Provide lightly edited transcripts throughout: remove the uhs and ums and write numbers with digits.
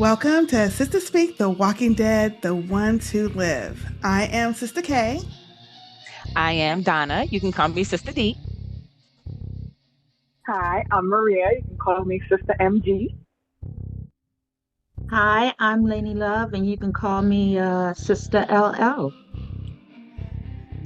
Welcome to Sistah Speak, The Walking Dead, The Ones Who Live. I am Sistah K. I am Donna. You can call me Sistah D. Hi, I'm Maria. You can call me Sistah MG. Hi, I'm Lanie Love, and you can call me Sistah LL.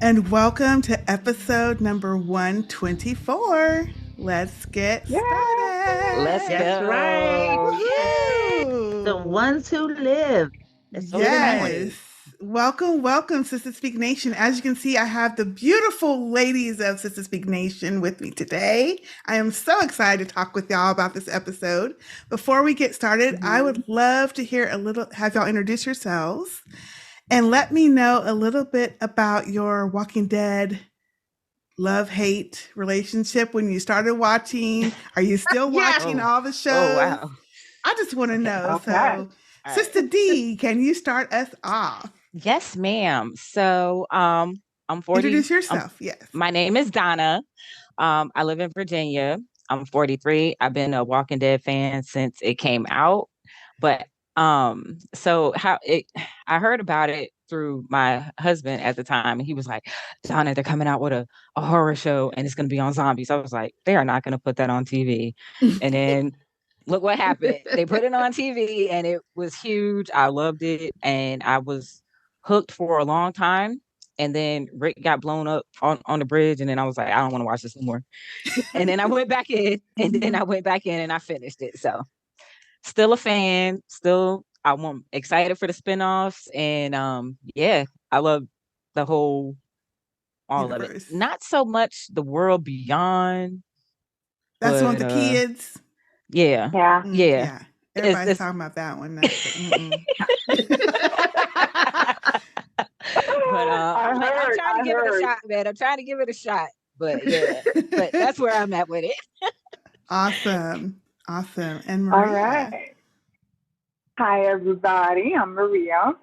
And welcome to episode number 124. Let's get started. Let's go. That's right. Woohoo! The ones who live. Let's get it on. Yes. Welcome, Sistah Speak Nation. As you can see, I have the beautiful ladies of Sistah Speak Nation with me today. I am so excited to talk with y'all about this episode. Before we get started, I would love to hear have y'all introduce yourselves and let me know a little bit about your Walking Dead love-hate relationship when you started watching. Are you still watching all the shows? Oh, wow. I just want to know. Okay. So, Sistah D, can you start us off? Yes, ma'am. So, I'm 40. Introduce yourself. Yes. My name is Donna. I live in Virginia. I'm 43. I've been a Walking Dead fan since it came out. But I heard about it through my husband at the time, and he was like, Donna, they're coming out with a horror show and it's gonna be on zombies. I was like, they are not gonna put that on TV. And then look what happened. They put it on TV and it was huge. I loved it and I was hooked for a long time. And then Rick got blown up on the bridge, and then I was like, I don't want to watch this anymore. And then I went back in, and I finished it. So still a fan, I'm excited for the spinoffs, and I love the whole all of it. Not so much the world beyond. That's one with the kids. Yeah. Everybody's talking about that one. I'm trying to give it a shot, man. I'm trying to give it a shot. But yeah, but that's where I'm at with it. Awesome. And Maria. All right. Hi, everybody. I'm Maria.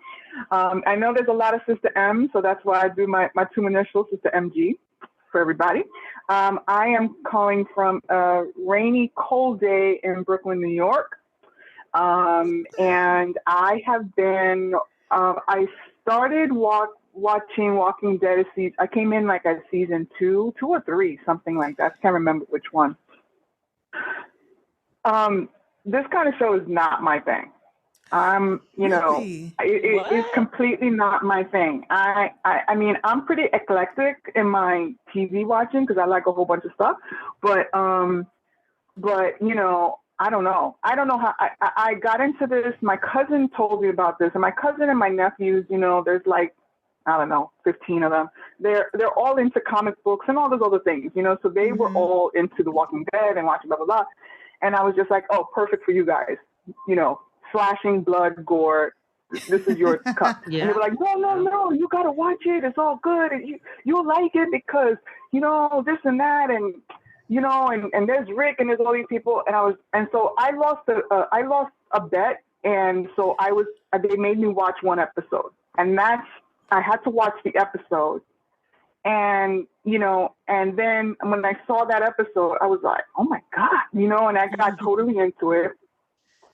I know there's a lot of Sistah M, so that's why I do my two initials, Sistah MG, for everybody. I am calling from a rainy, cold day in Brooklyn, New York. And I have been, I started watching Walking Dead. I came in like at season two or three, something like that. I can't remember which one. This kind of show is not my thing. Really? It's completely not my thing. I mean, I'm pretty eclectic in my TV watching because I like a whole bunch of stuff. But I don't know. I don't know how I got into this. My cousin told me about this, and my cousin and my nephews, there's like, I don't know, 15 of them. They're all into comic books and all those other things, so they were all into The Walking Dead and watching blah, blah, blah. And I was just like, oh, perfect for you guys, slashing, blood, gore. This is your cup. Yeah. And they were like, no, you got to watch it. It's all good. And you'll like it because, this and that. And, and there's Rick and there's all these people. And so I lost a bet. And so they made me watch one episode. And I had to watch the episode. And, and then when I saw that episode, I was like, oh my God, and I got totally into it.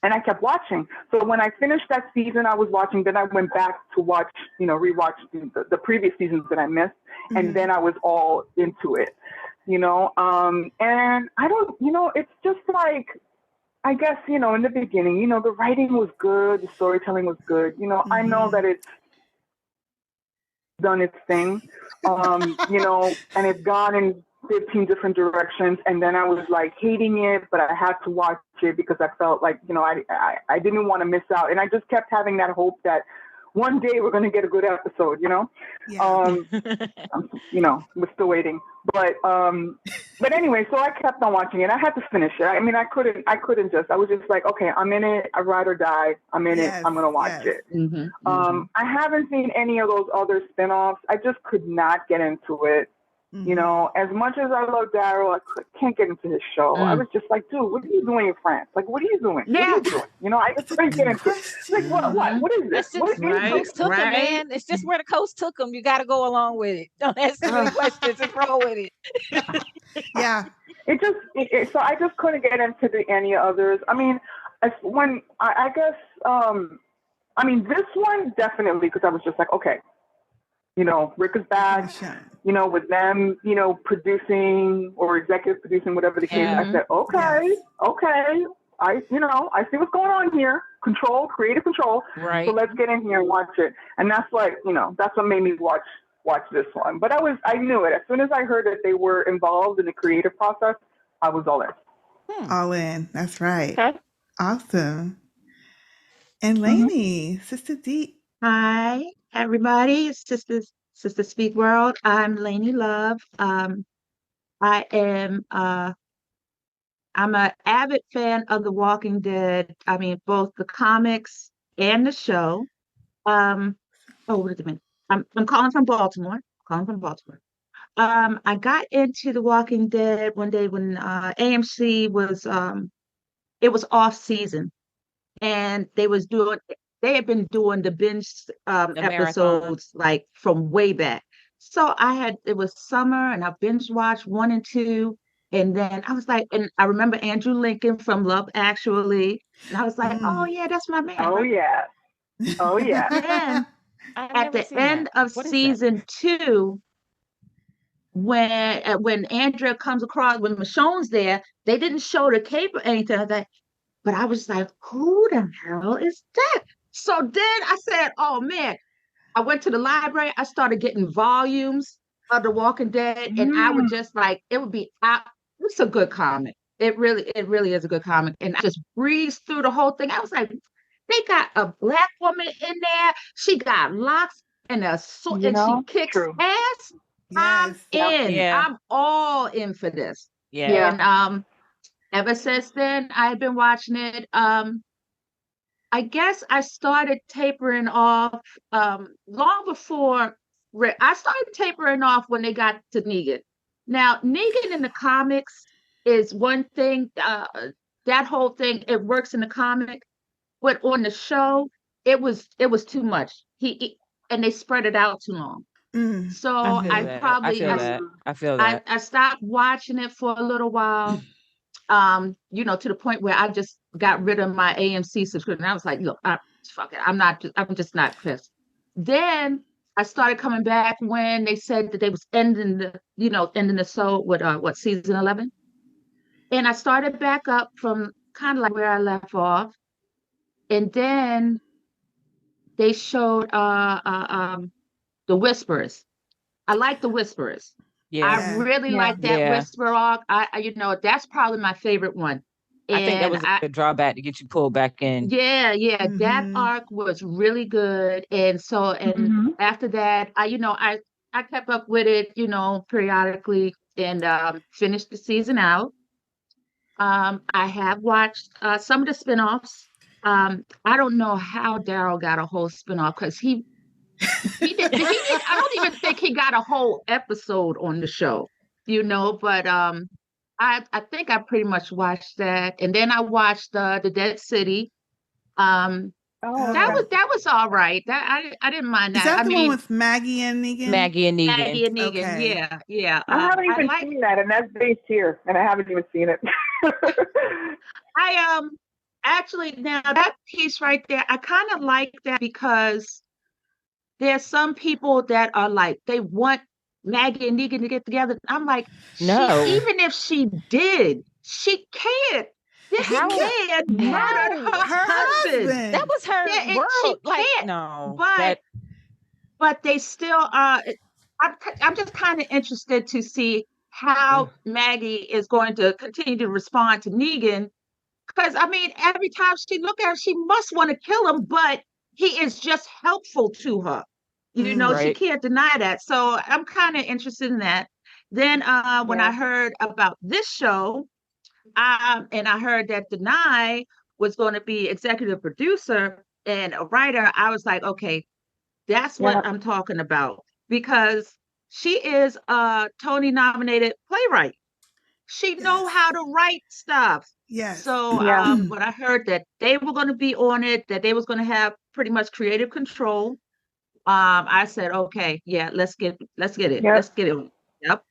And I kept watching. So when I finished that season I was watching, then I went back to watch, rewatch the previous seasons that I missed. Mm-hmm. And then I was all into it, and I don't, it's just like, I guess, in the beginning, the writing was good. The storytelling was good. I know that it's done its thing, and it's gone in 15 different directions. And then I was like hating it, but I had to watch it because I felt like, I didn't want to miss out. And I just kept having that hope that one day we're going to get a good episode, Yeah. We're still waiting. But anyway, so I kept on watching it. I had to finish it. I mean, I was just like, okay, I'm in it. I ride or die. I'm in it. I'm going to watch it. Mm-hmm. I haven't seen any of those other spinoffs. I just could not get into it. Mm-hmm. As much as I love Daryl, I can't get into his show. I was just like, dude, what are you doing in France? Like, what are you doing? Yeah. What are you doing? I just couldn't get into it. Like, what is this? Coast took him, man. It's just where the coast took him. You got to go along with it. Don't ask too many questions and roll with it. Yeah. So I just couldn't get into any others. I mean, when I guess I mean this one definitely because I was just like, okay, Rick is back, with them, producing or executive producing, whatever the case. I said, okay, I see what's going on here. Creative control. Right. So let's get in here and watch it. And that's like, that's what made me watch this one. But I knew it. As soon as I heard that they were involved in the creative process, I was all in. All in. That's right. Okay. Awesome. And Lanie, Sistah D. Hi, everybody. It's Sister Speak World. I'm Lanie Love. I am I'm an avid fan of The Walking Dead. I mean, both the comics and the show. Wait a minute. I'm calling from Baltimore. I got into The Walking Dead one day when AMC was it was off season, and they had been doing the binge The marathon. episodes like from way back. So it was summer and I binge watched 1 and 2. And then I was like, and I remember Andrew Lincoln from Love Actually. And I was like, oh yeah, that's my man. Oh yeah. Oh yeah. Then at the end of season 2, when Andrea comes across, when Michonne's there, they didn't show the cape or anything. But I was like, who the hell is that? So then I said, oh man, I went to the library. I started getting volumes of The Walking Dead, and I would just it would be out. It's a good comic. It really is a good comic. And I just breezed through the whole thing. I was like, they got a black woman in there. She got locks and a sword, and she kicks ass. Yes. I'm in. Yeah. I'm all in for this. Yeah. And ever since then, I've been watching it. I guess I started tapering off long before Rick. I started tapering off when they got to Negan. Now, Negan in the comics is one thing. That whole thing, it works in the comic, but on the show, it was too much. And they spread it out too long. So I feel that. I stopped watching it for a little while. To the point where I just got rid of my AMC subscription. I was like, look, fuck it. I'm just not pissed. Then I started coming back when they said that they was ending the show with season 11. And I started back up from kind of like where I left off. And then they showed The Whisperers. I like The Whisperers. Yeah. I really like that Whisper arc. That's probably my favorite one. And I think that was a good drawback to get you pulled back in. Yeah. That arc was really good. And so, after that, I kept up with it, periodically, and finished the season out. I have watched some of the spinoffs. I don't know how Daryl got a whole spinoff because he did. I don't even think he got a whole episode on the show, but I think I pretty much watched that. And then I watched the Dead City. That was all right. That I didn't mind that. Is that the one with Maggie and Negan? Maggie and Negan. Okay. Yeah. I haven't even seen that, and that's based here, and I haven't even seen it. I actually, now that piece right there, I kind of like that because there's some people that are like, they want Maggie and Negan to get together. I'm like, no. Even if she did, she can't. This man murdered her husband. That was her world. She can't. No. But they still are. I'm just kind of interested to see how Maggie is going to continue to respond to Negan. Because, I mean, every time she look at him, she must want to kill him, but he is just helpful to her. She can't deny that. So I'm kind of interested in that. Then when I heard about this show, and I heard that Donna was going to be executive producer and a writer, I was like, okay, that's what I'm talking about. Because she is a Tony-nominated playwright. She know how to write stuff. Yes. So when I heard that they were going to be on it, that they was going to have pretty much creative control, I said, okay, let's get it. Yep. Let's get it. Yep.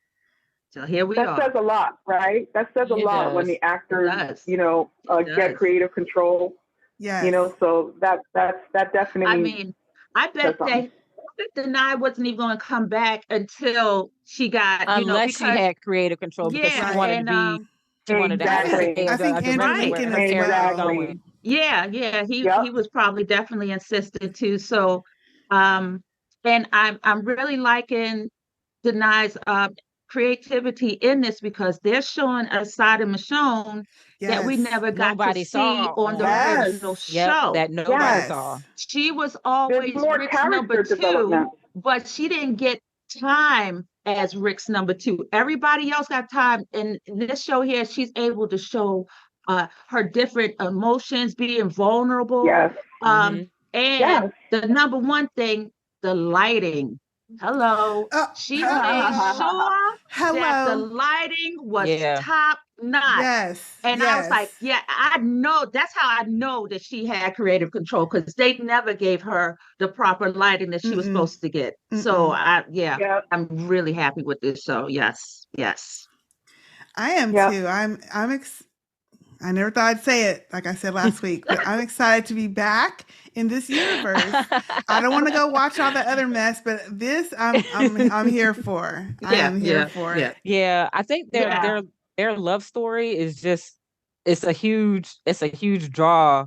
So here we That are. says a lot, right? That says a It lot when does. the actors, does. get does. creative control. Yes. So that definitely I mean, I says bet something. Denai wasn't even going to come back until she got, Unless she because had creative control because she yeah, Right. wanted to and be, she wanted to have Exactly. stay I as think a Andrew director Right. where Lincoln her as character was well. going. yeah, he Yep. he was probably definitely insistent too. So, and I'm really liking Denai's creativity in this because they're showing a side of Michonne that we Yes. never got to Nobody see saw on the on Yes. original Yep, show. that nobody Yes. saw. Yes. She was There's always more Rick's number character 2, development. but she didn't get time as Rick's number 2. Everybody else got time. In this show here, she's able to show her different emotions, being vulnerable. Yes. Mhm. And Yes. the number one thing, the lighting. Hello. Oh, She made hello. sure that the Hello. lighting was Yeah. top notch. Yes. And I was like, Yes. yeah, I know. That's how I know that she had creative control because they never gave her the proper lighting that she was Mm-mm. supposed to get. So Mm-mm. Yep. I'm really happy with this show. Yes, yes. I am Yep. too. I never thought I'd say it, like I said last week, but I'm excited to be back in this universe. I don't want to go watch all the other mess, but this I'm here for. I am here for it. Yeah, I think Yeah. their love story is just it's a huge draw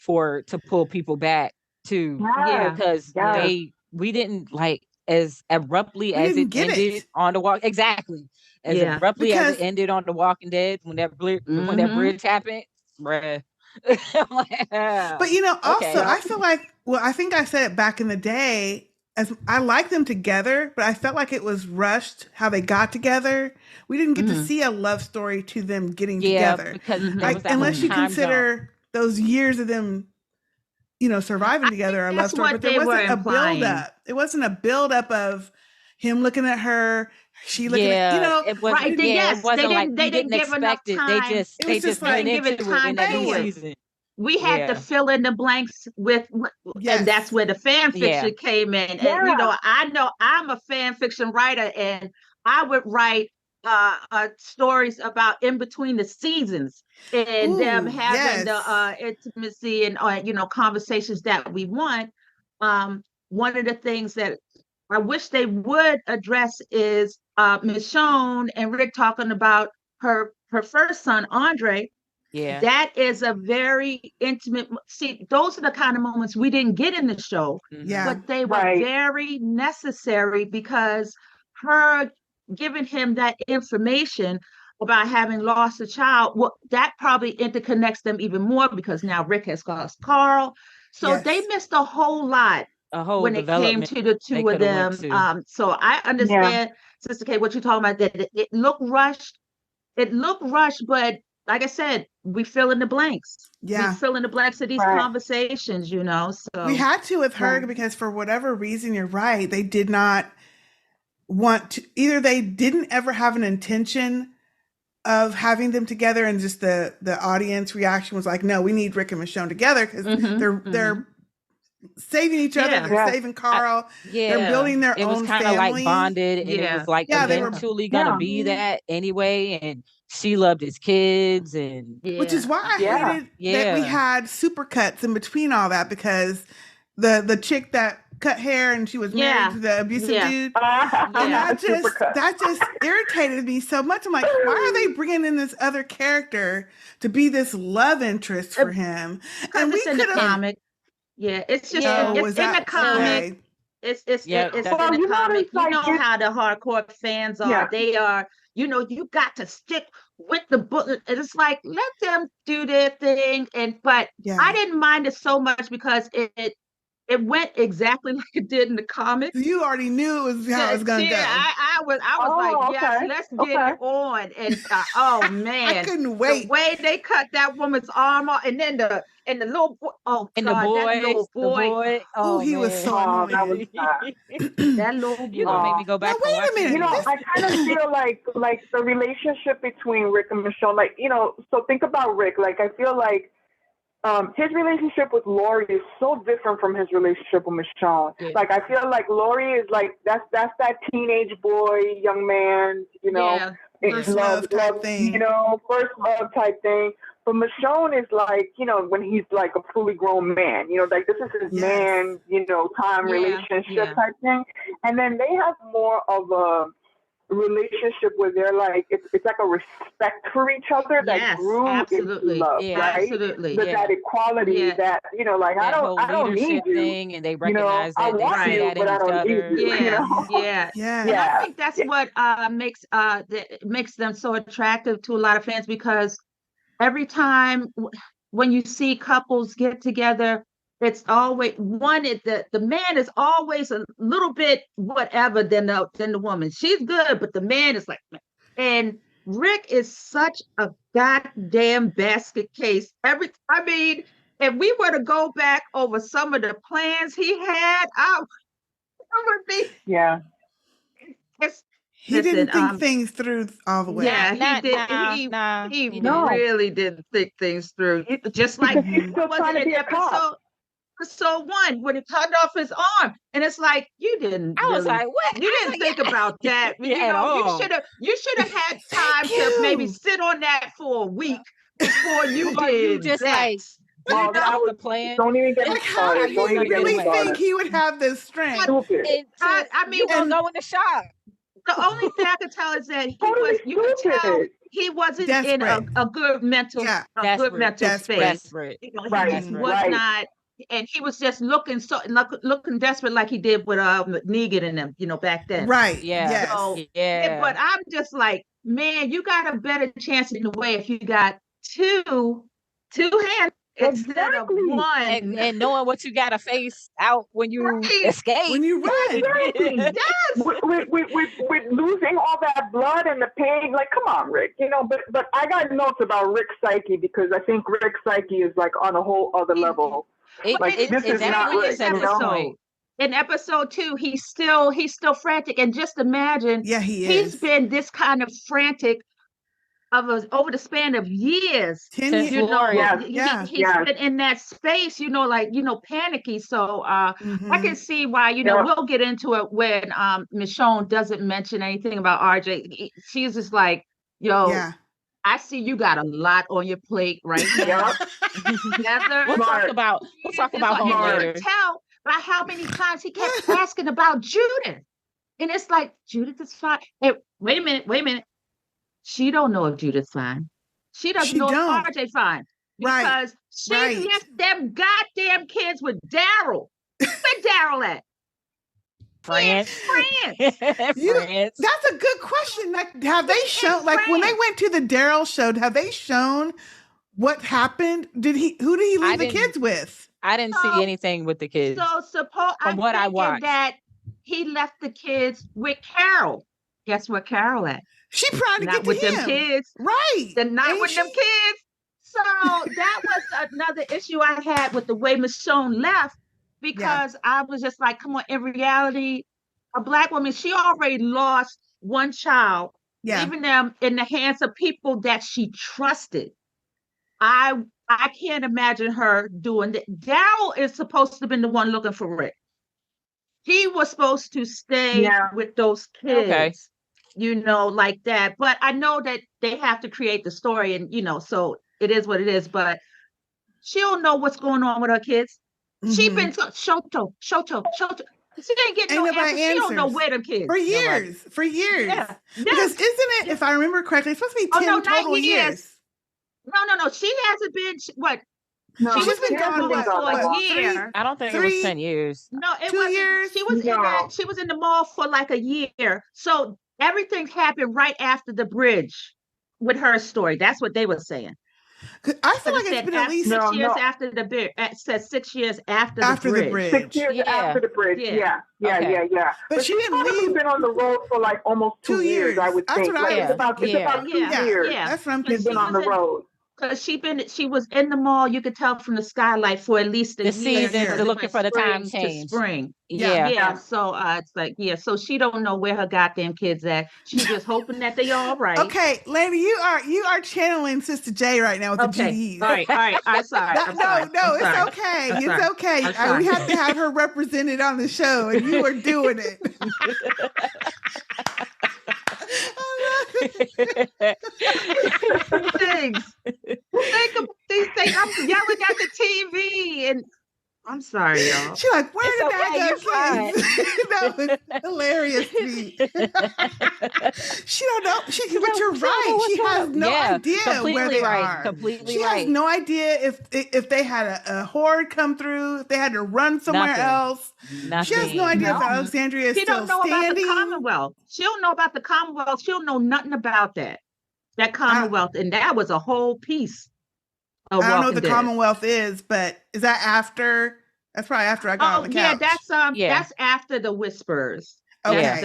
to pull people back to Yeah. because Yes. we didn't like as abruptly We as didn't it get ended it. on the walk exactly as Yeah. abruptly as it Because ended on the Walking Dead when that Mhm. bridge happened, bruh. I'm like, But also okay. I feel like, well, I think I said it back in the day, as I like them together, but I felt like it was rushed how they got together. We didn't get to Mhm. see a love story to them getting Yeah, together. because Mhm. there was Like that whole unless you time jump. consider those years of them, surviving I together, a love that's story, what but there they were wasn't a build implying. up. It wasn't a build up of him looking at her, she looking at, Yeah, it we wasn't. Right. didn't, Yeah, it Yes, wasn't like they you didn't didn't give enough expect it. time. it They was just just They went didn't like, give it into it in time that to new do it. bam. season. We had to Yeah, fill in the blanks with, and that's Yes. where the fan yeah, fiction came in. And Yeah. I know I'm a fan fiction writer, and I would write stories about in between the seasons and them Ooh, having the yes. intimacy and conversations that we want. One of the things that I wish they would address is Michonne and Rick talking about her first son Andre. yeah. That is a very intimate. See, those are the kind of moments we didn't get in the show, Hmm. Yeah. but they were Right. very necessary because her giving him that information about having lost a child, well, that probably interconnects them even more because now Rick has lost Carl. So they Yes. missed a whole lot A whole when it came development to the they two of could have went them. to. So I Yeah. understand, Sister K, what you're talking about, that it looked rushed. It looked rushed, but like I said, we fill in the blanks. We Yeah. fill in the blanks of these Right. conversations, We So had to with her Right. because for whatever reason, you're right. They did not want to, either they didn't ever have an intention of having them together, and just the audience reaction was like, no, we need Rick and Michonne together because they're saving each other, Yeah. they're Yes. saving Carl, they're Yeah, building their it was own kind of like family. bonded, and it Yeah. was like Yeah, they were. eventually gonna Yeah. be that anyway. And she loved his kids, and Which is Yeah. why I Yeah. hated that we yeah, had supercuts in between all that, because the chick that cut hair and she was married Yeah. to the abusive Yeah. dude, and Yeah. that just irritated me so much. I'm like, why are they bringing in this other character to be this love interest for him? Because And we it's in the could have. comic. Yeah, it's just yeah. Oh, it's was in the that comic. okay? It's Yeah, it's that's in Well, the you comic. notice, You like, know how the hardcore fans yeah. are. They are, you got to stick with the book. And it's like, let them do their thing. But Yeah. I didn't mind it so much because it went exactly like it did in the comic. You already knew it was how it was gonna Yeah, go. I was like, Oh, yes, okay. let's get Okay. it on. And oh I man, couldn't the wait. way they cut that woman's arm off, and then the little boy, oh And God, that little the boy, boy, Oh, oh he was man. so Oh, that was annoying. that little You're gonna make boy. me go Now back and wait a watch it minute. again. I kind of feel like the relationship between Rick and Michonne, like, so think about Rick. Like, I feel like his relationship with Lori is so different from his relationship with Michonne. Yeah. Like, I feel like Lori is like that's that teenage boy, young man, Yeah. First love type thing. You know, first love type thing. But Michonne is like, you know, when he's like a fully grown man, you know, like this is his man, you know, time relationship type thing. And then they have more of a relationship where they're like, it's like a respect for each other that grew into love, right? Absolutely. That equality that, you know, like, I don't need you. Thing, and they recognize you know, that they see that in each other. You know? And I think that's what makes them so attractive to a lot of fans, because every time when you see couples get together, it's always the man is always a little bit whatever than the woman. She's good, but the man is like, and Rick is such a goddamn basket case. I mean, if we were to go back over some of the plans he had, I would be He didn't think things through all the way. Yeah, he really didn't think things through. Just like he's still trying to be a cop. Episode 1, when he cut off his arm, and it's like, you didn't. I was like, what? You didn't think about that. You know, you should have had time to maybe sit on that for a week before you did. Just that. like, that was the plan. Don't even get me started. How do you really think he would have this strength? I mean, you gonna go in the shop. The only thing I could tell is that you could tell he wasn't in a good mental space. Desperate. You know, he was not, and he was just looking desperate, like he did with Negan and them, you know, back then. Right. Yeah. Yes. So, but I'm just like, man, you got a better chance in a way if you got two hands instead of one, and knowing what you gotta face out when you escape, when you run. Yes. With losing all that blood and the pain, like, come on, Rick. You know, but I got notes about Rick's psyche, because I think Rick's psyche is like on a whole other level. This is not Rick, you know? In episode 2, he's still frantic, and just imagine, he's been this kind of frantic over the span of years. 10 years. You know, he's been in that space, you know, like, you know, panicky. So I can see why, you know, we'll get into it when Michonne doesn't mention anything about RJ. She's just like, yo, I see you got a lot on your plate right now. We'll talk about him later. Tell by how many times he kept asking about Judith. And it's like, Judith is fine. Hey, wait a minute. She don't know if Judith's fine. She doesn't know if RJ fine. Because she left them goddamn kids with Daryl. Where Daryl at? France. That's a good question. Like, have they shown, like, when they went to the Daryl show, have they shown what happened? Who did he leave the kids with? I didn't see anything with the kids. So from what I watched, that he left the kids with Carol. Guess where Carol at? She probably not with them kids, right? They're not with them kids. So that was another issue I had with the way Michonne left, because I was just like, come on. In reality, a Black woman, she already lost one child, leaving them in the hands of people that she trusted. I can't imagine her doing that. Daryl is supposed to have been the one looking for Rick. He was supposed to stay with those kids. Okay. You know, like that. But I know that they have to create the story, and, you know, so it is what it is. But she don't know what's going on with her kids. She been to Shoto. She didn't get no answers. She don't know where them kids. For years. Yeah. Because isn't it, if I remember correctly, it's supposed to be 10 total years. No. She hasn't been, what? No, she's been gone for a year. I don't think it was 10 years. No, it 2 years. She was in the mall for like a year. So everything happened right after the bridge with her story. That's what they were saying. I feel like it's been at least 6 years after the bridge. It says 6 years after the bridge. 6 years after the bridge. Yeah. But she didn't leave. Been on the road for like almost 2 years, I would think. It's about 2 years. That's what I'm She's been on the road. Because she was in the mall, you could tell from the skylight for at least a year. Season, looking for the time change. Spring. Yeah. So it's like, so she don't know where her goddamn kids at. She's just hoping that they all right. Okay, Lanie, you are channeling Sister J right now with the GDs. All right. I'm sorry. No, it's okay. It's okay. We have to have her represented on the show, and you are doing it. things. Think of these things. I'm yelling at the TV, and I'm sorry, y'all. She's like, where It's did okay, that you're fine. go, kids? That was hilarious to me. She don't know. But you're right. She has no idea where they are. Completely She has no idea if they had a horde come through, if they had to run somewhere else. She has no idea if Alexandria is still standing. She don't know about the Commonwealth. She don't know about the Commonwealth. She don't know nothing about that Commonwealth, and that was a whole piece. I don't know what the Commonwealth is, but is that after? That's probably after I got on the couch. That's after the Whispers. Okay,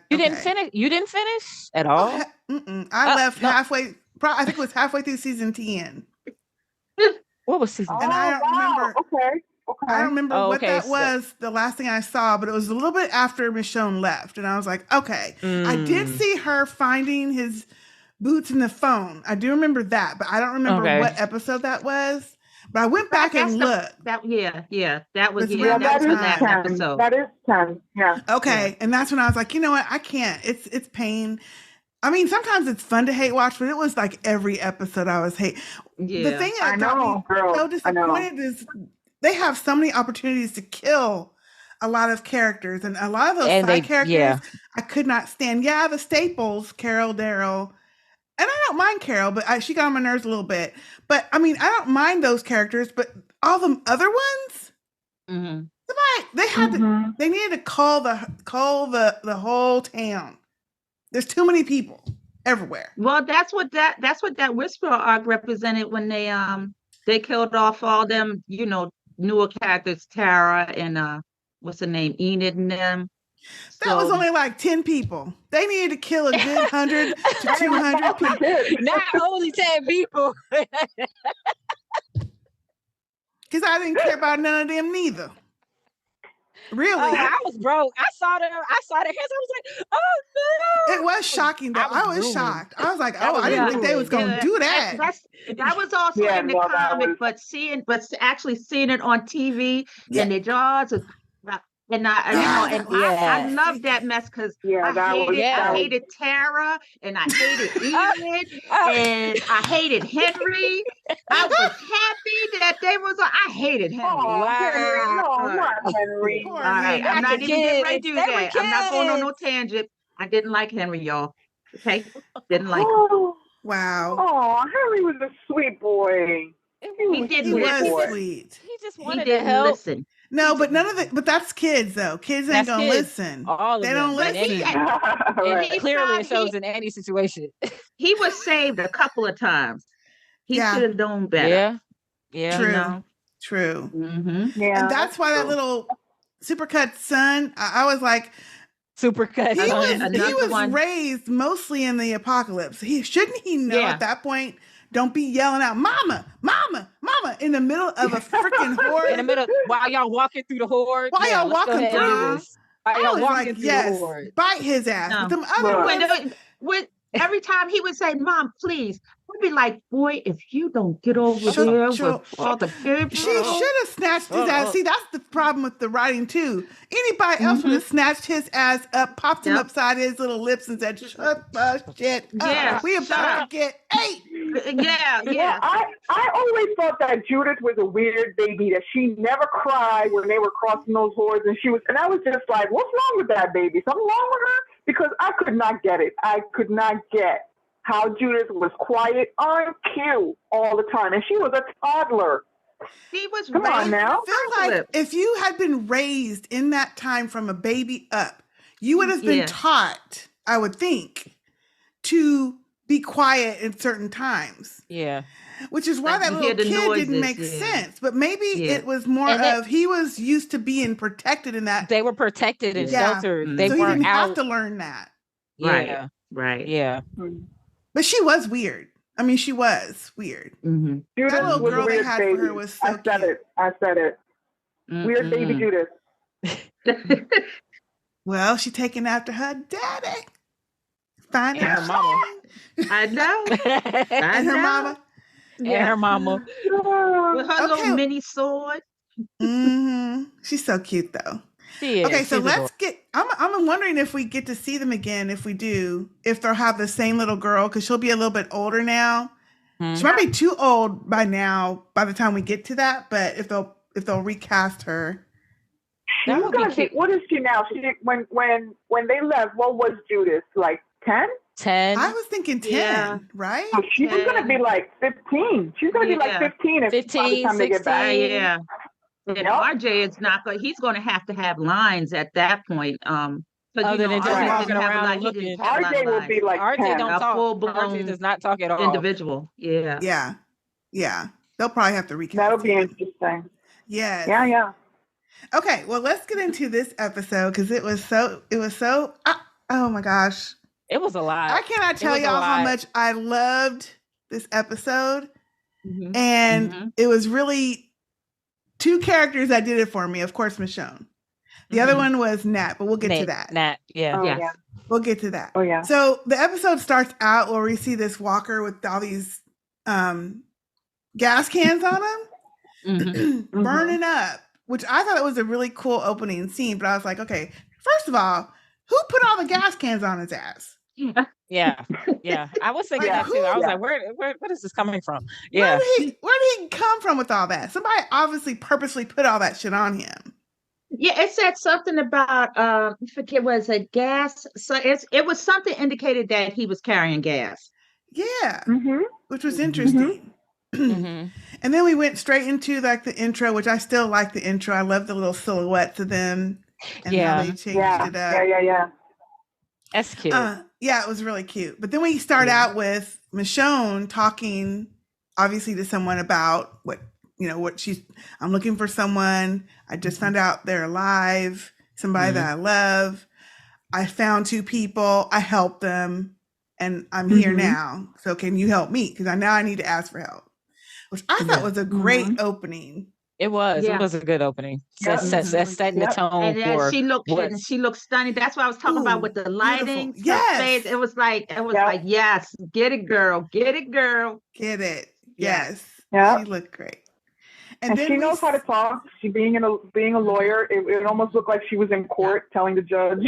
You didn't finish. You didn't finish at all. I left halfway. I think it was halfway through season 10. What was season? And I don't remember. Okay. I don't remember what that was. The last thing I saw, but it was a little bit after Michonne left, and I was like, okay. I did see her finding his boots in the phone. I do remember that, but I don't remember what episode that was. But I went back and looked. That was that episode. That is 10. Yeah. Okay, and that's when I was like, you know what? I can't. It's pain. I mean, sometimes it's fun to hate watch, but it was like every episode I was hate. Yeah. The thing that got me so disappointed is they have so many opportunities to kill a lot of characters, and a lot of those side characters I could not stand. Yeah, the staples, Carol, Daryl. And I don't mind Carol, but she got on my nerves a little bit. But I mean, I don't mind those characters, but all the other ones, they had to. They needed to call the whole town. There's too many people everywhere. Well, that's what that Whisper arc represented when they killed off all them, newer characters, Tara and what's her name, Enid and them. That was only like 10 people. They needed to kill a good 100 to 200 people. Not only 10 people. Because I didn't care about none of them neither. Really? I was broke. I saw their hands. I was like, oh no. It was shocking though. I was shocked. I was like, I didn't think they was gonna do that. That was also in the comic, but actually seeing it on TV and the jaws was. And I love that mess because I hated Tara and I hated Enid and I hated Henry. I was happy that they was. I hated Henry. Not Henry. All right, I'm not even getting ready to do that. I'm not going on no tangent. I didn't like Henry, y'all. Okay, didn't like him. Wow. Oh, Henry was a sweet boy. He didn't listen. Sweet. He just wanted to help. Listen. No, but but that's kids though. Kids ain't gonna listen. They don't listen. Clearly it shows in any situation. He was saved a couple of times. He should have known better. Yeah. True. Mm-hmm. Yeah, and that's why that little Supercut son, I was like, Supercut. He was raised mostly in the apocalypse. Shouldn't he know at that point? Don't be yelling out, "Mama, mama, mama!" in the middle of a freaking horde. In the middle, while y'all walking through the horde. While y'all walking through. While y'all walking through the horde. Bite his ass. No. Them other ones, every time he would say, "Mom, please," I'd be like, "Boy, if you don't get over there with all the kids." She should have snatched his ass. See, that's the problem with the writing too. Anybody else would have snatched his ass up, popped him upside his little lips, and said, "Shut the shit up. We about to get ate." Yeah. Well, I always thought that Judith was a weird baby, that she never cried when they were crossing those hordes, and I was just like, "What's wrong with that baby? Something wrong with her?" Because I could not get it. I could not get how Judith was quiet on cue all the time, and she was a toddler. She was Come on now. I feel like if you had been raised in that time from a baby up, you would have been taught, I would think, to be quiet at certain times. Yeah. Which is why that little kid didn't make sense. But maybe it was more of he was used to being protected in that. They were protected and sheltered. They so he weren't didn't out. have to learn that. Right. Yeah. But she was weird. I mean, she was weird. Mm-hmm. That little girl they had for her was so cute. I said it. Weird baby Judith. Well, she taking after her daddy. Find her mama. I know. And her mama. And her mama. With her little mini sword. She's so cute though. She is. Okay, so She's let's adorable. get. I'm wondering if we get to see them again. If we do, if they'll have the same little girl, because she'll be a little bit older now. She might be too old by now. By the time we get to that, but if they'll recast her, She's gonna be. What is she now? She when they left, what was Judith, like 10? 10. I was thinking 10, Yeah. right? So she's gonna be like 15. She's gonna be like 15 if by the 15, time they get back. 16. Yeah. And Yep. RJ is not going. He's going to have lines at that point. Because Other than just RJ walking didn't have a around lot. and He didn't looking. have a lot RJ of will lines. be like RJ 10. don't A talk. full-blown RJ does not talk at all. individual. Yeah. Yeah. They'll probably have to recast. That'll be him. interesting. Yes. Yeah. Okay, well, let's get into this episode because it was so. Oh my gosh, It was a lot. I cannot tell was a y'all how lot. much I loved this episode, Mhm. and it was really two characters that did it for me. Of course, Michonne. The other one was Nat, but we'll get to that. Nat, yeah. Oh, Yes. yeah. We'll get to that. Oh, yeah. So the episode starts out where we see this walker with all these gas cans on him, burning up, which I thought it was a really cool opening scene. But I was like, okay, first of all, who put all the gas cans on his ass? Yeah. I was thinking Like, that too. I was yeah. like, where is this coming from? Yeah. Where did he come from with all that? Somebody obviously purposely put all that shit on him. Yeah, it said something about I forget, was it gas? So it was something indicated that he was carrying gas. Yeah, which was Mhm. interesting. Mhm. And then we went straight into like the intro, which I still like the intro. I love the little silhouettes of them and how they changed it up. Yeah. That's cute. Yeah, it was really cute. But then we start out with Michonne talking, obviously, to someone about what I'm looking for someone. I just found out they're alive, somebody that I love. I found two people. I helped them, and I'm here now. So can you help me? Because now I need to ask for help, which I thought was a great opening. It was. Yeah. It was a good opening. Yep. Setting the tone And for she looked stunning. That's what I was talking about with the lighting. Beautiful. Yes. Face. It was like, yes, get it, girl. Get it, girl. Get it? Yeah. Yes. Yeah. She looked great. And then she knows how to talk. She being a lawyer, it almost looked like she was in court telling the judge.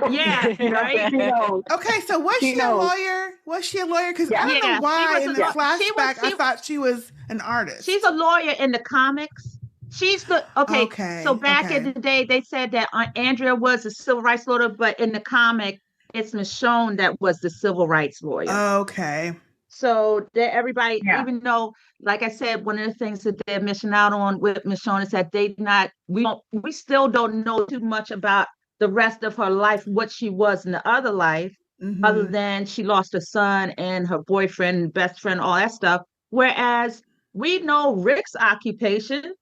Yeah, right. She knows. Okay, so was she a lawyer? Was she a lawyer? Because I don't know why in the flashback I thought she was an artist. She's a lawyer in the comics. She's the okay. So back in the day, they said that Andrea was a civil rights lawyer, but in the comic, it's Michonne that was the civil rights lawyer. Okay. So everybody, even though, like I said, one of the things that they're missing out on with Michonne is that we still don't know too much about the rest of her life, what she was in the other life, other than she lost her son and her boyfriend, best friend, all that stuff. Whereas we know Rick's occupation.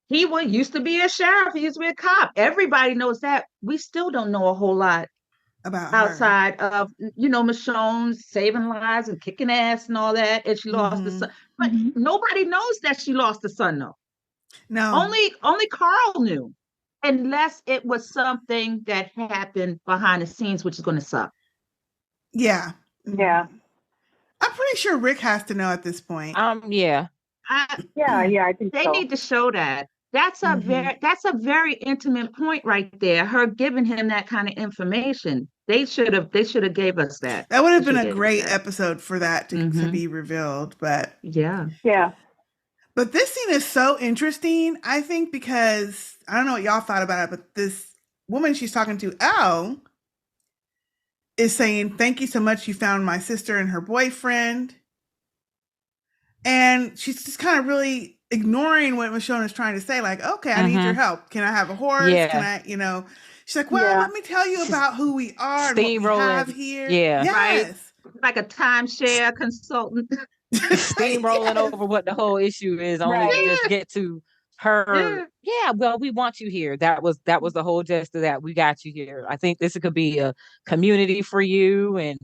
He used to be a sheriff. He used to be a cop. Everybody knows that. We still don't know a whole lot about outside of Michonne saving lives and kicking ass and all that, and she lost the son. But nobody knows that she lost the son, though. No, only Carl knew, unless it was something that happened behind the scenes, which is going to suck. Yeah. Yeah. I'm pretty sure Rick has to know at this point. Yeah. I think they so. need to show that. That's a very intimate point right there. Her giving him that kind of information. They should have gave us that. That would have been a great episode for that to be revealed. But yeah. But this scene is so interesting, I think, because I don't know what y'all thought about it, but this woman she's talking to, Elle, is saying, "Thank you so much. You found my sister and her boyfriend." And she's just kind of really ignoring what Michonne is trying to say. Like, okay, I need your help. Can I have a horse? Yeah. Can I, she's like, well, let me tell you about who we are and what we have here. Yeah. Yes. Right? Like a timeshare consultant. Steamrolling over what the whole issue is, only to just get to her. Yeah, well, we want you here. That was the whole gist of that. We got you here. I think this could be a community for you. And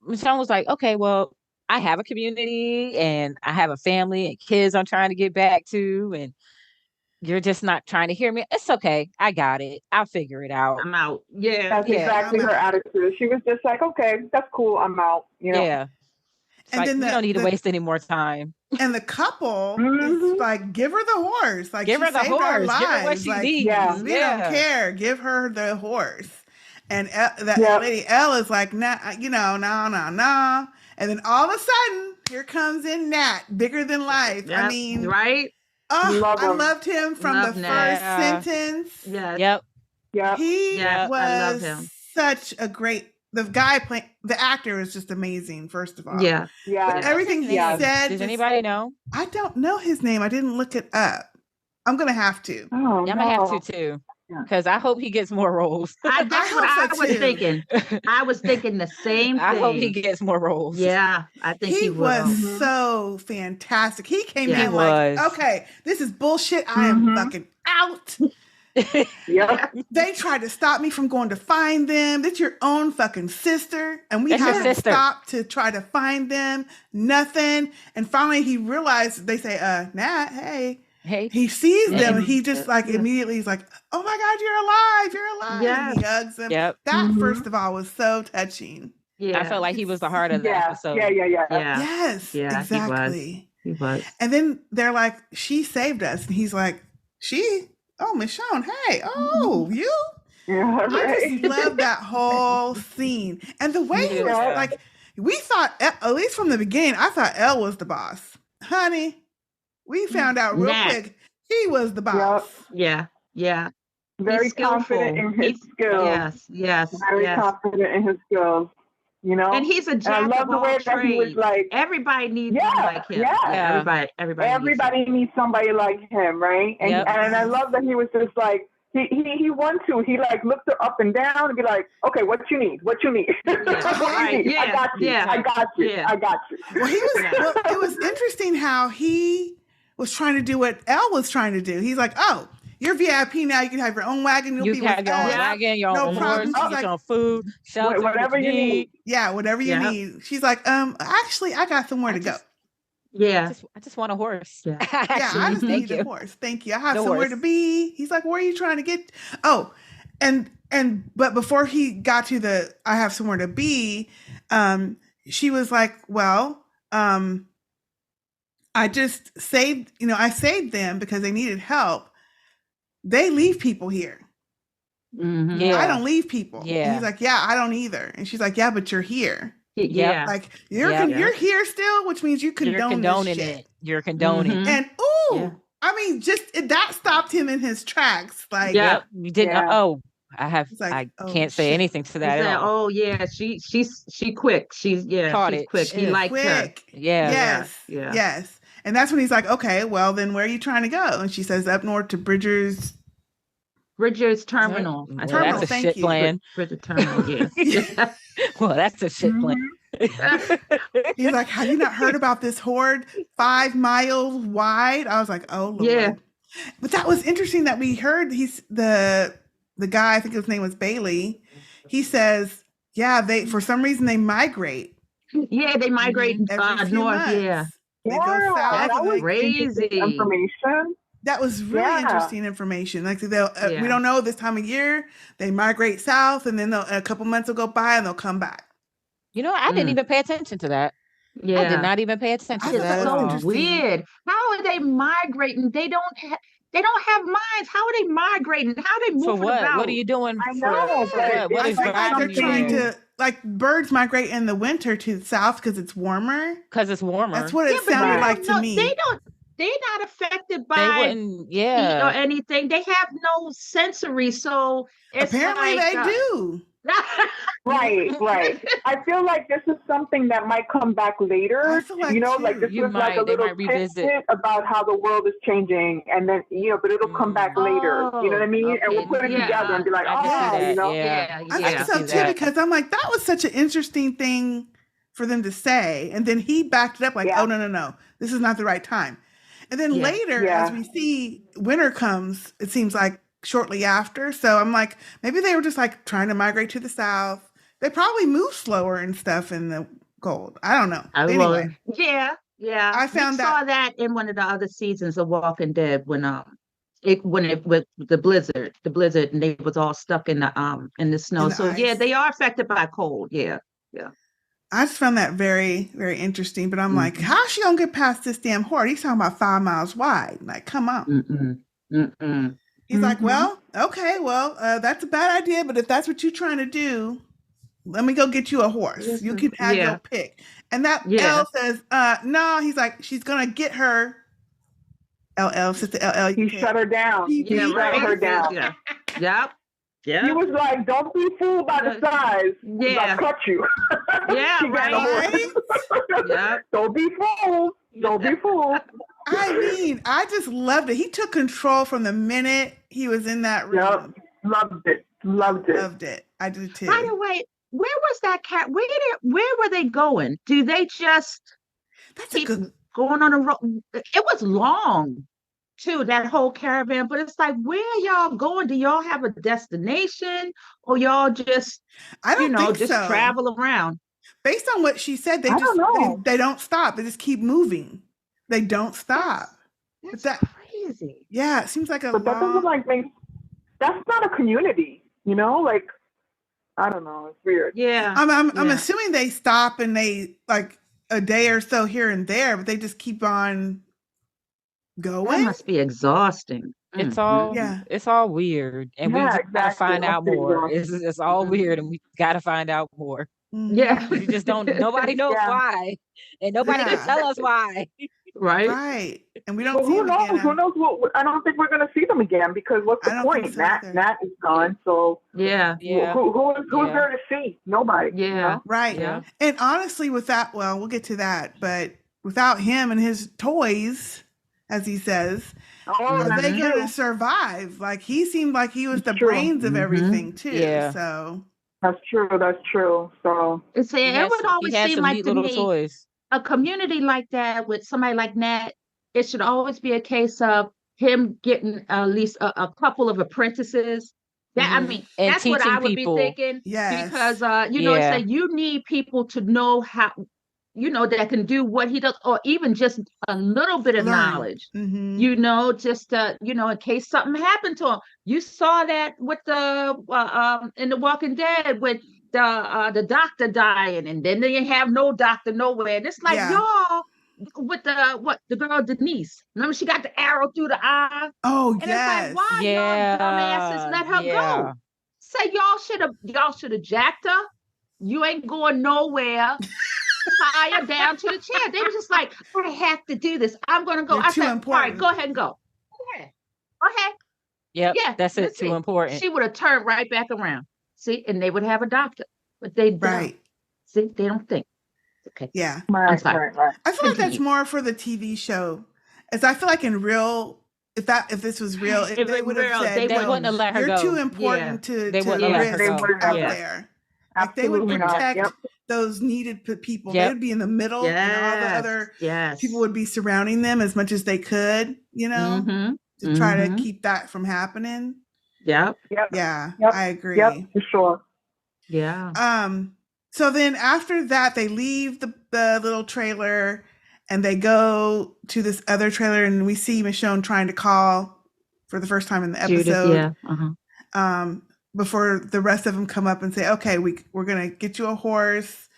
Michonne was like, okay, well, I have a community and I have a family and kids I'm trying to get back to, and you're just not trying to hear me. It's okay. I got it. I'll figure it out. I'm out. Yeah. That's exactly her attitude. She was just like, okay, that's cool. I'm out. Yeah. And like, then we don't need to waste any more time. And the couple is like, give her the horse. Like, give she her the saved our horse. Give her what lives. she Like, needs. we don't care. Give her the horse. And that Yep. lady L is like, nah, nah. And then all of a sudden, here comes in Nat, bigger than life. Yep. I mean, right? Love I him. loved him from Love the Nat. first sentence. Yes. Yep. Yeah. He Yes, was I love him. such a great. The guy playing the actor is just amazing. First of all, Yeah. Yeah. What's everything his he name? said. Does just- anybody know? I don't know his name. I didn't look it up. I'm gonna have to. Oh, Yeah, I'm gonna have to too. Yeah. Because I hope he gets more roles. That's what I hope so, was too. thinking. I was thinking the same thing. I hope he gets more roles. Yeah, I think he will. was so fantastic. He came Yeah. in He like, was. okay, this is bullshit. I am fucking out. Yep. They tried to stop me from going to find them. That's your own fucking sister. And we That's your haven't sister. stopped to try to find them. Nothing. And finally he realized, they say, Nat, hey. Hey. He sees Yeah. them and he just like Yeah. immediately he's like, oh my God, you're alive. You're alive. Yes. And he hugs them. Yep. That, first of all, was so touching. Yeah. I felt like he was the heart of the Yeah. episode. Yeah. Yeah. Yes, Yeah, he was. exactly. He was. And then they're like, she saved us. And he's like, she? Oh, Michonne, hey, oh, you? Yeah. I Right. just love that whole scene. And the way he was Yeah. like, we thought, at least from the beginning, I thought Elle was the boss. Honey, we found out real Nat. quick, he was the boss. Yeah. Yeah. Very He's skillful. confident in his skills. Yes. Yes. Very Yes. confident in his skills. You know. And he's a And I jack love of the all way that he was trades. like, Everybody needs Yeah, one like him. yeah. Everybody needs somebody like him, right? And Yep. and I love that he was just like he wanted to. He like looked her up and down and be like, okay, what you need? What you need? What you Right. need? I got you. Yeah. I got you. Yeah. I got you. Well, it was interesting how he was trying to do what Elle was trying to do. He's like, oh, you're VIP now. You can have your own wagon. You'll You be can have with your own us. wagon, your No own problem. horse, She's you get like, your own food, shelter, Whatever you need. Yeah, whatever you Yeah. need. She's like, actually, I got somewhere to go. Yeah. I just want a horse. Yeah. Yeah, I Actually, just thank need you. a horse. Thank you. I have The somewhere horse. to be. He's like, where are you trying to get? Oh, but before he got to the I have somewhere to be, she was like, well, I just saved, I saved them because they needed help. They leave people here. Mhm. Yeah. I don't leave people. And Yeah. he's like, yeah, I don't either. And she's like, yeah, but you're here. Yeah. Like you're Yeah. you're here still, which means you You're condone condoning this shit. it. You're condoning. Mhm. And Yeah. I mean, that stopped him in his tracks. Like, Yeah. Yep. You didn't. Yeah. Oh, I He's like, I oh, can't say shit. anything to that He at said, all. oh yeah, she quick. She's Caught she's it. quick. He She's liked her. quick. Yeah. Yes. Yeah. Yes. And that's when he's like, okay, well, then where are you trying to go? And she says, up north to Bridger's. Bridger's Terminal. Well, I think. Terminal, that's a thank shit you. plan. Bridger Terminal. Yeah. Well, that's a shit plan. He's like, have you not heard about this horde 5 miles wide? I was like, oh, Lord. Yeah. But that was interesting that we heard the guy, I think his name was Bailey. He says, yeah, for some reason they migrate Yeah, they migrate every few north. months. Yeah. They go Yeah, south. that and was they- Crazy. information. That was really Yeah. interesting information. Like they'll, Yeah. we don't know this time of year. They migrate south, and then a couple months will go by, and they'll come back. You know, I didn't Mm. even pay attention to that. Yeah. I did not even pay attention I to thought that that at was all. interesting. Weird. How are they migrating? They don't have minds. How are they migrating? How are they moving For what? about? What are you doing I for, know, for but what? What I is think like they're driving trying you? to birds migrate in the winter to the south because it's warmer. Because it's warmer. That's what it but sounded they like don't to know- me. They're not affected they by wouldn't. heat or Yeah. anything. They have no sensory, so it's Apparently like, they do. Right. I feel like this is something that might come back later. I feel like like too. this You was like a might- they little might revisit. tidbit about how the world is changing, and then but it'll come back later. You know what I mean? And we'll Okay. put it Yeah, together and be like, I can see that. you know. Yeah. I Yeah, think I so see too that. because I'm like that was such an interesting thing for them to say, and then he backed it up like, Yeah. oh no, this is not the right time. And then Yeah. later, Yeah. as we see winter comes, it seems like shortly after. So I'm like, maybe they were just like trying to migrate to the south. They probably move slower and stuff in the cold. I don't know. Anyway, yeah. I found we saw that in one of the other seasons of Walking Dead when with the blizzard, and they was all stuck in the snow. In the So yeah, ice. they are affected by cold. Yeah. I just found that very, very interesting. But I'm like, how's she gonna get past this damn horde? He's talking about 5 miles wide. Like, come on. He's like, well, okay, well, that's a bad idea. But if that's what you're trying to do, let me go get you a horse. You can have your pick. And that L says, no. He's like, she's gonna get her. LL, Sistah LL. He shut her down. He shut her down. Yep. He was like, don't be fooled by the size. I'll cut you. Right. Yep. Don't be fooled. Don't be fooled. I mean, I just loved it. He took control from the minute he was in that room. Yep. Loved it. I did too. By the way, where was that cat? Where were they going? Do they just keep going on a road? It was long too, that whole caravan, but it's like, where y'all going? Do y'all have a destination, or y'all just travel around? Based on what she said, they don't stop. They just keep moving. They don't stop. That's crazy. Yeah, it seems like that doesn't that's not a community, like, I don't know. It's weird. Yeah. I'm assuming they stop and they like a day or so here and there, but they just keep on going. That must be exhausting. It's all weird, and we just gotta find out more. It's all weird, and we gotta find out more. Yeah, we just don't. Nobody knows why, and nobody can tell us why. Right. And we don't. Well, who knows? Who knows? What? I don't think we're gonna see them again, because what's the point? Nat is gone, so who's there to see? Nobody. Yeah. Right. Yeah. And honestly, with that, well, we'll get to that, but without him and his toys, as he says, are they going to survive? Like, he seemed like he was the brains of everything too. Yeah. So that's true. So it would always seem like to me, toys. A community like that with somebody like Nat, it should always be a case of him getting at least a couple of apprentices. That I mean, and that's what I would be thinking. Yes. Because it's like you need people to know how, that can do what he does, or even just a little bit of knowledge. Just in case something happened to him. You saw that with the in The Walking Dead with the doctor dying, and then they have no doctor nowhere. And it's like y'all with the girl Denise. Remember, she got the arrow through the eye. Oh, and it's like, why y'all dumbasses let her go? Say y'all should have jacked her. You ain't going nowhere. Tie her down to the chair. They were just like, I have to do this. I'm gonna go. I said, all right, go ahead and go. Go ahead. Yep. Yeah, that's it. Too important. She would have turned right back around. See, and they would have a doctor, but they don't. See, they don't think. Okay. Yeah. Right. I feel like that's more for the TV show, as I feel like in real. If this was real, they would have said, they wouldn't have let her go. You're too important to risk out there. Like, they would protect those needed people. They would be in the middle, and all the other people would be surrounding them as much as they could, to try to keep that from happening. Yeah. I agree. Yep, for sure. Yeah. So then after that, they leave the little trailer and they go to this other trailer, and we see Michonne trying to call for the first time in the episode. Judith, before the rest of them come up and say, okay, we're going to get you a horse.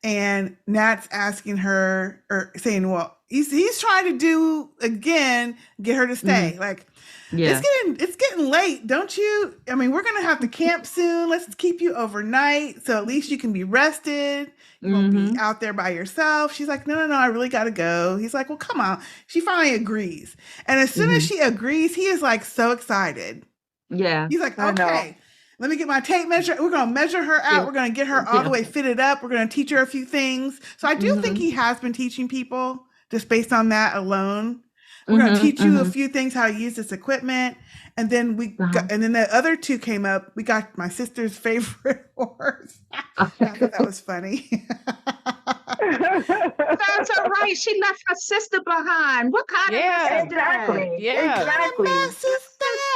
And Nat's asking her, or saying, well, he's trying to do again, get her to stay. Like, it's getting late, don't you? I mean, we're going to have to camp soon. Let's keep you overnight, so at least you can be rested. You won't be out there by yourself. She's like, no, I really got to go. He's like, well, come on. She finally agrees. And as soon as she agrees, he is like so excited. Yeah. He's like, okay. Let me get my tape measure. We're going to measure her out. We're going to get her all the way fitted up. We're going to teach her a few things. So I do think he has been teaching people just based on that alone. We're going to teach you a few things, how to use this equipment. And then and then the other two came up. We got my sister's favorite horse. I thought that was funny. That's all right. She left her sister behind. What kind of exactly? Yeah, exactly.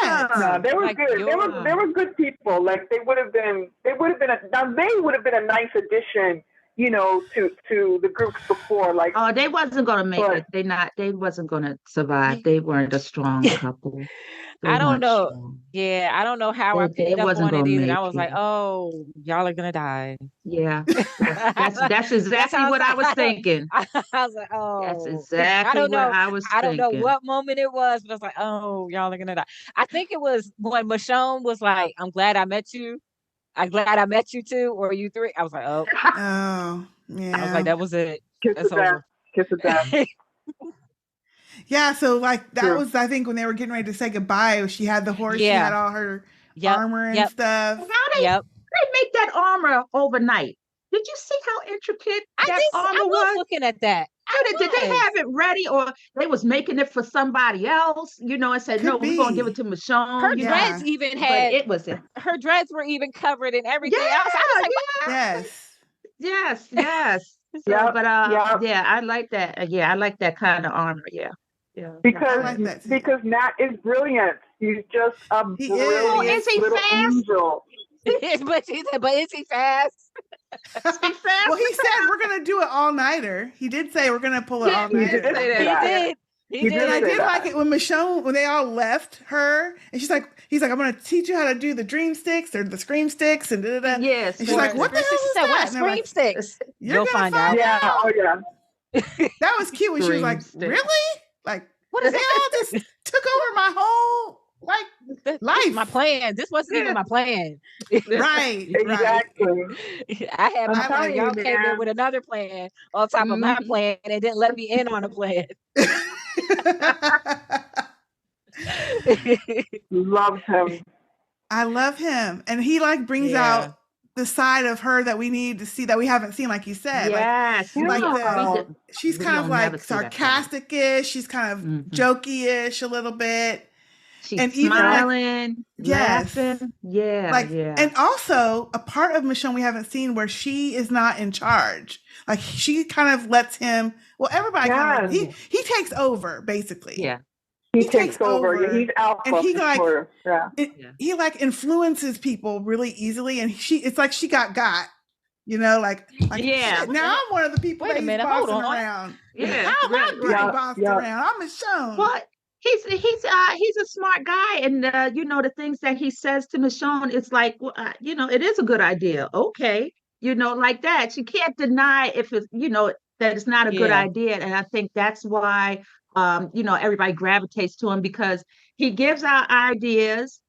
No, they were like good. They were good people. Like they would have been a nice addition, to the groups before. Like, Oh, they wasn't gonna make it. They wasn't gonna survive. They weren't a strong couple. They I don't weren't know. strong. Yeah, I don't know how I They picked up wasn't on it gonna either. I make was like, it. oh, y'all are gonna die. Yeah. That's That's exactly how what I was I was, thinking. I was like, That's oh, I exactly don't what know. I was I don't know thinking. what moment it was, but I was like, oh, y'all are gonna die. I think it was when Michonne was like, I'm glad I met you. I'm glad I met you too, or you three. I was like, oh, Oh, I was like, yeah. that was it. kiss That's of death, over. kiss of death. Yeah, so like that True. was I think when they were getting ready to say goodbye, she had the horse, she had Yeah. all her Yep. armor and Yep. stuff. How Yep. they make that armor overnight? Did you see how intricate that I armor was was? looking at that. Did they Was. have it ready, or they was making it for somebody else? And said, no, Could we're gonna give be. it to Michonne. Her dreads Yeah. even But had it was her dreads were even covered in yeah, everything else. I was like, Yes. yes. So, Yep, but yep. yeah, I like that. Yeah, I like that kind of armor. Yeah, I Because like that too. because Nat is brilliant. He's just a He Oh, is. brilliant is he little fast? angel. but she said, but is he fast? Is he fast? Well, he said we're gonna do it all nighter. He did say we're gonna pull it Yeah, all He did nighter. say He that. did. He He did And I did. say did that. like it when Michonne, when they all left her, and he's like, I'm gonna teach you how to do the dream sticks or the scream sticks and da da da. Yes. And she's like, what the hell She is said, that? what And I'm like, scream sticks? you're You'll gonna find find out. Yeah, out. oh yeah. That was cute when she was like, Scream stick. really? Like, What they is all just took over my whole this is life. my plan? This wasn't even my plan. Right. Exactly. I had I'm my I plan. telling you, Y'all came in man. with another plan on top of my Mhm. plan and didn't let me in on a plan. Loved him. I love him. And he like brings Yeah. out the side of her that we need to see that we haven't seen, like you said. Yes. Like Yeah. she's we kind of don't never like see that side. sarcastic-ish. She's kind of Mhm. jokey-ish a little bit. She's And even like smiling, yes. laughing. Yeah, Like yeah. and also a part of Michonne we haven't seen where she is not in charge. Like she kind of lets him, well, everybody kind of Yes. he takes over basically. Yeah. He He takes takes over. over, He's alpha and he for like sure. Yeah. Yeah. he like influences people really easily, and it's like she got, like Yeah. shit. Now I'm one of the people Wait that a he's minute, hold bossing on. around. Yeah. How am I being Yeah. bossed Yeah. around? I'm Michonne. But he's a smart guy, and the things that he says to Michonne, it's like, well, it is a good idea. Okay, like that. She can't deny if it's that it's not a good Yeah. idea, and I think that's why everybody gravitates to him because he gives out ideas.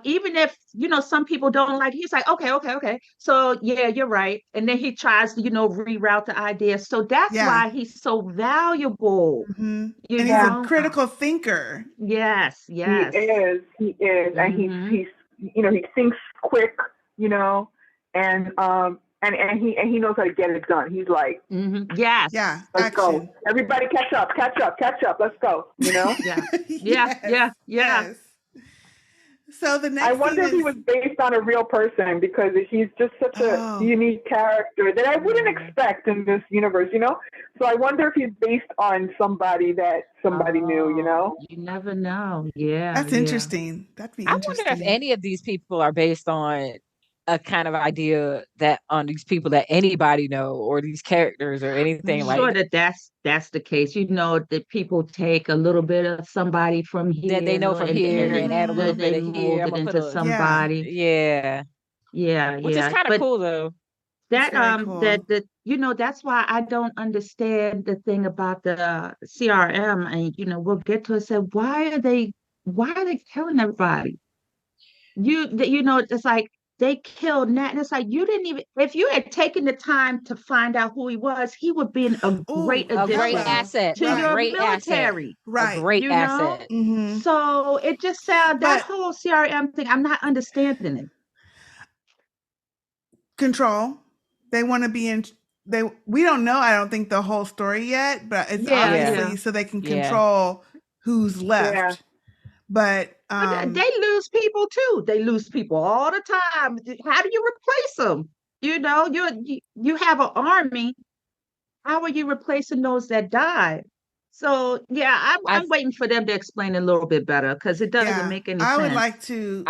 Even if some people don't like, he's like, okay. So yeah, you're right. And then he tries to reroute the idea. So that's Yeah. why he's so valuable. And You he's a know? critical thinker. Yes. He is, and Mhm. he's he thinks quick, and he knows how to get it done. He's like, Yes. Yeah. let's Action. go, everybody, catch up, let's go. Yeah. Yes. Yeah. So the next I wonder if scene he was based on a real person because he's just such a unique character that I wouldn't expect in this universe, So I wonder if he's based on somebody that somebody knew, You never know. Yeah. That's interesting. That'd be I wonder if interesting. any of these people are based on a kind of idea that on these people that anybody know or these characters or anything like Sure that's the case. That people take a little bit of somebody from here that they know from here and add a little they bit of here. mold I'm it gonna put into a somebody. yeah, which is kind of But cool though. It's very cool. that's why I don't understand the thing about the CRM, and we'll get to it. Say why are they killing everybody? It's like they killed Nat, and it's like you didn't even. If you had taken the time to find out who he was, he would be a great A great addition asset to a your great military. asset. Right. A great asset. Mhm. So it just sounds that whole CRM thing. I'm not understanding it. Control. They want to be in. We don't know. I don't think the whole story yet, but it's obviously so they can control who's left. Yeah. But they lose people too. They lose people all the time. How do you replace them? You have an army. How are you replacing those that died? So yeah, I'm waiting for them to explain a little bit better because it doesn't make any sense. I would like to.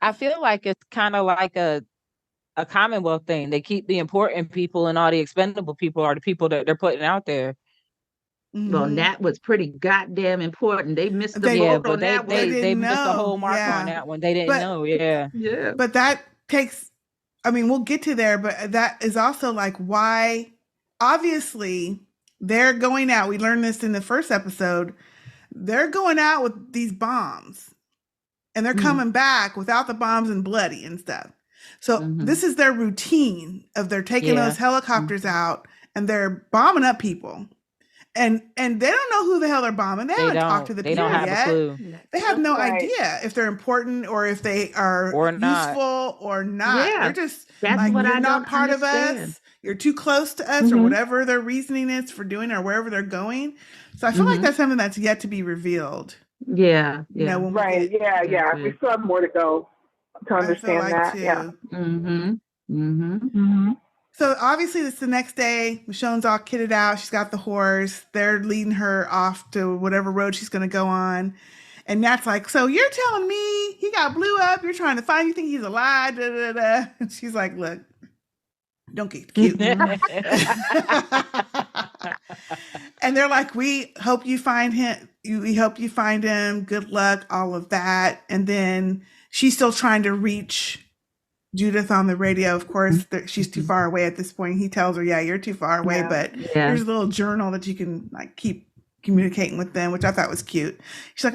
I feel like it's kind of like a Commonwealth thing. They keep the important people, and all the expendable people are the people that they're putting out there. Well, Mhm. that was pretty goddamn important. They missed the They- Yeah, boat but on that They one. they didn't missed the whole know. mark Yeah. on that one. They didn't But- know. Yeah. Yeah. But that takes, I mean, we'll get to there, but that is also like why, obviously, they're going out. We learned this in the first episode. They're going out with these bombs and they're Mhm. coming back without the bombs and bloody and stuff. So Mhm. this is their routine of they're taking Yeah. those helicopters out and they're bombing up people. And they don't know who the hell they're bombing. They haven't talked to the They people don't have yet. a clue. They have no That's right. idea if they're important or if they are Or not. useful or not. Yeah, They're just that's like, what you're I not don't part of understand. us. You're too close to us, or Mhm. whatever their reasoning is for doing, or wherever they're going. So I feel like Mhm. that's something that's yet to be revealed. Yeah. You know, Yeah. when we Right. get, Yeah. Yeah, We yeah. still have more to go to I feel understand like that. too. Yeah. Mm-hmm. Mm-hmm. Mm-hmm. So obviously it's the next day. Michonne's all kitted out. She's got the horse. They're leading her off to whatever road she's going to go on. And Nat's like, so you're telling me he got blew up? You're trying to find, you think he's alive? Da, da, da. And she's like, look, don't get cute. And they're like, we hope you find him. We hope you find him. Good luck, all of that. And then she's still trying to reach Judith on the radio. Of course, she's too far away at this point. He tells her, yeah, you're too far away, Yeah. but Yeah. here's a little journal that you can like keep communicating with them, which I thought was cute. She's like,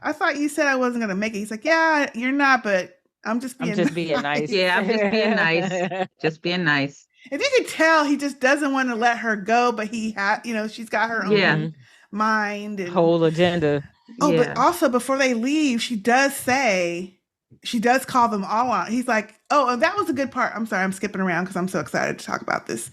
I thought you said I wasn't gonna make it. He's like, yeah, you're not, but I'm just being nice. Yeah, I'm just being nice. Just being nice. And you can tell he just doesn't want to let her go, but he had, she's got her own Yeah. mind and Whole agenda. Oh, Yeah. but also before they leave, she does call them all on. He's like, oh, and that was a good part. I'm sorry, I'm skipping around because I'm so excited to talk about this.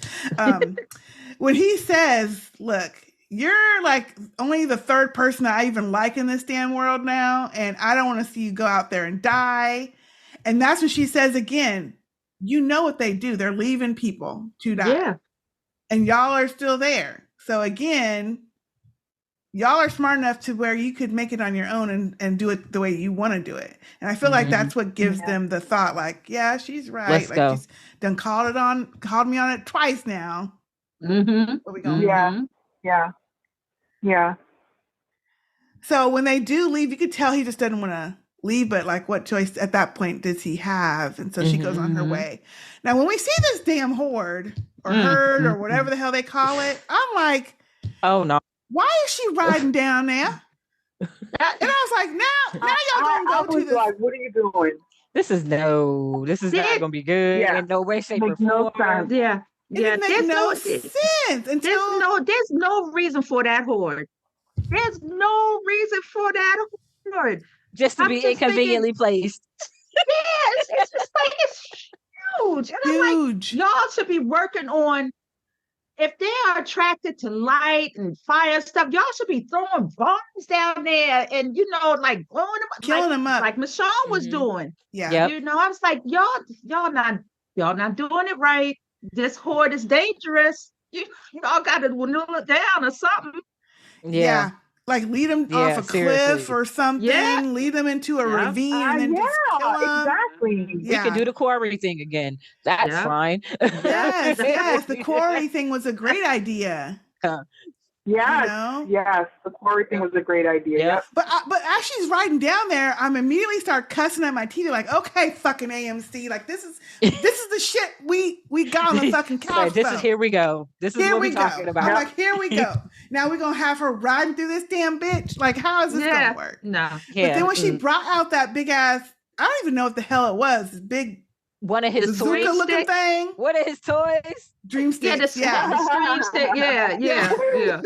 When he says, look, you're like only the third person I even like in this damn world now, and I don't want to see you go out there and die. And that's when she says again, you know what they do. They're leaving people to die. Yeah. And y'all are still there. So again, y'all are smart enough to where you could make it on your own and do it the way you want to do it. And I feel like that's what gives them the thought, like, yeah, she's right. Let's like go. she's done called me on it twice now. Mm-hmm. What we going? Yeah. Yeah. Yeah. So when they do leave, you could tell he just doesn't want to leave, but like what choice at that point does he have? And so she goes on her way. Now, when we see this damn horde or herd or whatever the hell they call it, I'm like, oh no. Why is she riding down there? And I was like, now y'all gonna go to this. Like, what are you doing? This is not gonna be good in no way, shape, or no form. sense. Yeah. It Yeah. didn't make no sense until There's no reason for that horde. There's no reason for that horde. Just to I'm be just inconveniently placed. Yeah, it's just like it's huge. And I'm like, huge. y'all should be working on, if they are attracted to light and fire stuff, y'all should be throwing bombs down there and like blowing them up, Killing them up. like Michonne was doing. Yeah. Yep. I was like, y'all not doing it right. This horde is dangerous. Y'all got to nail it down or something. Yeah. Like lead them off a cliff or something. Yeah. Lead them into a ravine and then just kill them. Exactly. We can do the quarry thing again. That's fine. Yes. The quarry thing was a great idea. Yes, yes, the quarry thing was a great idea. Yep. But as she's riding down there, I'm immediately start cussing at my TV, like, okay, fucking AMC, like this is the shit we got on the fucking couch. This is here we go. This is what we're talking about. I'm like, here we go. Now we're gonna have her riding through this damn bitch. Like, how is this gonna work? No. But then when she brought out that big ass, I don't even know what the hell it was. This big one of his toy looking thing. One of his toys. Dream sticks. The dream stick. Yeah.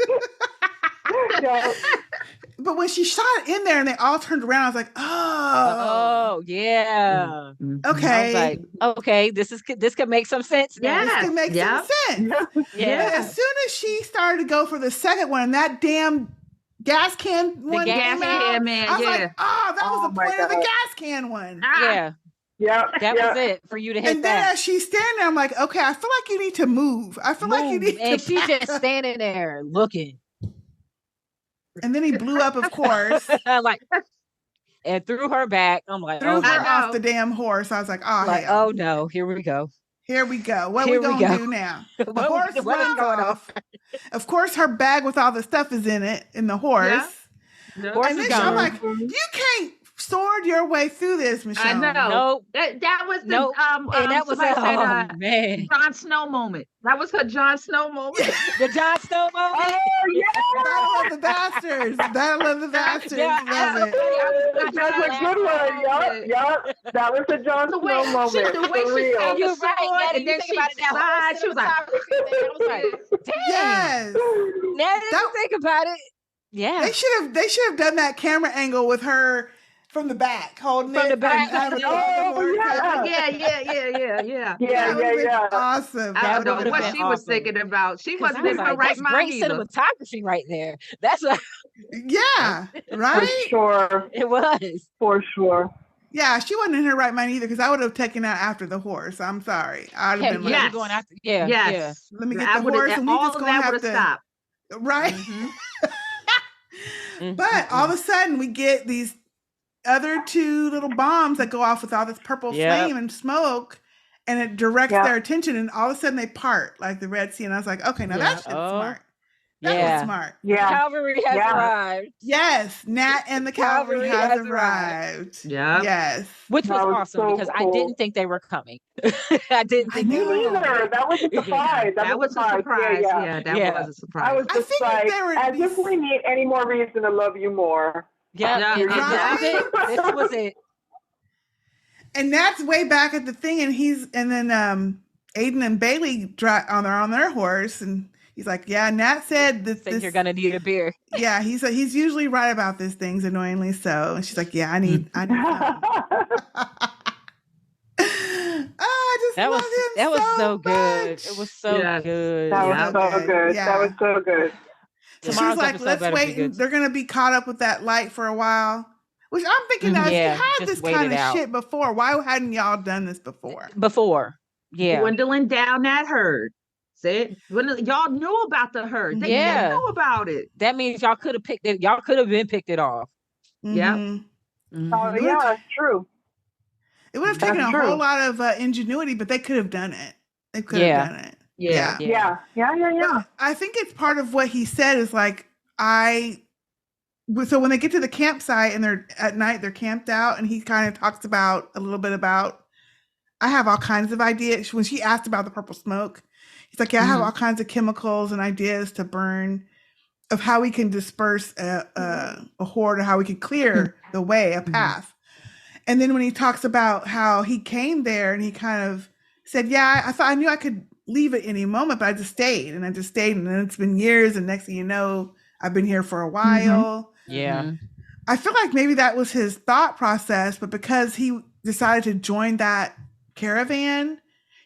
But when she shot it in there and they all turned around, I was like, oh yeah. Okay. I was like, okay, this could make some sense now. This could make some sense. Yeah. But as soon as she started to go for the second one, that damn gas can one gas can man, I was like, that was the point of the gas can one. Yeah. Yeah, that was it for you to hit and then as she's standing there, I'm like, okay, I feel like you need to move. I feel like you need and to she's just standing there looking. And then he blew up, of course. Like, and threw her back. I'm like, Threw oh, her no. off the damn horse. I was like, oh, Like, hell. oh no, here we go. Here we go. What Here we we gonna go. do now? The What horse is runs going on? off. Of course, her bag with all the stuff is in it, in the horse. Yeah. Horse And is then I'm gone. like, you can't sword your way through this, Michelle. I know. Nope. That was the Nope. And that was somebody said, man. Jon Snow moment. That was her Jon Snow moment. The Jon Snow moment. Oh, yeah. Battle of the Bastards. Battle of the Bastards. Yeah, Love it. That's a good one. Yup. That was a Jon The way Snow moment. the way For she real. held the You're sword, right. Now and then think she about it, that whole sighed. She was like, cinematography thing, I was like, dang. Yes. Now that you think about it, yeah. They should have done that camera angle with her from the back, holding From it the back. and having it Oh, on the horse. yeah. yeah. Yeah, That would've been yeah. awesome. I That don't know would've what been she was awesome. thinking about. She 'Cause I wasn't was in her like, right that's mind great either. cinematography right there. That's what Yeah, For right? sure. it was. For sure. Yeah, she wasn't in her right mind either because I would have taken out after the horse. I'm sorry. I'd have Heck, been yeah, like, we're going after. Yeah, Yes. let me get I the would've- horse and we all just of gonna that have would to. have stopped. Right? Mhm. But all of a sudden we get these other two little bombs that go off with all this purple Yep. flame and smoke, and it directs Yeah. their attention, and all of a sudden they part like the Red Sea. And I was like, okay, now Yeah. that shit's Oh, smart. That was yeah. smart. Yeah. Cavalry has Yeah. arrived, Yes, Nat and the cavalry Cavalry has has arrived. Yeah. Yes. which was That was awesome so because I cool. didn't think they were coming. I didn't I think they know. were Me coming. neither. That was a surprise. That was a surprise. Yeah, that Yeah. was a I surprise. was I just figured like, there would as be if we need any more reason to love you more. Yeah, Yeah. and this was it. Right? This was it. And Nat's way back at the thing, and then Aiden and Bailey on their horse, and he's like, yeah, Nat said that Think you're gonna need a beer. yeah, he's usually right about these things, annoyingly so. And she's like, yeah, I need some. Oh, I just That love was him that was so good. much. It was so Yes. good. That Yeah. was so good. Yeah. That was so good. So Tomorrow's she's like, episode let's better be wait, and good. they're gonna be caught up with that light for a while. Which I'm thinking now, if you Yeah, had just this wait kind it of out. shit before, why hadn't y'all done this before? Before. Yeah. Dwindling down that herd. See, y'all knew about the herd. They Yeah. knew about it. That means y'all could have picked it. Y'all could have been picked it off. Yeah. Mhm. Oh, Mhm. yeah, that's true. It would have That's taken a true. whole lot of ingenuity, but they could have done it. They could have Yeah. done it. Yeah. Yeah. But I think it's part of what he said is like, so when they get to the campsite and they're at night, they're camped out, and he kind of talks about a little bit about, I have all kinds of ideas. When she asked about the purple smoke, he's like, yeah, I have all kinds of chemicals and ideas to burn of how we can disperse a horde, or how we can clear the way, a path. And then when he talks about how he came there and he kind of said, yeah, I thought I knew I could leave at any moment, but I just stayed. And then it's been years. And next thing you know, I've been here for a while. Yeah. Mhm. I feel like maybe that was his thought process, but because he decided to join that caravan,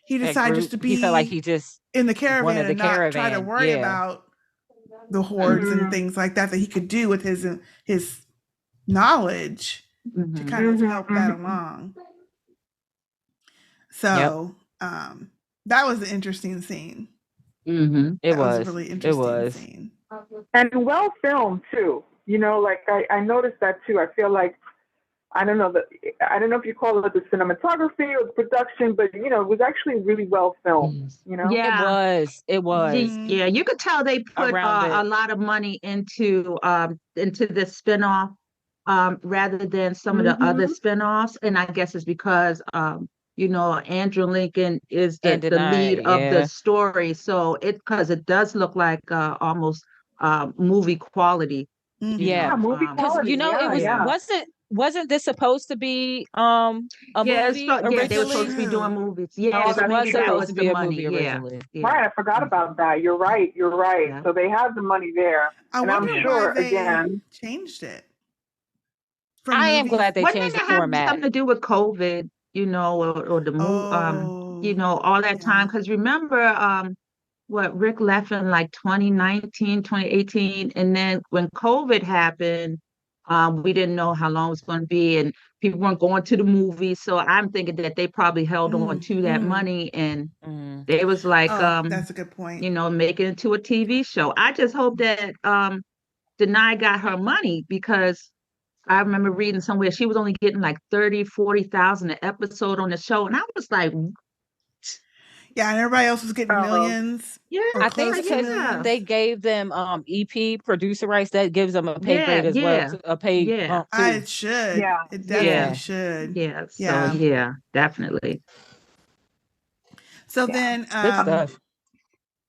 he That decided group, just to be he felt like he just in the caravan wanted the and not try to caravan, worry yeah. about the hordes and things like that he could do with his knowledge to Mhm. kind of help that along. So that was an interesting scene. Mhm. it That was was. a really It interesting was. scene. And well filmed too. You know, like I noticed that too. I feel like I don't know if you call it the cinematography or the production, but you know, it was actually really well filmed. You know, Yeah. It was. It was. Mhm. Yeah, you could tell they put Around a it. lot of money into this spinoff rather than some of the other spinoffs, and I guess it's because Andrew Lincoln is And the lead Denied, of the yeah. story, so because it does look like almost movie quality. Mhm. Yeah. movie Because quality. it was yeah. wasn't this supposed to be a movie They were originally? supposed to be doing movies. Oh, Yeah, This that's was true. supposed to be the a money. movie Yeah. originally. Yeah. Right, I forgot about that. You're right. Yeah. So they have the money there. I And I'm wonder sure, why they again- changed it. From I am movies- glad they Wouldn't changed it the have format. something to do with COVID, or the move, all that yeah. time? Because remember, Rick left in like 2019, 2018, and then when COVID happened, we didn't know how long it was going to be, and people weren't going to the movies. So I'm thinking that they probably held on to that money, and Mhm. they was like, that's a good point. make it into a TV show. I just hope that Denai got her money because I remember reading somewhere she was only getting like 30, 40,000 an episode on the show. And I was like, Yeah, and everybody else was getting millions. yeah, or I think close to because millions. they gave them EP producer rights, that gives them a pay Yeah, grade as well, yeah, a pay yeah. bump too. It should. Yeah. It definitely Yeah. should. Yeah. So Yeah. yeah, definitely. So Yeah. then, Good stuff.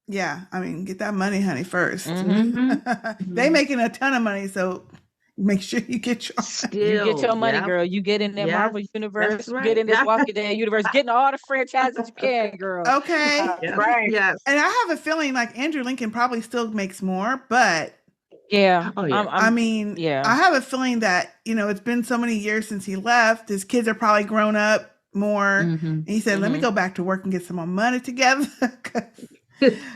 yeah, I mean, get that money, honey, first. Mhm. They making a ton of money, so make sure you get your You get your money, yeah. girl. You get in that Yes, Marvel that's universe, right. get in this Walking Dead universe, getting all the franchises you can, girl. Okay. Yes, Right. yes. And I have a feeling like Andrew Lincoln probably still makes more, but Yeah. Oh, yeah. I mean, yeah. I have a feeling that, it's been so many years since he left. His kids are probably grown up more. Mhm. And he said, let me go back to work and get some more money together. 'Cause,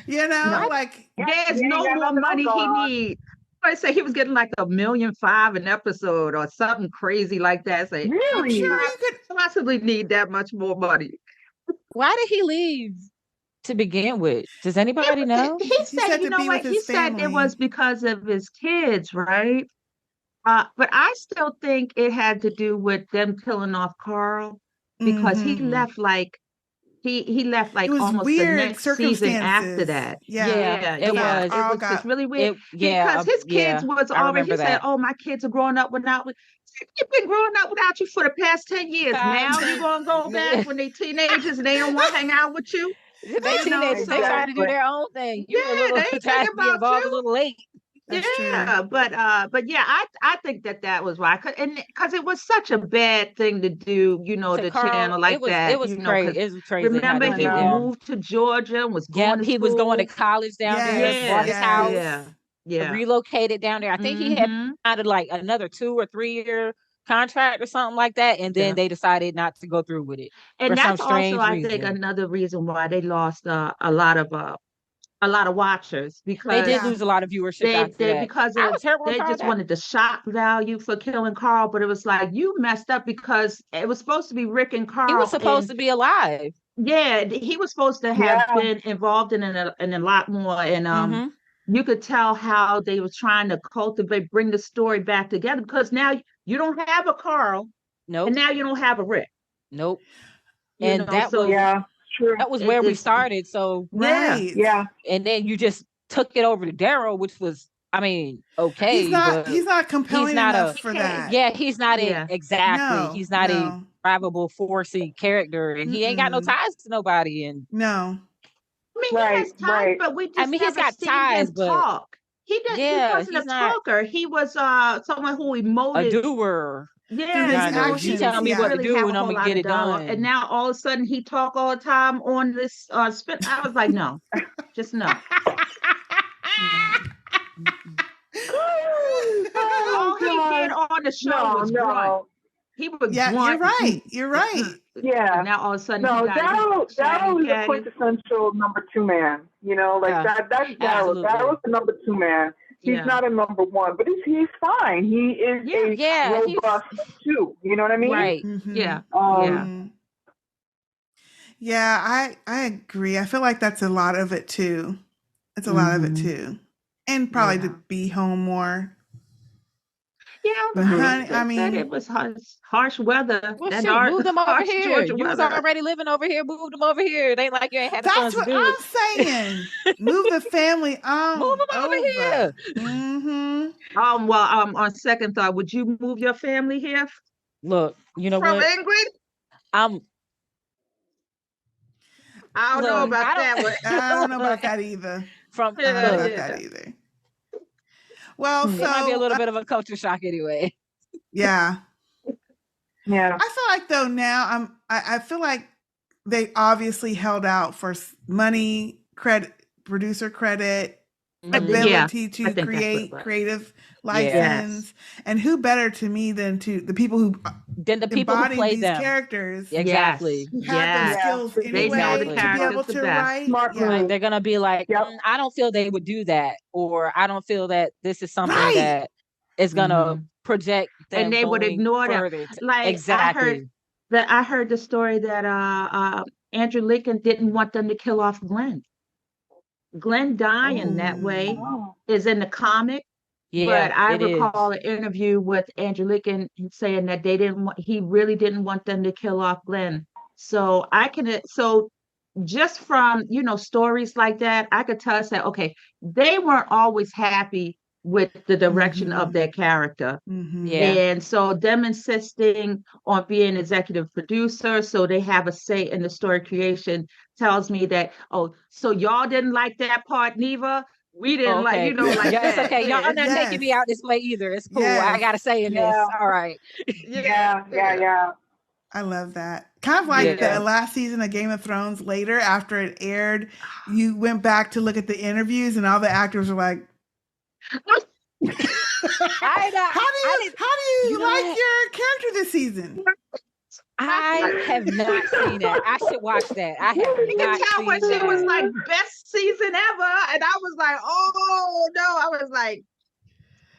No. like, There's Yeah, no yeah, more nothing money he else going on. needs. I say he was getting like $1.5 million an episode or something crazy like that. Say, I'm Really? sure I you could. possibly need that much more money. Why did he leave to begin with? Does anybody know? He said, said you to know be what? with He his said it family. was because of his kids, right? But I still think it had to do with them killing off Carl because he Mhm. left like he left like It was almost the weird next season after circumstances. that. Yeah. it Yeah, was. It Carl was just got. really weird Yeah, because his kids was I already. remember He said, that. "Oh, my kids are growing up without me." They've been growing up without you for the past 10 years. Now you're gonna go back when they teenagers and they don't want to hang out with you. They You know, teenagers, they so trying to do their own thing. You a yeah, little they ain't trying thinking to be about involved a you. little late. That's true. Yeah, but yeah, I think that was why, and because it was such a bad thing to do, To the Carl, channel like that, it was crazy. because It was crazy how remember they I he did know. him. moved to Georgia and was Yep, going to he was going to school. college down there, Yes. bought his house, Yeah, yeah. relocated down there. I think he had Mm-hmm. signed like another 2 or 3 year contract or something like that, and then Yeah. they decided not to go through with it for And some that's also, strange I think, reason. another reason why they lost a lot of watchers They because did lose a lot of viewership after they that. because I of was hurt when they Carl just died. wanted the shock value for killing Carl, but it was like you messed up because it was supposed to be Rick and He was Carl, supposed and to be alive. yeah, he was supposed to have Yeah. been involved in a lot more, and Mhm. you could tell how they were trying to bring the story back together because now you don't have a Carl, Nope. and now you don't have a Rick. Nope. You And know, that so was Yeah. True. that was where we it's started. So yeah, Right. Yeah. and then you just took it over to Daryl, which was, I mean, okay, He's not. but He's not compelling not enough a- for He can't- that. yeah, he's not Yeah. exactly. No. He's not a No. drivable, forcey character, and he ain't got no Mm-mm. ties to nobody. And No. I mean, he Right. has ties, Right. but we I just mean, he's never got seen ties, him but talk. He yeah, wasn't a he's not talker. He was someone who a emoted. doer. Yeah, his Kind of, you actions, tell me yeah. what to really do, have and a I'm whole gonna lot get of it dialogue. And done. now all of a sudden he talk all the time on this spin. I was like, no, just no. Oh, All he did God. on the show No, was grunt. no. He would Yeah, grunt. you're right. You're right. Yeah. And now all of a sudden No, he got Daryl chatty is a catty. quintessential number 2 man. Like Yeah, that's Daryl. absolutely. Daryl's the number 2 man. He's Yeah. not a number 1, but he's fine. He is Yeah. a Yeah, he's robust 2. You know what I mean? right. Mhm. Yeah. Um, Mhm. Yeah, I agree. I feel like that's a lot of it too. It's a lot of it Mhm. too, and probably Yeah. to be home more. Yeah, But they honey, I said mean, it was harsh weather. Well, That shoot, move them over harsh here. Georgia You was weather. already living over here. Move them over here. It ain't like you ain't had the funds that's to what do it. I'm saying. Move the family on Move them over here. Mm-hmm. Well, on second thought, would you move your family here Look, you know from what? England? I'm I don't know look. about I that don't. one. I don't know about that either. From I don't know Yeah, about look, that either. Well, Hmm. it might be a so little bit of a culture shock anyway. yeah, yeah. I feel like though now I feel like they obviously held out for money, credit, producer credit, Yeah, ability I to think that's what it create was. creative Yeah. license. And who better to me than to the people who Then the people who embody played these them. characters Yeah. Exactly. who have those Yes. skills They anyway know the to be characters able the to best. write. Smart Yeah. move. They're gonna be like, Yep. I don't feel they would do that, or I don't feel that this is something Right. that is gonna Mhm. project them And they would going ignore them. further. Like Exactly. I heard the story that Andrew Lincoln didn't want them to kill off Glenn. Glenn dying that way Oh. is in the comic. Yeah, But I it is. recall an interview with Andrew Lincoln saying that he really didn't want them to kill off Glenn. So so just from, stories like that, I could tell us that, okay, they weren't always happy with the direction of Mhm. their character. Mhm. Yeah. And so them insisting on being executive producer so they have a say in the story creation tells me that, oh, so y'all didn't like that part, Neva? We didn't like, Okay. like Yeah, it's that. okay. Y'all Yeah. not taking me Yes. out this way either. It's cool. I Yes. gotta say in this. Yeah. All right. Yeah. I love that. Kind of like Yeah. the last season of Game of Thrones later, after it aired, you went back to look at the interviews and all the actors were like, I know. how do you You know like what? your character this season? I have not seen that. I should watch that. I have You can not tell when seen she was that. like best season ever. And I was like, oh no. I was like,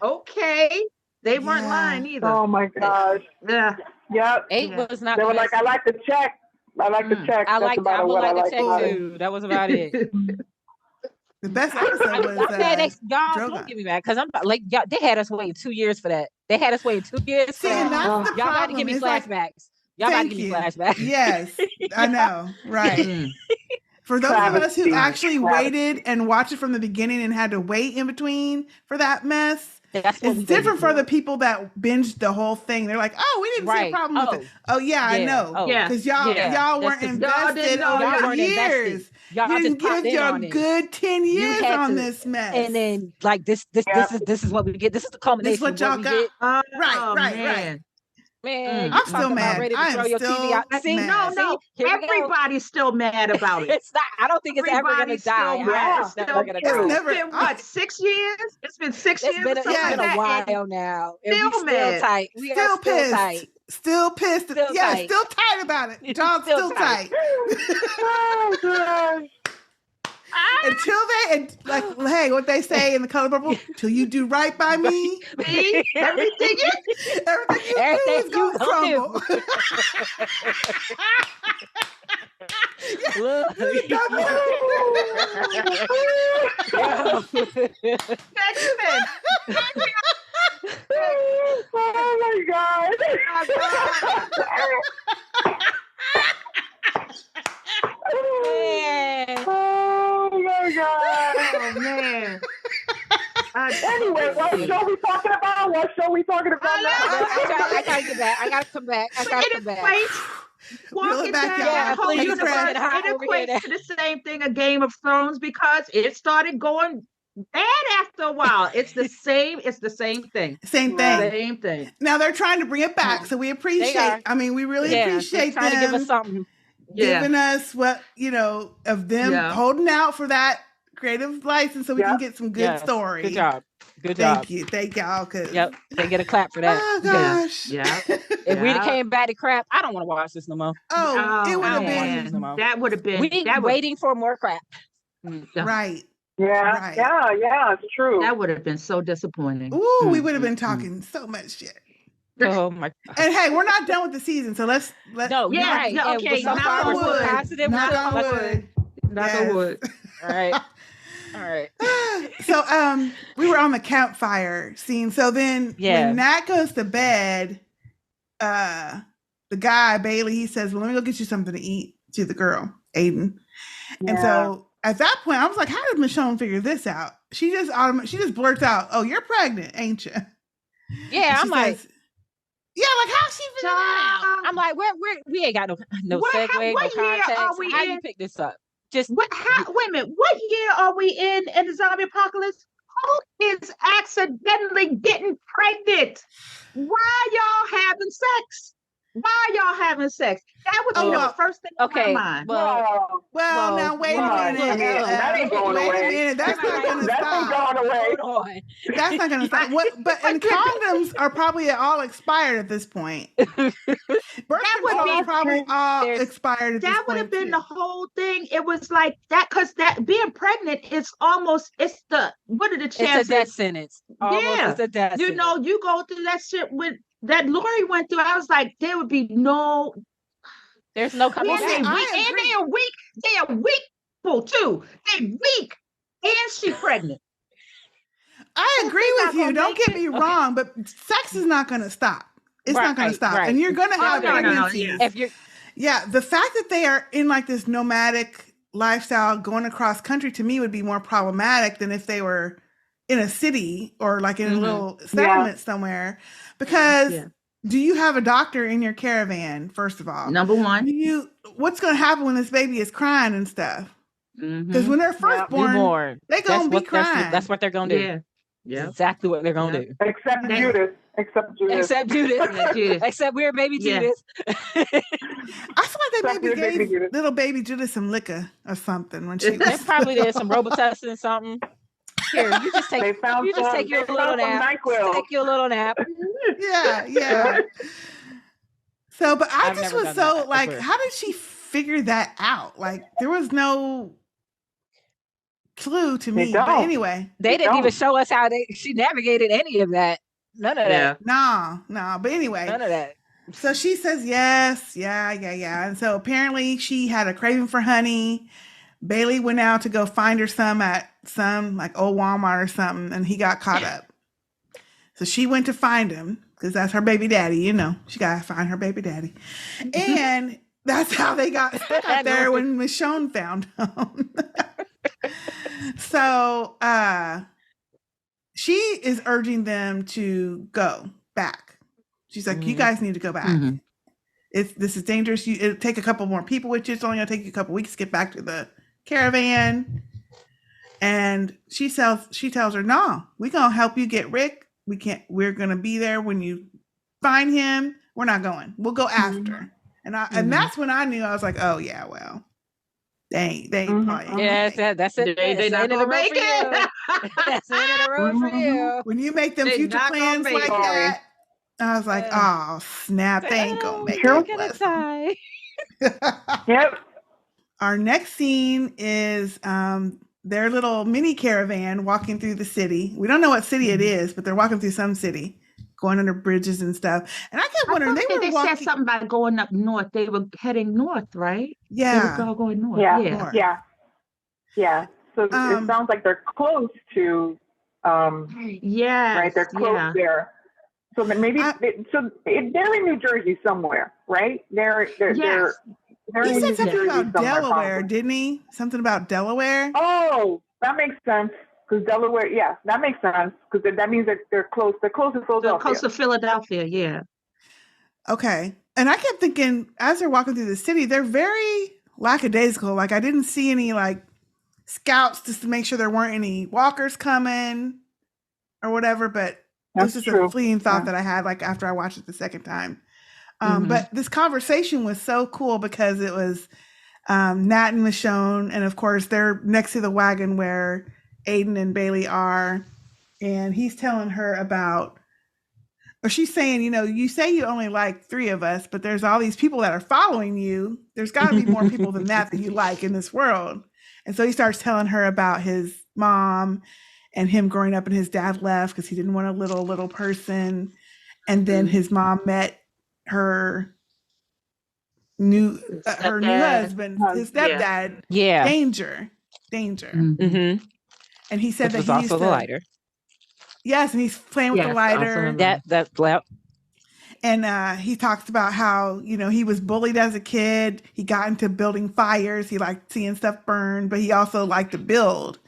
okay. They weren't Yeah. lying either. Oh my gosh. Yeah. Yep. 8 Yeah. was not They the were best. like, I like the check. I like the check. I That's like about I would what I like the like check about it. too. That was about it. The best episode was I'm mad y'all Drogon. don't get me mad because I'm like y'all, they had us waiting 2 years for that. They had us waiting 2 years for See, and that. that's the Y'all about to give problem. me It's like, flashbacks. Y'all about to thank give me you. flashbacks. Yes, I know. Right. Mm. For those of us who Travesty. actually Travesty. waited and watched it from the beginning and had to wait in between for that mess, That's what it's we different waited for the people that binged the whole thing. They're like, "Oh, we didn't see a Right. problem with it." Oh, Oh yeah, I yeah. know. Oh, Yeah. Because y'all yeah. y'all That's weren't 'cause Y'all invested didn't know. over y'all weren't invested. years. Y'all You just didn't popped give in your on it. good 10 You years had on to, this mess. and then like this Yep. is what we get. This is the This culmination is what of y'all what we got. get. Oh, Right. man. Man, I'm you still talking about mad. ready to I throw am your TV still out? See, mad. No. here we go. Everybody's still mad about it. It's not. I don't think it's ever gonna Everybody's die. still mad. Yeah, It's It's still never gonna It's die. true. never. It's been what, 6 years? It's been 6 It's years been or something Yes. it's like been a that. while now, and we Still still mad. tight. We are Still still pissed. tight. Still pissed. Still Yeah, tight. still tight about it. It's John's still still tight. tight. Oh, gosh. Until hey, what they say in The Color Purple, till you do right by me, See? Everything you everything you Everything do is gonna you crumble. Look. Jackson. Oh my God. Man. Oh my God. Oh man. Anyway, what show we talking about? What show we talking about now? I gotta get back. I gotta come back. I gotta come back. Reel it Walking back, down y'all. that whole please. universe, It's hot it over here equates to the same thing of Game of Thrones because it started going bad after a while. It's the same thing. Same Yeah. thing. Same thing. Now they're trying to bring it back, so we They appreciate. are. I mean, we really Yeah, appreciate trying to give us them something. Yeah. giving us what of them Yeah. holding out for that creative license, so we can Yep. get some good Yes. story. Good job. Good job. Thank y'all. Cause Yep. They get a clap for that. oh Yeah. gosh, Yeah. If we'd have Yeah. came back to crap, I don't want to watch this no more. oh, it would I have don't want been this no more. That would have been We waiting for more crap. Yeah. right. Yeah, Right. yeah, it's true. That would have been so disappointing. Ooh, we Mm, would have been mm, talking so much shit. Oh my God. And hey, we're not done with the season, so let's No, you're Yeah, right. yeah, And okay, so knock far on we're still wood. positive. Knock We're on still wood. Knock Yes. on wood. All right. All right. So we were on the campfire scene. So then Yeah. when Nat goes to bed, the guy, Bailey, he says, well, let me go get you something to eat, to the girl, Aiden. And so at that point, I was like, how did Michonne figure this out? She just blurts out, oh, you're pregnant, ain't you? Yeah, I'm like, yeah, like how she figured that out? I'm like, we ain't got no segue, no what year context. are we How in? you pick this up? Just Wait a minute. What year are we in the zombie apocalypse? Who is accidentally getting pregnant? Why y'all having sex? Why y'all having sex? That would be the first thing okay. in my mind. Well, now wait a minute. that ain't going Wait away. a minute. That's not going to That ain't stop. going away. Hold on. That's not going to stop. And condoms are probably all expired at this point. Birth control is probably all expired at this point. That would have been the whole thing. It was like that because that being pregnant is almost what are the chances? It's a death sentence. Almost it's a death sentence. You go through that shit with that Lori went through. I was like, there would be no. There's no coming back. They're weak people too. They're weak, and she's pregnant. I If agree they're with not you. gonna Don't make get it, me okay. wrong, but sex is not going to stop. It's not going to Right, stop. right. And you're going to have no, pregnancies. yeah. If you're Yeah, the fact that they are in like this nomadic lifestyle going across country to me would be more problematic than if they were in a city or like in a little settlement somewhere. Because Yeah. do you have a doctor in your caravan, first of all? Number one. What's going to happen when this baby is crying and stuff? Because Mhm. when they're first born, newborn, they're going to be crying. that's what they're gonna do. Yeah. Yeah. Exactly what they're gonna do. Except Yeah. Judas. Except Judas. Except Judith. Yeah, Judith. Except we're baby Yeah. Judith. I feel like they Except maybe your baby gave Judas. little baby Judith some liquor or something when she They was probably did some Robitussin or something. Here, you just take They found you just some. take your They little found some nap. NyQuil. Take your little nap. yeah. So, but I I've just never was done that so like, before. how did she figure that out? Like, there was no clue to They me. But don't. anyway, They didn't even don't. show us how she navigated any of that. None of that. no. But anyway, None of that. so she says yes, yeah. And so apparently she had a craving for honey. Bailey went out to go find her some at some like old Walmart or something, and he got caught up. So she went to find him because that's her baby daddy. You know, she got to find her baby daddy. And that's how they got stuck out there when Michonne found him. So she is urging them to go back. She's like, you guys need to go back. Mhm. This is dangerous. It'll take a couple more people with you. It's only gonna take you a couple weeks to get back to the caravan. And she tells her, no, we're gonna help you get Rick. We're gonna be there when you find him. We're not going. We'll go after. And that's when I knew. I was like, oh yeah, well, they probably Yes, that's it. They not gonna make it. That's the end of the road for you. when you make them They future not gonna plans make like it. that, I was like, oh snap, they ain't gonna make True. it. bless them. Yep. Our next scene is their little mini caravan walking through the city. We don't know what city it is, but they're walking through some city, going under bridges and stuff. And I kept wondering, They walking. said something about going up north. They were heading north, right? Yeah. They were all going north. Yeah. North. Yeah. So it sounds like they're close to Yes. right? They're close there. So then maybe they're in New Jersey somewhere, right? They're He in said New something Jersey about somewhere, Delaware, probably. didn't he? Something about Delaware. Oh, that makes sense. Because Delaware, yeah, that makes sense. Because that means that they're close. They're close to Philadelphia. They're close to Philadelphia, yeah. Okay. And I kept thinking, as they're walking through the city, they're very lackadaisical. Like, I didn't see any, like, scouts just to make sure there weren't any walkers coming or whatever. But it was just a fleeting thought that I had, like, after I watched it the second time. But this conversation was so cool because it was Nat and Michonne. And, of course, they're next to the wagon where Aiden and Bailey are. And he's telling her about... Or she's saying, you say you only like 3 of us, but there's all these people that are following you. There's got to be more people than that you like in this world. And so he starts telling her about his mom and him growing up and his dad left because he didn't want a little person. And then his mom met her new husband, his stepdad. Yeah. Danger. Mm-hmm. And he said Which that was he also the lighter. Yes, and he's playing with the lighter. And he talks about how, he was bullied as a kid. He got into building fires. He liked seeing stuff burn, but he also liked to build.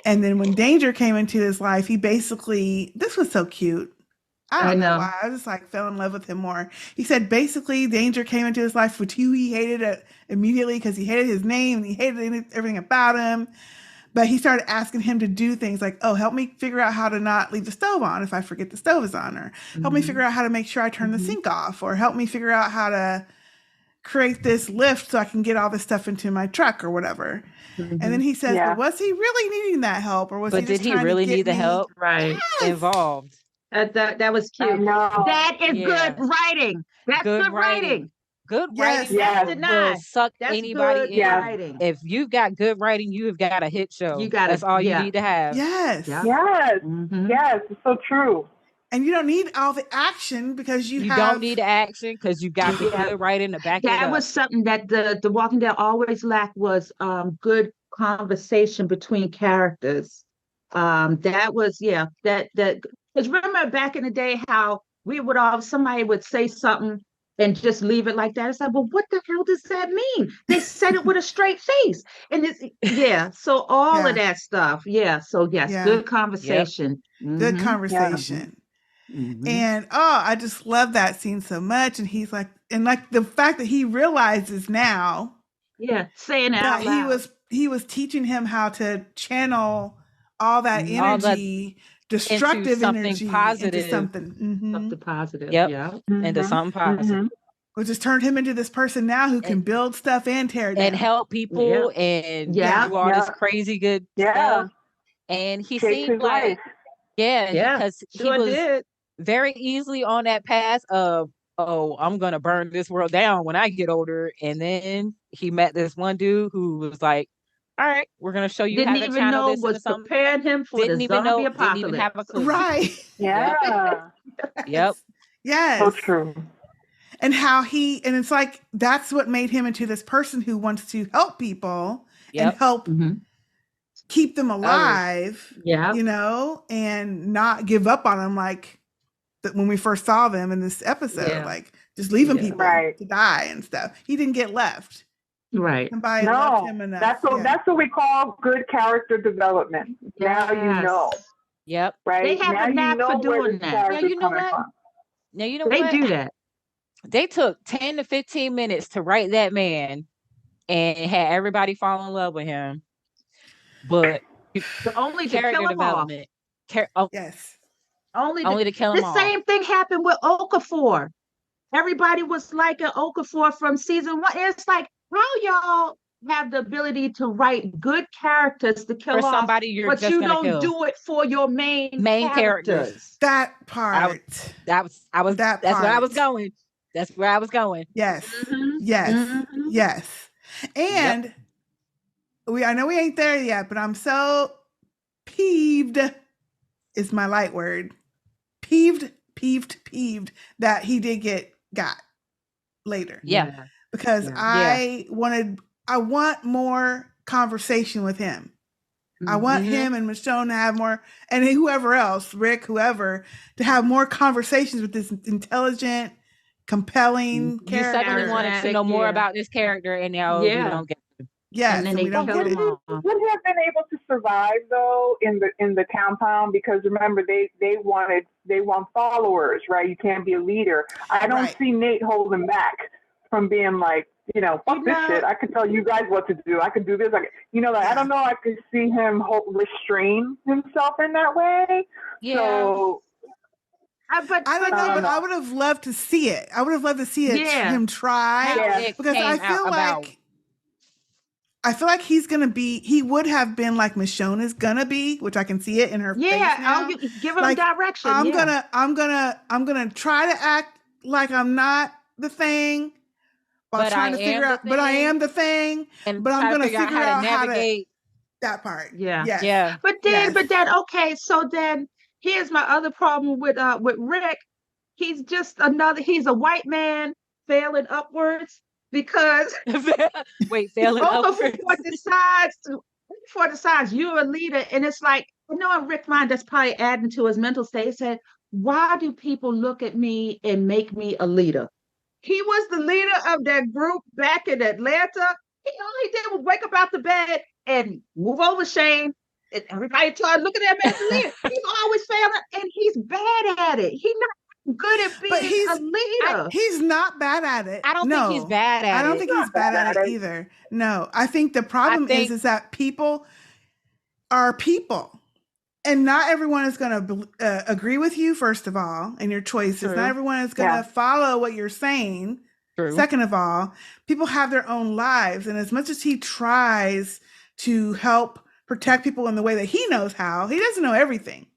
And then when Danger came into his life, he basically, this was so cute. I don't know why. I just fell in love with him more. He said basically Danger came into his life, which he hated immediately because he hated his name and he hated everything about him. But he started asking him to do things like, oh, help me figure out how to not leave the stove on if I forget the stove is on, or help me figure out how to make sure I turn the sink off, or help me figure out how to create this lift so I can get all this stuff into my truck or whatever. And then he says, well, was he really needing that help? Or was he just trying really to get need the help? Right. Involved. That was cute. That is good writing. That's good writing. Good writing will suck anybody in. Writing. If you've got good writing, you have got a hit show. That's all you need to have. Yes. Yes. It's so true. And you don't need all the action because you don't need action because you got the good writing to back it up. That was something that the Walking Dead always lacked was good conversation between characters. That was, because remember back in the day how we would somebody would say something and just leave it like that. It's like, well, what the hell does that mean? They said it with a straight face. And so all of that stuff. Yeah. So yes, good conversation. Yep. Good conversation. Mm-hmm. And I just love that scene so much. And he's like, and like the fact that he realizes now, saying that out loud. he was teaching him how to channel all that energy, destructive energy, positive. into something positive. Yep. Yeah. Into something positive. Which has turned him into this person now who can build stuff and tear down and help people and do all this crazy good stuff. And he seemed like, because he was very easily on that path of, I'm gonna burn this world down when I get older. And then he met this one dude who was like, all right, we're gonna show you how to channel this into something. Preparing him for the zombie apocalypse. Didn't even have a clue. Right. Yeah. Yes. So true. And how and it's like, that's what made him into this person who wants to help people and help keep them alive, you know, and not give up on them like when we first saw them in this episode, like just leaving people to die and stuff. He didn't get left. Right. Somebody loved him enough. That's what we call good character development. Now you know. Yep. Right. They have a knack for doing that. Now you know what? Now you know they what? do that. They took 10 to 15 minutes to write that man and had everybody fall in love with him. But only to kill him off. Only to kill him off. The same thing happened with Okafor. Everybody was like an Okafor from season 1. It's like, how y'all have the ability to write good characters to kill off, somebody but you don't do it for your main characters. That part. That's where I was going. That's where I was going. Yes. Yes. And I know we ain't there yet, but I'm so peeved is my light word. Peeved that he did got later. Yeah. Because I want more conversation with him. I want him and Michonne to have more, and whoever else, Rick, whoever, to have more conversations with this intelligent, compelling character. You suddenly wanted to know more about this character, and now we don't get it. Yes, and we don't get it. Would have been able to survive though in the compound, because remember they want followers, right? You can't be a leader. I don't see Nate holding back from being like, fuck this shit. I could tell you guys what to do. I could do this. I don't know. I could see him restrain himself in that way. Yeah. So, I don't know, but I would have loved to see it. I would have loved to see it, him try, because I feel like he would have been like Michonne is gonna be, which I can see it in her face now. I'll give him direction. I'm gonna try to act like I'm not the thing, while trying to figure out, but I am the thing, but I'm gonna figure out how to navigate that part. Yeah. Yes. Yeah. But then, okay, so then here's my other problem with Rick. He's just he's a white man failing upwards, because failing upwards. Before decides you're a leader, and it's like, in Rick's mind, that's probably adding to his mental state. He said, why do people look at me and make me a leader? He was the leader of that group back in Atlanta. All he did was wake up out the bed and move over Shane. And everybody started looking at him as a leader. He's always failing, and he's bad at it. He's not good at being a leader. He's not bad at it. I don't think he's bad at it. I don't think he's bad at it either. No, I think the problem is that people are people. And not everyone is going to agree with you, first of all, and your choices. True. Not everyone is going to follow what you're saying. True. Second of all, people have their own lives. And as much as he tries to help protect people in the way that he knows how, he doesn't know everything.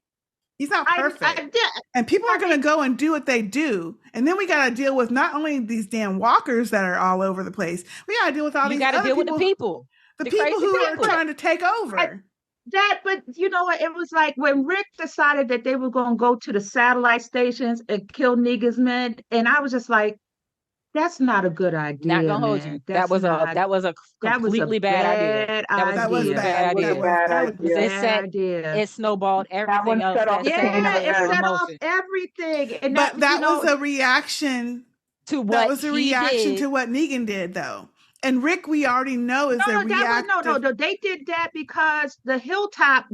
He's not perfect. And people are going to go and do what they do. And then we got to deal with not only these damn walkers that are all over the place. We got to deal with all these other people. With the people. The people who are trying to take over. But you know what? It was like when Rick decided that they were going to go to the satellite stations and kill Negan's men, and I was just like, That's not a good idea. Not gonna hold man. you. That's That was a completely bad idea. That was That was a bad. bad idea. Bad That was a idea. bad idea. It snowballed That one everything else. set off the chain Yeah, of it events. set off emotion everything. And But that you know, was a reaction. to what That was a he reaction did. to what Negan did, though. And Rick, we already know is a reaction. no. They did that because the Hilltop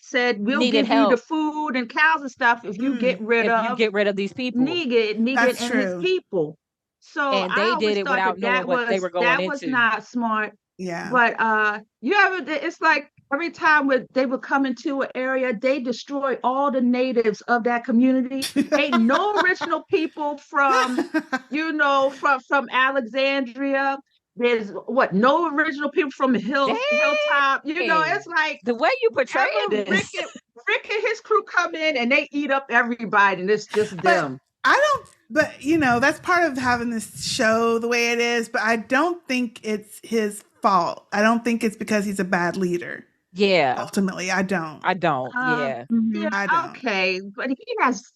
said we'll Needed give you the help. food and cows and stuff if you get rid If you of get rid of these people. Negan That's and true. his people. So And they I always did it thought without knowing what they were going that was into. not smart. Yeah. But it's like every time they would come into an area, they destroy all the natives of that community. Ain't no original people from Alexandria. There's no original people from Hilltop. It's like the way you portray this. Rick and his crew come in and they eat up everybody, and it's just them. But that's part of having this show the way it is. But I don't think it's his fault. I don't think it's because he's a bad leader. Yeah. Ultimately, I don't. Yeah. I don't. Okay, but he has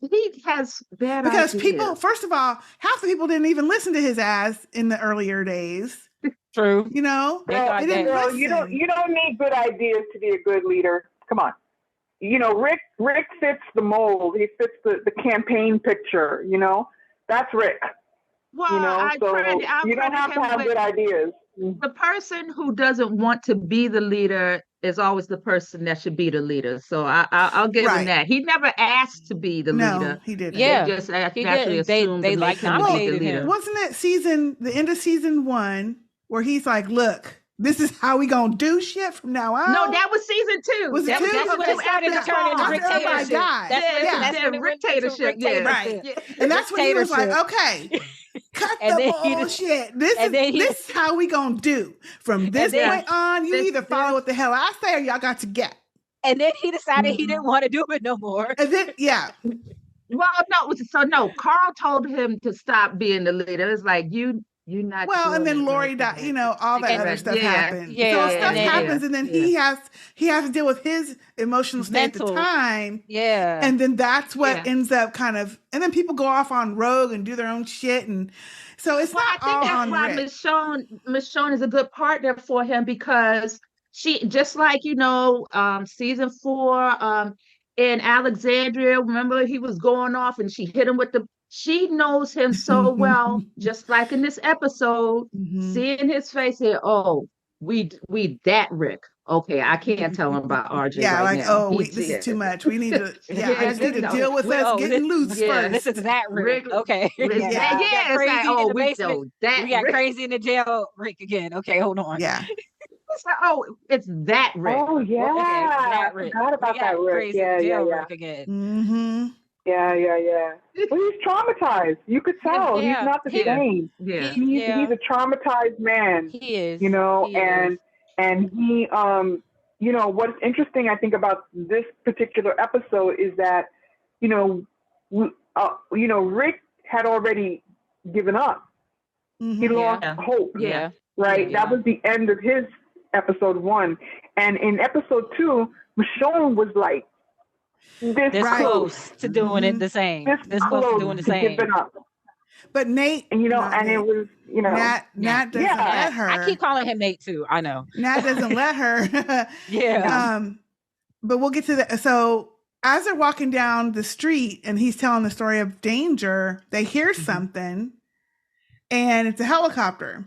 bad because ideas. people, first of all, half the people didn't even listen to his ass in the earlier days. True. They didn't listen. You don't need good ideas to be a good leader. Come on. Rick fits the mold. He fits the campaign picture. That's Rick. Well, you don't have to have good ideas. The person who doesn't want to be the leader is always the person that should be the leader. So I'll give him that. He never asked to be the leader. No, he didn't. Yeah, they just naturally assumed they like him to be the leader. Wasn't it the end of season 1 where he's like, "Look, this is how we gonna do shit from now on"? No, that was season 2. Was it 2? That's when it started to turn into dictatorship. That's when dictatorship. Yeah, right. And that's when he was like, "Okay, cut the bullshit. This is how we gonna do from this point on. You either follow what the hell I say, or y'all got to get." And then he decided he didn't want to do it no more. And then Carl told him to stop being the leader. It's like you're not. Well, and then Lori died. All that other stuff happened. So stuff happens, and then he has to deal with his emotional state at the time. Yeah, and then that's what ends up kind of. And then people go off on rogue and do their own shit, and so it's not all on Rick. I think that's why Michonne is a good partner for him, because she just like season 4 in Alexandria. Remember, he was going off and she hit him with the. She knows him so well, just like in this episode, seeing his face here. Oh, we that Rick. Okay, I can't tell him about RJ. Yeah, right now. this is too much. We need to. I just need to deal with us getting loose first. This is that Rick. Okay. We got crazy in the jail, Rick again. Okay, hold on. Yeah. It's that Rick. Oh yeah, that Rick. I forgot about that Rick. Rick again. Mm-hmm. Yeah. Well, he's traumatized. You could tell he's not the same. Yeah, he's a traumatized man. He is. And he what's interesting, I think, about this particular episode is that Rick had already given up. He lost hope. Yeah. Right. Yeah. That was the end of his episode 1, and in episode 2, Michonne was like this close to doing it the same. This close to doing the same. But Nate, and it was Nat doesn't let her. I keep calling him Nate too. I know. Nat doesn't let her. Yeah. But we'll get to that. So as they're walking down the street and he's telling the story of danger, they hear something, and it's a helicopter.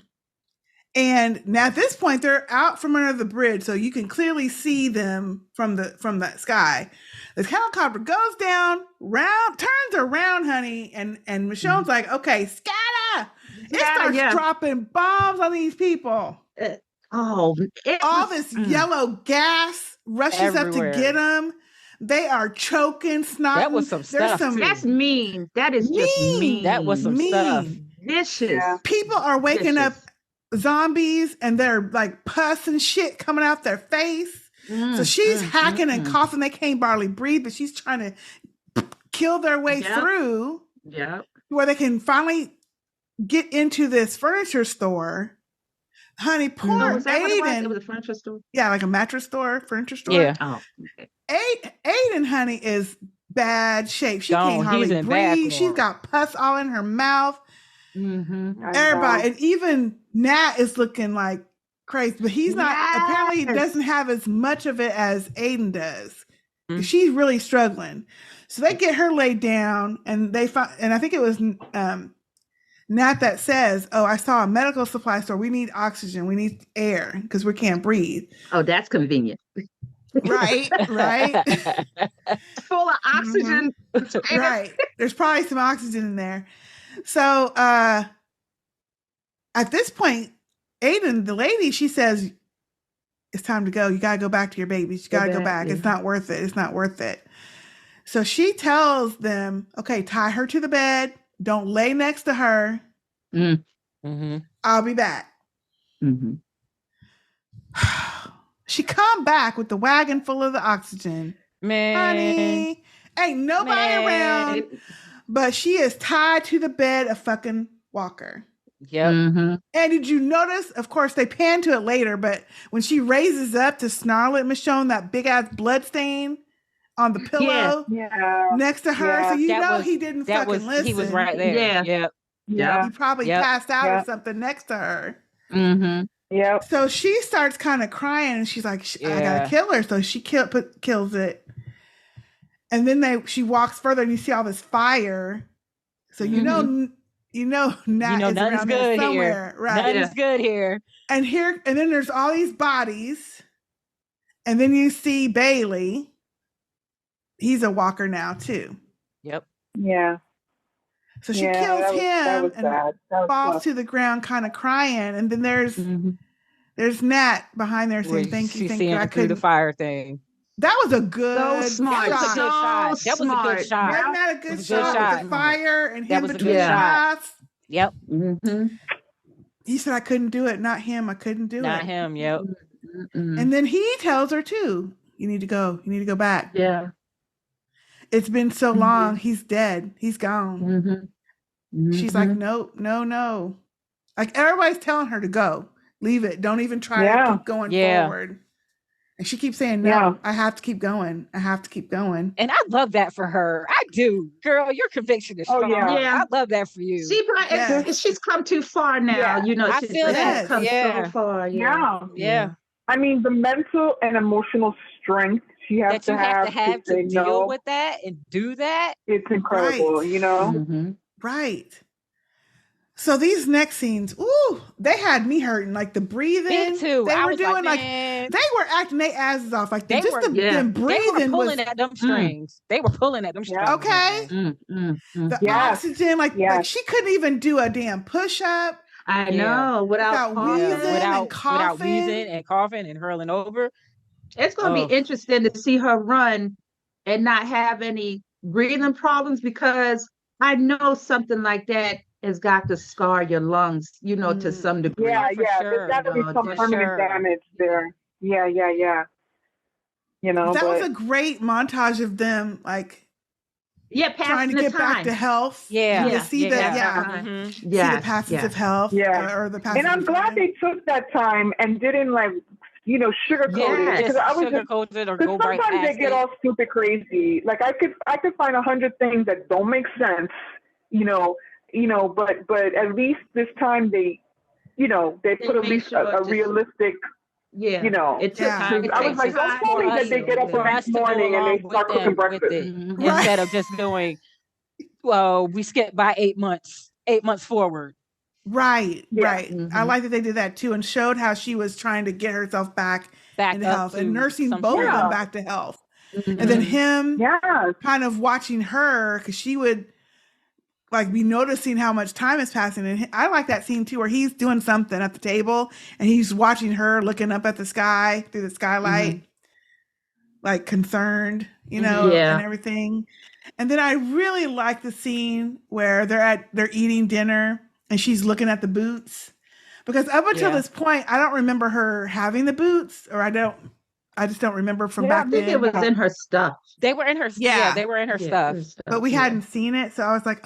And now at this point, they're out from under the bridge, so you can clearly see them from the sky. This helicopter goes down, turns around, honey, and Michonne's like, "Okay, scatter!" It starts dropping bombs on these people. All this yellow gas rushes everywhere. Up to get them. They are choking, snotting. That was some stuff. That's mean. That is just mean. That was some stuff. Vicious. Yeah. People are waking up zombies, and they're like pus and shit coming out their face. So she's hacking and coughing. They can't barely breathe, but she's trying to kill their way through. Yeah. Where they can finally get into this furniture store. Honey, poor Aiden. It was a furniture store? Yeah, like a mattress store, furniture store. Yeah. Oh. Aiden, honey, is bad shape. She can't hardly breathe. She's got pus all in her mouth. Everybody, and even Nat is looking like crazy, but he's not. Apparently, he doesn't have as much of it as Aiden does. She's really struggling. So they get her laid down, and they find, and I think it was Nat that says, "Oh, I saw a medical supply store. We need oxygen. We need air because we can't breathe." Oh, that's convenient. Right. Full of oxygen. Right. There's probably some oxygen in there. So at this point, Aiden, the lady, she says, "It's time to go. You gotta go back to your babies. You gotta go back. It's not worth it. It's not worth it." So she tells them, "Okay, tie her to the bed. Don't lay next to her. I'll be back." She come back with the wagon full of the oxygen. Man. Honey, ain't nobody around, but she is tied to the bed of fucking Walker. Yep. And did you notice? Of course, they pan to it later, but when she raises up to snarl at Michonne, that big ass blood stain on the pillow next to her, so he didn't fucking listen. He was right there. He probably passed out or something next to her. So she starts kind of crying, and she's like, "I gotta kill her." So she kills it, and then she walks further, and you see all this fire. So you know Nat is around there somewhere, right? Nothing's good here. And then there's all these bodies, and then you see Bailey. He's a walker now too. Yep. Yeah. So she kills him and falls to the ground, kind of crying. And then there's Nat behind there saying, "Thank you, thank you." I couldn't do the fire thing. That was a good smart. shot. That was a good shot. Wasn't that a good shot with the fire and him between the shots? Yep. He said, "I couldn't do it. Not him. I couldn't do it. Not him." Yep. And then he tells her too, "You need to go. You need to go back." Yeah. It's been so long. He's dead. He's gone. She's like, "Nope, no." Like everybody's telling her to go. Leave it. Don't even try to keep going forward. And she keeps saying, "No, I have to keep going. I have to keep going." And I love that for her. I do. Girl, your conviction is strong. I love that for you. She's come too far now. You know, I feel that. Come so far. Yeah. I mean, the mental and emotional strength she has that you have to deal no with that and do that. It's incredible, you know? Right. So these next scenes, they had me hurting. Like the breathing. Me too. They were doing they were acting their asses off. Like them breathing. They were pulling at them strings. They were pulling at them strings. Okay. The oxygen, like she couldn't even do a damn push up. I know. Without wheezing and coughing and hurling over. It's going to be interesting to see her run and not have any breathing problems, because I know something like that has got to scar your lungs, you know, to some degree. There's got to be some permanent damage there. Yeah. You know, that was a great montage of them, like, trying to get back to health. See the passage of health. Or the passage. And I'm glad they took that time and didn't sugarcoat it. Because I was sugarcoat or go right past sometimes they get all stupid crazy. Like I could find 100 things that don't make sense, but at least this time they put at least a realistic. It took time. I was like, don't tell me that they get up the next morning and they start cooking breakfast. Instead of just doing, we skipped by 8 months forward. Right. I like that they did that too, and showed how she was trying to get herself back into health and nursing both of them back to health. And then him kind of watching her, because she would be noticing how much time is passing. And I like that scene too, where he's doing something at the table and he's watching her looking up at the sky through the skylight, like concerned, and everything. And then I really like the scene where they're eating dinner and she's looking at the boots, because up until this point, I don't remember her having the boots, or I just don't remember from back then. I think it was in her stuff. They were in her. They were in her stuff. But we hadn't seen it, so I was like,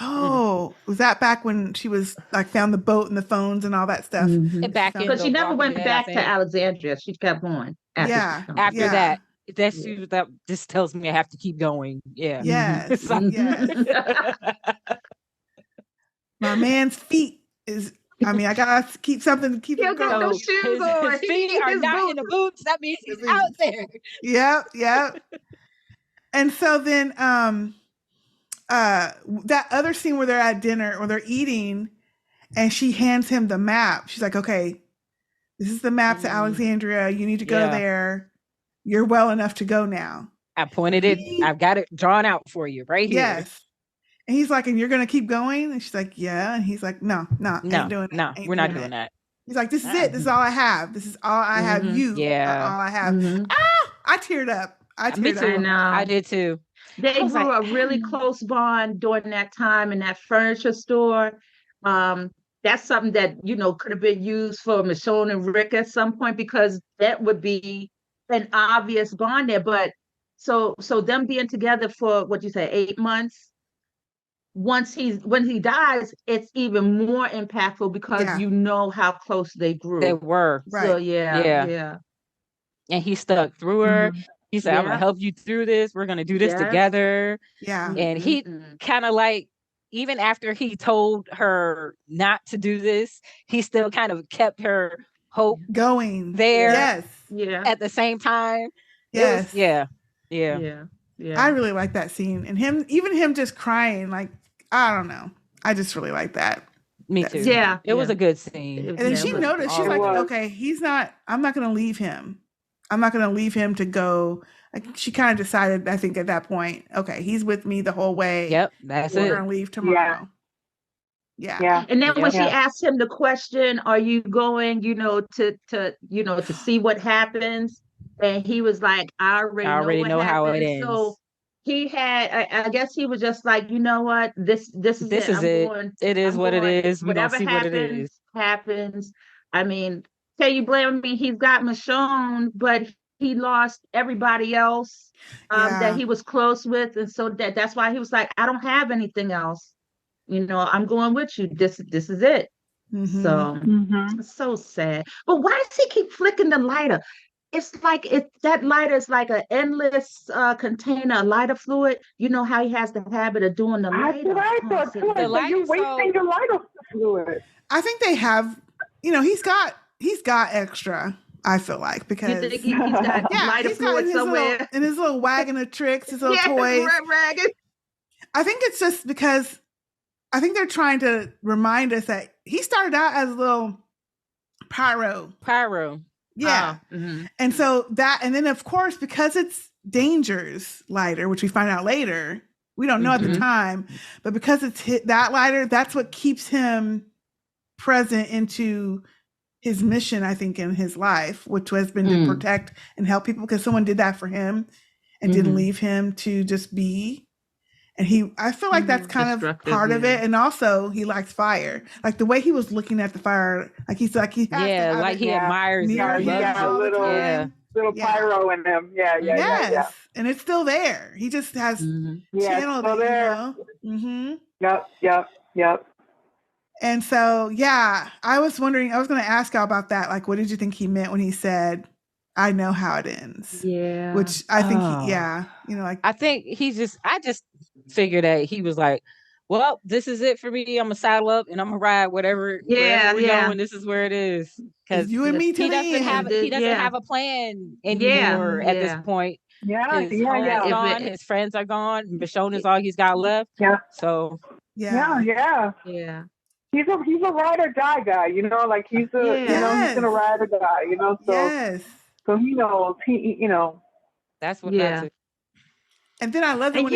was that back when she was found the boat and the phones and all that stuff? Because she never went back to Alexandria. She kept on. After that. That just tells me I have to keep going. Yeah. Yes. Yes. My man's feet is, I mean, I gotta keep something, keep He'll it get going. those shoes on. His feet are His not in the boots. That means he's out there. Yep. And so then that other scene where they're at dinner or they're eating and she hands him the map. She's like, okay, this is the map to Alexandria. You need to go there. You're well enough to go now. I pointed it. I've got it drawn out for you right here. Yes. And he's like, and you're going to keep going? And she's like, yeah. And he's like, no, ain't doing it. No, we're not doing that. He's like, this is it. This is all I have. This is all I have. You are all I have. I teared up. I did too. They grew a really close bond during that time in that furniture store. That's something that, could have been used for Michonne and Rick at some point, because that would be an obvious bond there. But so them being together for, 8 months, when he dies, it's even more impactful because how close they grew. They were. Right. So yeah. And he stuck through her. He said, I'm going to help you through this. We're going to do this together. Yeah. And he kind of like, even after he told her not to do this, he still kind of kept her hope going there. Yes. Yeah. At the same time. Yes. Yeah. I really like that scene. And him just crying, like, I don't know. I just really like that. Me too. Yeah. It was a good scene. And then she noticed, she's like, okay, I'm not going to leave him. I'm not going to leave him to go. Like, she kind of decided, I think, at that point, okay, he's with me the whole way. Yep, that's We're it. We're going to leave tomorrow. Yeah. And then when she asked him the question, are you going, to see what happens? And he was like, I already know how it ends. So he had, I guess he was just like, you know what? This is it. It is what it is. Whatever happens. I mean, can you blame me? He's got Michonne, but he lost everybody else that he was close with. And so that's why he was like, I don't have anything else. I'm going with you. This is it. So it's so sad. But why does he keep flicking the lighter? It's like that lighter is like an endless container of lighter fluid. You know how he has the habit of doing the lighter. I thought too. You're wasting your lighter fluid. I think they have, he's got extra. I feel like, because you think he's got lighter fluid somewhere in his little wagon of tricks, his little toys. Wagon. I think it's just because I think they're trying to remind us that he started out as a little pyro. Yeah. And so and then of course, because it's Danger's lighter, which we find out later, we don't know at the time, but because it's that lighter, that's what keeps him present into his mission, I think, in his life, which has been to protect and help people, because someone did that for him and didn't leave him to just be. And I feel like that's kind of part of it. And also he likes fire. Like the way he was looking at the fire, like he admires it. He got a little pyro in him. Yeah. And it's still there. He just has channeled it, there. Yep. And so, I was wondering, I was going to ask y'all about that. Like, what did you think he meant when he said, I know how it ends? Yeah. Which I think, I think I just figured that he was like, well, this is it for me. I'm going to saddle up and I'm going to ride wherever we're going. This is where it is. Because you and me to he doesn't have a plan anymore at this point. His home is gone. His friends are gone. Michonne is all he's got left. Yeah. So, Yeah. He's a ride or die guy, like he's he's gonna ride or die, so so he knows that's what that's it. And then I love it when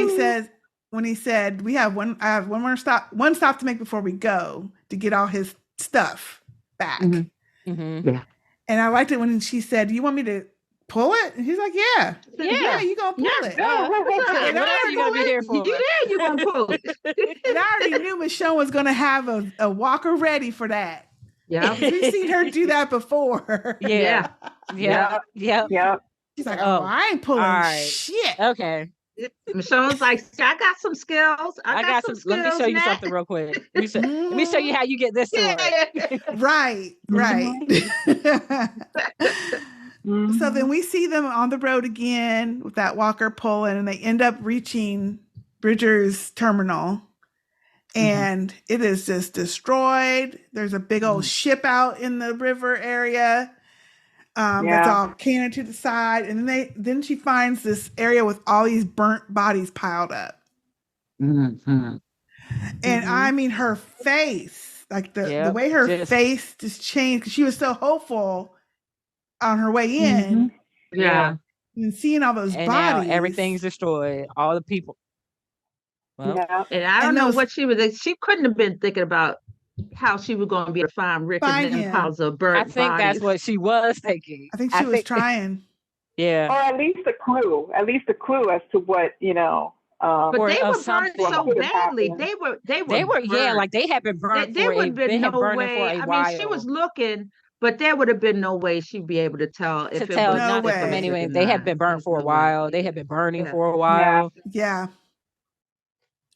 he said I have one stop to make before we go to get all his stuff back. Yeah. And I liked it when she said, "Do you want me to pull it?" And he's like, yeah, you gonna pull it. And what else you gonna be here for? Yeah, you gonna pull it. And I already knew Michonne was gonna have a walker ready for that. Yeah, we've seen her do that before. Yeah. She's like, I ain't pulling shit. Okay. Michonne's like, I got some skills. I got some skills. Let me show you something real quick. Let me show you how you get this to work. Right. So then we see them on the road again with that walker pulling, and they end up reaching Bridger's terminal. and it is just destroyed. There's a big old ship out in the river area. That's all canted to the side, and then she finds this area with all these burnt bodies piled up. And I mean, her face, like the way her face just changed, because she was so hopeful on her way in. And seeing all those bodies. Now everything's destroyed. All the people. Well, and I don't know what she was. She couldn't have been thinking about how she was going to be able to find Rick and then piles of burnt I think bodies. that's what she was thinking. I think she was trying. Or at least a clue. At least a clue as to what, you know. But they were burned so badly. They were burned. Like they had been burned. There would have been no way. I mean, she was looking, but there would have been no way she'd be able to tell if it was nothing from anyway. They had been burned for a while. They had been burning for a while. Yeah.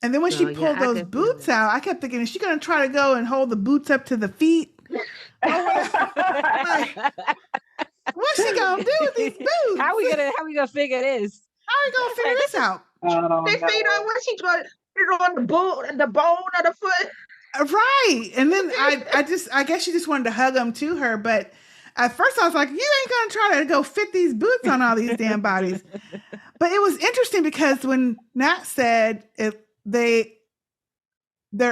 And then when she pulled those boots out, I kept thinking, is she going to try to go and hold the boots up to the feet? What's she going to do with these boots? How we gonna figure this? How are we going to figure this out? They figure out what she's going to put on the bone of the foot. Right. And then I guess she just wanted to hug them to her. But at first I was like, you ain't going to try to go fit these boots on all these damn bodies. But it was interesting because when Nat said they're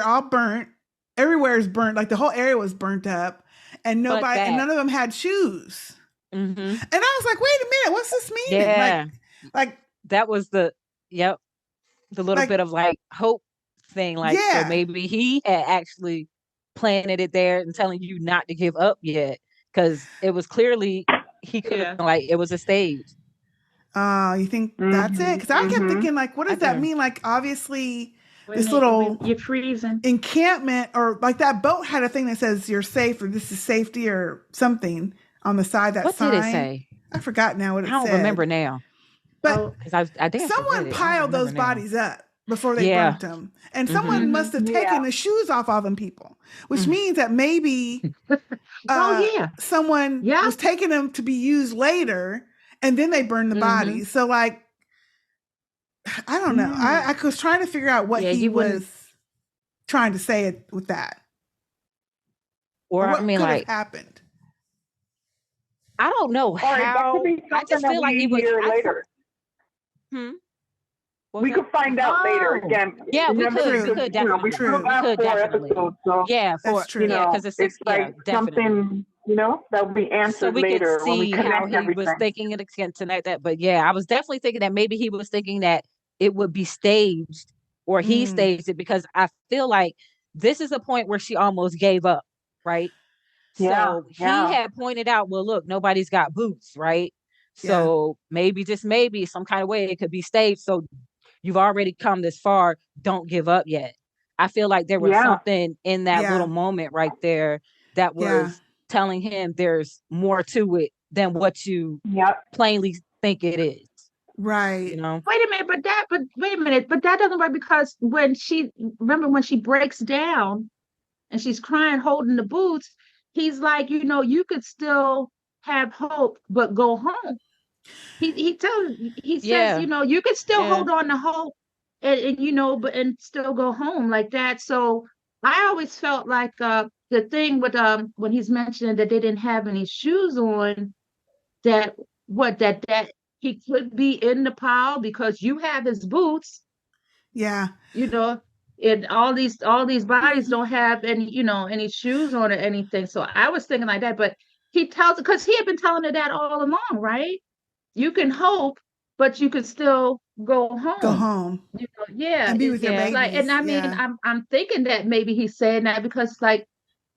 all burnt, everywhere is burnt, like the whole area was burnt up, and none of them had shoes. And I was like, wait a minute, what's this mean? Yeah. Like that was the little bit of like hope thing. Like, so maybe he had actually planted it there and telling you not to give up yet. Because it was clearly he could have it was a stage. You think that's it? Because I kept thinking, like, what does that mean? Like, obviously, this little you're freezing encampment, or like that boat had a thing that says you're safe, or this is safety, or something on the side. That what sign. Did it say? I forgot now what it said. I don't remember now. But I someone piled those bodies up before they burnt them, and someone must have taken the shoes off all them people, which means that maybe someone was taking them to be used later. And then they burned the bodies. So, like, I don't know. I was trying to figure out what he was trying to say with that. Or what I mean, could like, have happened. I don't know how. I just feel like he was later. We could find out later again. Yeah, we could definitely. Yeah, that's true. Because it's like something. You know, that will be answered so we later could see when we connect how he everything. was thinking it again tonight. But I was definitely thinking that maybe he was thinking that it would be staged, or he staged it, because I feel like this is a point where she almost gave up, right? So he had pointed out, well, look, nobody's got boots, right? So maybe, just maybe, some kind of way it could be staged. So you've already come this far. Don't give up yet. I feel like there was something in that little moment right there that was telling him there's more to it than what you plainly think it is. Right. You know? Wait a minute, but that doesn't work, because when she breaks down and she's crying, holding the boots, he's like, you could still have hope, but go home. He says, you could still hold on to hope and still go home like that. So I always felt like the thing with when he's mentioning that they didn't have any shoes on, that he could be in the pile because you have his boots. Yeah. And all these bodies don't have any shoes on or anything. So I was thinking like that, but he tells, because he had been telling her that all along, right? You can hope, but you can still go home. Go home. And be with your babies. Like, and I mean, I'm thinking that maybe he's saying that because like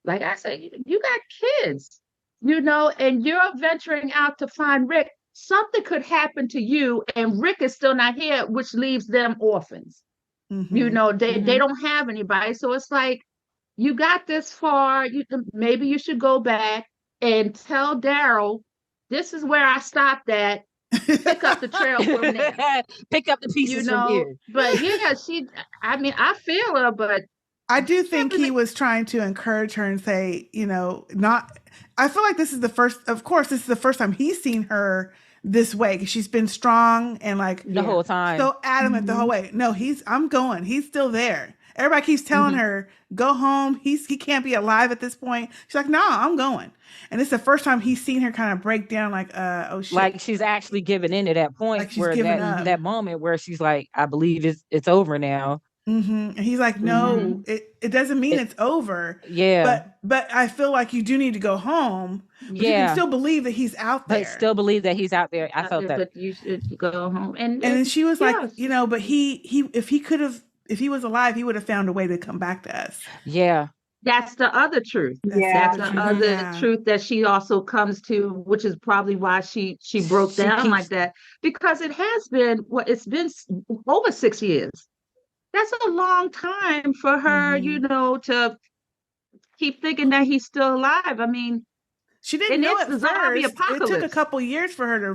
I said, you got kids, and you're venturing out to find Rick. Something could happen to you, and Rick is still not here, which leaves them orphans. They don't have anybody. So it's like, you got this far. Maybe you should go back and tell Daryl, this is where I stopped at. Pick up the trail from there. Pick up the pieces from here. But I feel her, but I do think he was trying to encourage her and say, I feel like this is the first time he's seen her this way, because she's been strong and like the whole time, so adamant the whole way. No, I'm going. He's still there. Everybody keeps telling her, go home. He can't be alive at this point. She's like, no, I'm going. And it's the first time he's seen her kind of break down like, oh shit. Like she's actually giving in to that point Like she's where giving up. that moment where she's like, I believe it's over now. And he's like, no, it doesn't mean it's over. Yeah. But I feel like you do need to go home. But you can still believe that he's out there. But still believe that he's out there. I felt that. But you should go home. And then she was like, you know, but if he was alive, he would have found a way to come back to us. Yeah. That's the other truth. That's the other truth that she also comes to, which is probably why she broke down like that. Because it has been, it's been over 6 years. That's a long time for her, you know, to keep thinking that he's still alive. I mean, she didn't know it first. It took a couple years for her to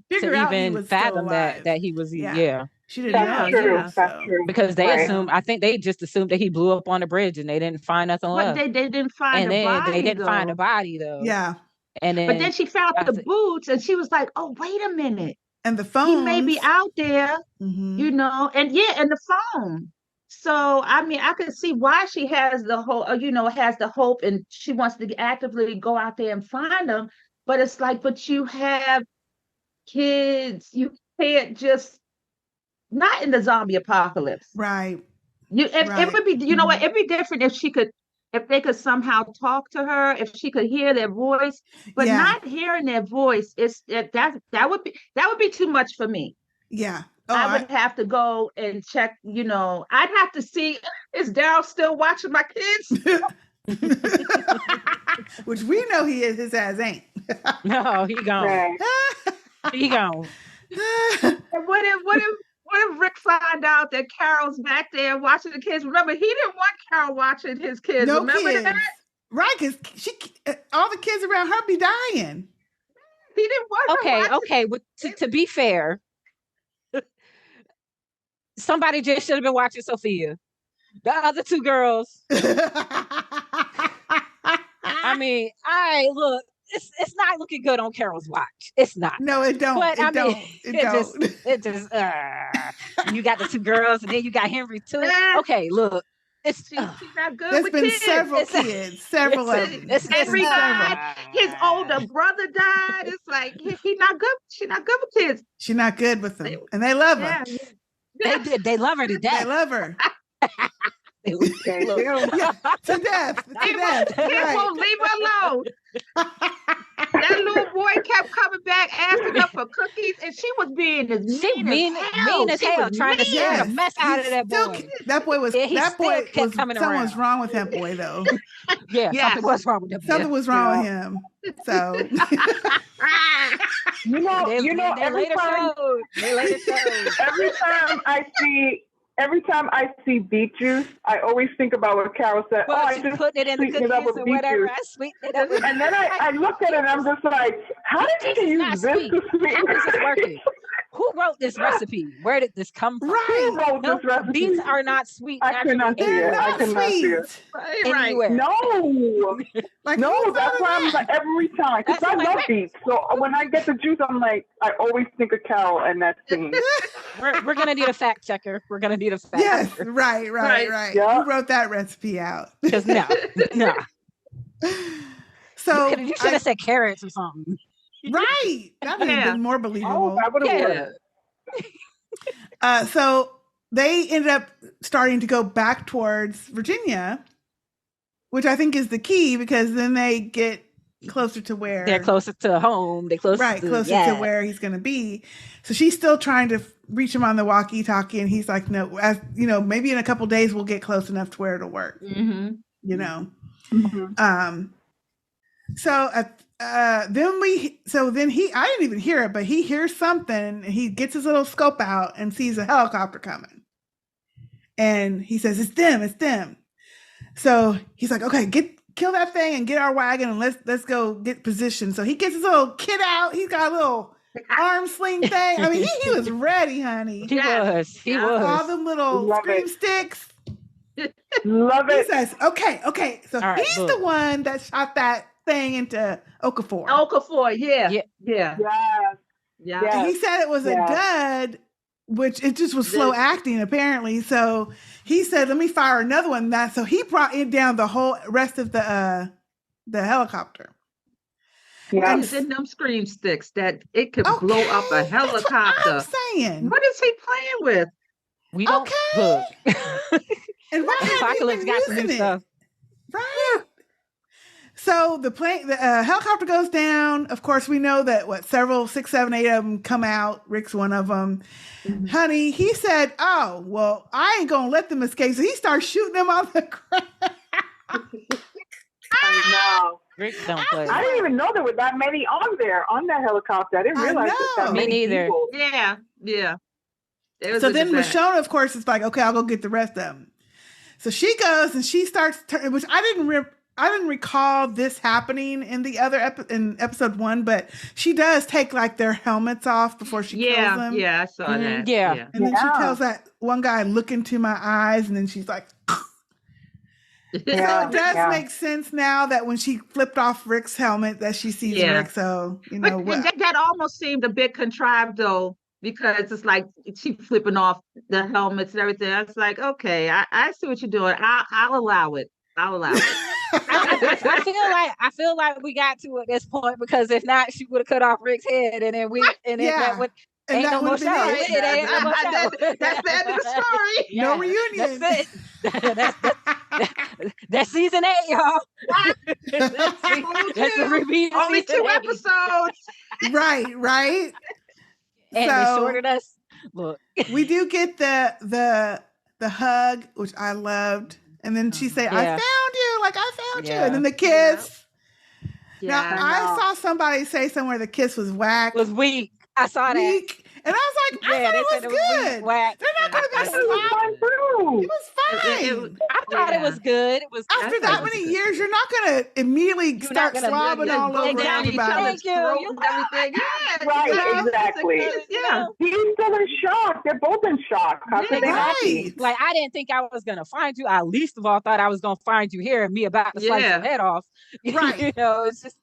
figure out he was fathom still alive. that he was. She didn't know. True. That's true. Because they assumed, I think they just assumed that he blew up on the bridge and they didn't find nothing left. But they didn't find a body. They didn't find a body though. Yeah. And then, but then she found the boots and she was like, oh, wait a minute. And the phone. He may be out there, you know, and the phone. So, I mean, I can see why she has the whole, has the hope and she wants to actively go out there and find them. But it's like, but you have kids. You can't just, not in the zombie apocalypse. Right. It would be, you know what, it'd be different if they could somehow talk to her, if she could hear their voice, but not hearing their voice, that would be too much for me. Yeah. I would have to go and check, you know, I'd have to see, is Daryl still watching my kids? Which we know he is, his ass ain't. No, he gone. He gone. And what if Rick find out that Carol's back there watching the kids? Remember, he didn't want Carol watching his kids. No Remember kids. that? Right, because all the kids around her be dying. He didn't want her Okay. To be fair, somebody just should have been watching Sophia. The other two girls. I mean, look, it's not looking good on Carol's watch. It's not. No, it don't. But It just you got the two girls and then you got Henry too. Okay, look. She's not good. There's with been kids. several kids, several of them. Henry died. His older brother died. It's like he not good. She's not good with kids. She's not good with them, and they love her. They love her to death. They love her. To death. They won't leave her alone. That little boy kept coming back asking her for cookies, and she was being as mean as hell, trying to scare the mess out of that boy. That boy was. Something was wrong with that boy, though. Something was wrong with him. Something was wrong with him. So, they later showed. Every time I see beet juice, I always think about what Carol said. Well, I just put it in the cookies or whatever. I sweeten it up. And then I look at it and I'm just like, how did you use this to sweeten? How is this working? Who wrote this recipe? Where did this come from? Right. Who wrote this recipe? Beets are not sweet. I cannot see it. I cannot see it. Anywhere. No. Like, no, that's why I'm like every time. Because I love beets. So when I get the juice, I'm like, I always think of Carol and that scene. We're going to need a fact checker. We're going to need a fact checker. Right. Yeah. Who wrote that recipe out? Because no. So you should have said carrots or something. Right. That would have been more believable. Oh, that would have worked. So they ended up starting to go back towards Virginia, which I think is the key because then they get closer to where they're closer to home. They're closer to where he's going to be. So she's still trying to reach him on the walkie-talkie, and he's like, "No, maybe in a couple days we'll get close enough to where it'll work." Mm-hmm. You know. Mm-hmm. So then I didn't even hear it, but he hears something and he gets his little scope out and sees a helicopter coming. And he says, it's them. So he's like, okay, kill that thing and get our wagon and let's go get positioned. So he gets his little kit out. He's got a little arm sling thing. I mean, he was ready, honey. He was. All them little scream sticks. Love it. He says, okay. So he's the one that shot that thing into Okafor. Yeah. Yeah. And he said it was a dud which it just was slow acting apparently. So he said, "Let me fire another one." So he brought it down the whole rest of the helicopter. Yeah, it's in them scream sticks that it could blow up a helicopter. That's what I'm saying. What is he playing with? We don't look. And why Apocalypse got some new stuff. Right. So the helicopter goes down. Of course, we know that several, 6, 7, 8 of them come out. Rick's one of them. Mm-hmm. Honey, he said, "Oh, well, I ain't gonna let them escape." So he starts shooting them on the ground. I know. Rick don't play. I didn't even know there were that many on that helicopter. I didn't realize that Me many neither. people. Yeah. So then Michonne, of course, is like, "Okay, I'll go get the rest of them." So she goes and she starts, which I didn't recall this happening in the other in episode 1, but she does take like their helmets off before she kills them. Yeah, I saw that. Yeah. And then she tells that one guy, "Look into my eyes," and then she's like, So it does make sense now that when she flipped off Rick's helmet that she sees Rick. So, but that almost seemed a bit contrived though, because it's like she flipping off the helmets and everything. I was like, okay, I see what you're doing. I'll allow it. I feel like we got to at this point, because if not, she would have cut off Rick's head, and then that would. And ain't no more show. That's the end of the story. Yeah, no reunion. That's it. That's season 8, y'all. That's the repeat. Only 2 episodes. Right. And they shorted us. Look, we do get the hug, which I loved, and then she said, "I found you," like I found you, and then the kiss. Yeah. Now I saw somebody say somewhere the kiss was whack. Was weak. I saw that. And I was like, I thought it was good. They're not going to be sloppy. It was fine. I thought it was good. It was after that many years, you're not going to immediately start slobbing all over everybody. Thank you. Everything. Right, exactly. Yeah. He's still in shock. They're both in shock. How could they not be? Like, I didn't think I was going to find you. I least of all thought I was going to find you here and me about to slice your head off. Right. It's just,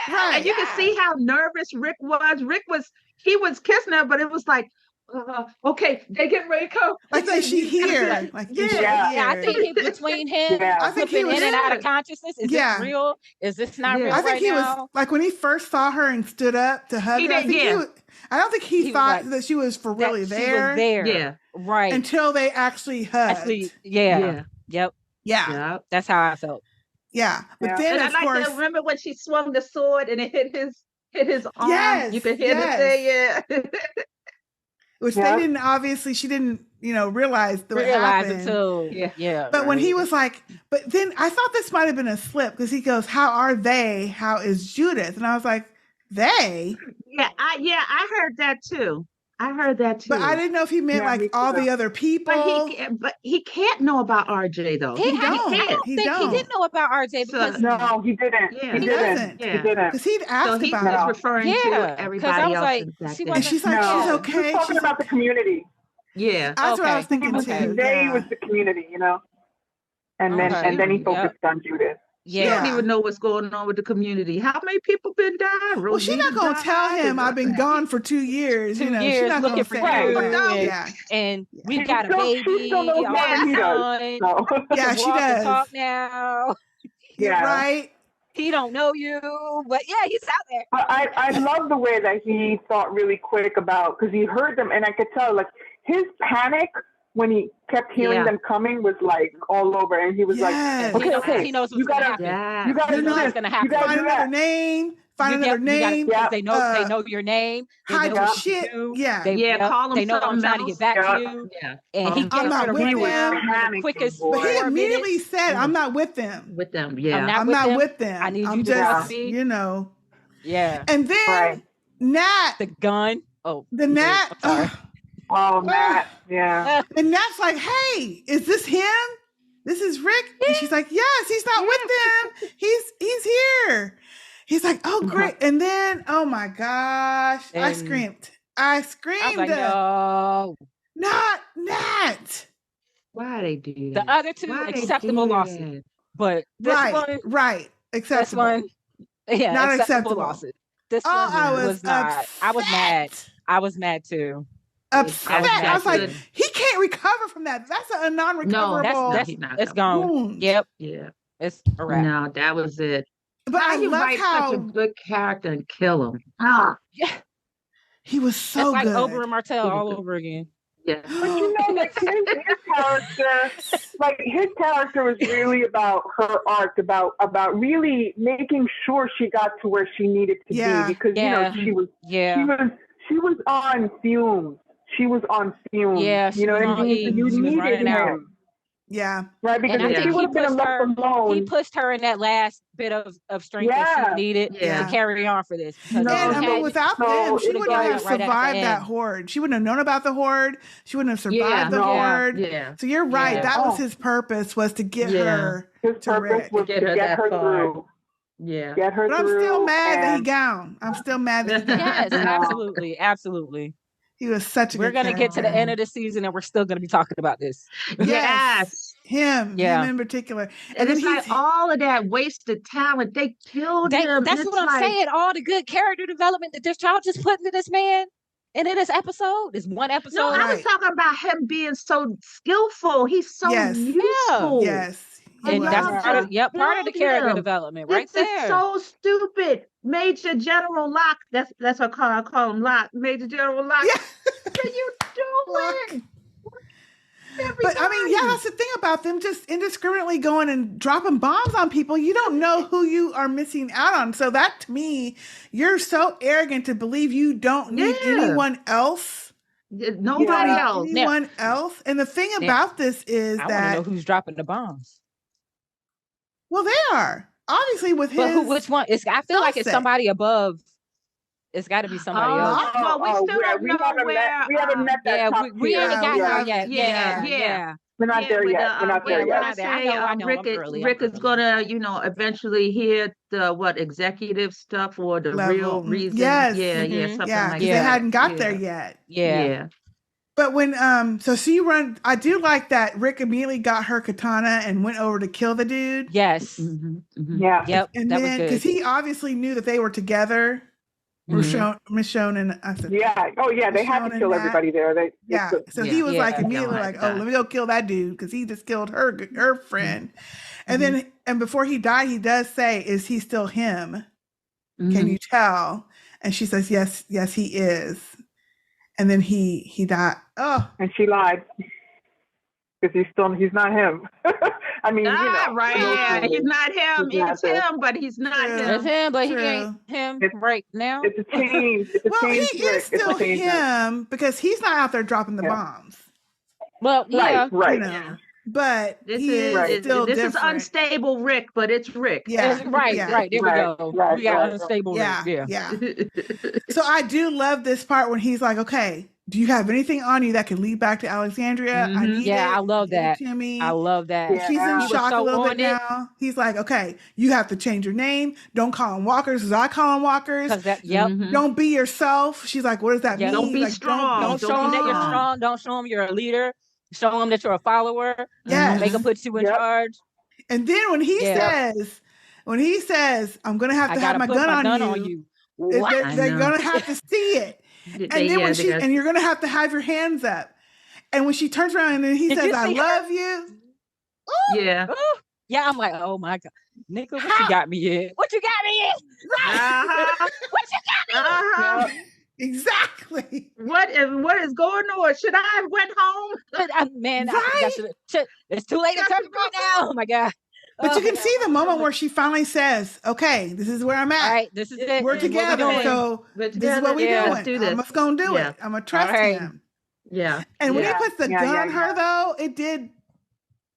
and you can see how nervous Rick was. He was kissing her, but it was like, okay, they get ready to come. Like she here. I think between him, I think he was in and out of consciousness. Is this real? Is this not real? I think he was like when he first saw her and stood up to hug her. I don't think he thought that she was for really there. Yeah, right. Until they actually hugged. Yep. That's how I felt. Yeah, but then and of course, remember when she swung the sword and it hit his arm. Yes, you could hear the thing. Which they didn't. Obviously, she didn't. Realize what happened. Until But when he was like, but then I thought this might have been a slip because he goes, "How are they? How is Judith?" And I was like, "They." I heard that too. But I didn't know if he meant like all the other people. But he can't know about RJ though. He didn't know about RJ because no, he didn't. Yeah, he didn't. Because he'd asked about it. He was referring to everybody else. Like, and she's like, she's okay. She's talking about the community. Yeah, that's what I was thinking too. They was the community, and then he focused on Judith. Yeah, you don't even know what's going on with the community. How many people been dying? Well, she's not going to tell him I've been gone for 2 years. She's not looking for you. And we've got a baby. She still knows more than he does. So. Yeah, she does. Talk now. Yeah, right. He don't know you, but he's out there. I love the way that he thought really quick about, because he heard them, and I could tell like his panic when he kept hearing them coming was like all over, and he was like, okay, he knows what's going to happen. You got to do this. Gonna happen. Find another name. Another name. They know your name. Hide your shit. Call them. They know I'm trying to get back to you. And he I'm not with them. Quickest. But he immediately said, "I'm not with them." I'm not with them. I need you to just, Yeah. And then Nat, the gun. The Nat. Oh, Nat. Yeah. And Nat's like, "Hey, is this him? This is Rick?" And she's like, "Yes, he's not with them. He's here." He's like, "Oh, great." And then, oh my gosh, I screamed. I was like, no. Not Nat. Why they do that? The other two, acceptable losses. But this one, right. Acceptable. This one, not acceptable losses. This one was not. I was mad. I was mad too. upset. I was like, good. he can't recover from that. That's a non-recoverable It's gone. wound. Yep. Yeah. It's a wrap. No, that was it. But How I you love write such a how good character and kill him? Ah, Yeah. he was It's so like good. Oberyn Martell all over again. yeah. But you know, like his character was really about her arc, about really making sure she got to where she needed to be, because you know she was on fumes. She was on fumes. Yeah, you know what I mean? E. You She was needed running him. out. Yeah. Right, because And I if she think would have been left alone, he pushed her in that last bit of strength that she needed to carry on for this. Because And I mean, without them, she wouldn't have right survived that horde. She wouldn't have known about the horde. She wouldn't have survived the horde. Yeah. So you're right. That was his purpose, was to get her to Rick. Was to get her through. Yeah. Get her but through. I'm still mad that he gowned. I'm still mad that he gowned. Yes, absolutely. Absolutely. He was such a We're good going to get to the end of the season and we're still going to be talking about this. Yes. Him in particular. And it's like all of that wasted talent. They killed him. That's what I'm saying. All the good character development that this child just put into this man. And in this episode, it's one episode. No, I was talking about him being so skillful. He's so useful. Yes. And that's part of the character development right there. It's so stupid. Major General Locke. That's what I call him, Locke. Major General Locke. Yeah. What are you doing? But I mean, that's the thing about them just indiscriminately going and dropping bombs on people. You don't know who you are missing out on. So that, to me, you're so arrogant to believe you don't need anyone else. Nobody else. Anyone else. And the thing about this is I that want to know who's dropping the bombs. Well, they are obviously with his. Which one? I feel like it's somebody above. It's got to be somebody else. Well, we still don't know where. We haven't met that. Yeah, we ain't got there yet. Yeah. We're not there yet. We're not there yet. I know Rick is gonna, eventually hear the executive stuff or the real reason. Yes. Something like that. They hadn't got there yet. Yeah. But when so she run, I do like that Rick immediately got her katana and went over to kill the dude. Yes. Yeah. Yep. And that then was good. because he obviously knew that they were together. Michonne and I said, they had to kill everybody there. So he was like immediately like, let me go kill that dude because he just killed her friend. And then before he died, he does say, "Is he still him? Can you tell?" And she says, "Yes, he is." And then he died. Oh, and she lied because he's not him. I mean, right? Yeah, he's not him. It's him, but he's not him. It's him, but he ain't him right now. It's a change. He is still him because he's not out there dropping the bombs. Well, right. But this is still this different. is unstable Rick, but it's Rick. Yeah, right. There we go. We got unstable Rick. Yeah. So I do love this part when he's like, "Okay, do you have anything on you that can lead back to Alexandria? I need it. I love that. Timmy. I love that. She's in shock a little bit now. He's like, "Okay, you have to change your name. Don't call them walkers because I call them walkers. Don't be yourself." She's like, "What does that mean? Don't be strong. Don't show them that you're strong. Don't show them you're a leader. Show them that you're a follower. Yes. Make them put you in charge." And then when he says, "I'm gonna have to have my gun on you," they're gonna have to see it. And then and you're gonna have to have your hands up. And when she turns around and he says, "I love you," I'm like, "Oh my God, Nicholas, what you got me in? What you got me in? Right? What you got me in?" Exactly. What is going on? Should I have went home? It's too late to turn right now. Oh my God. But you can see the moment where she finally says, "Okay, this is where I'm at. All right, this is it. We're together. So this is what we're doing. I'm just gonna do it. I'm gonna trust him." Yeah. And when he puts the gun on her, though, it did.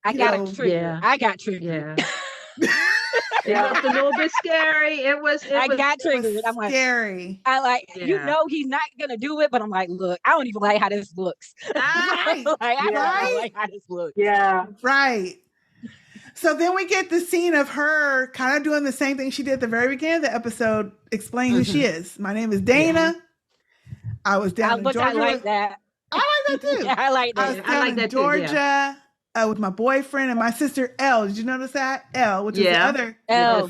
I got triggered. I got triggered. It was a little bit scary. I got triggered. I'm like, scary. I like, he's not gonna do it, but I'm like, look, I don't even like how this looks. I don't like how this looks. Yeah. Right. So then we get the scene of her kind of doing the same thing she did at the very beginning of the episode, explaining who she is. "My name is Dana. I was down in Georgia." I like that. I like that too. I like that. I was down in Georgia with my boyfriend and my sister L. Did you notice that? L, which is the other L.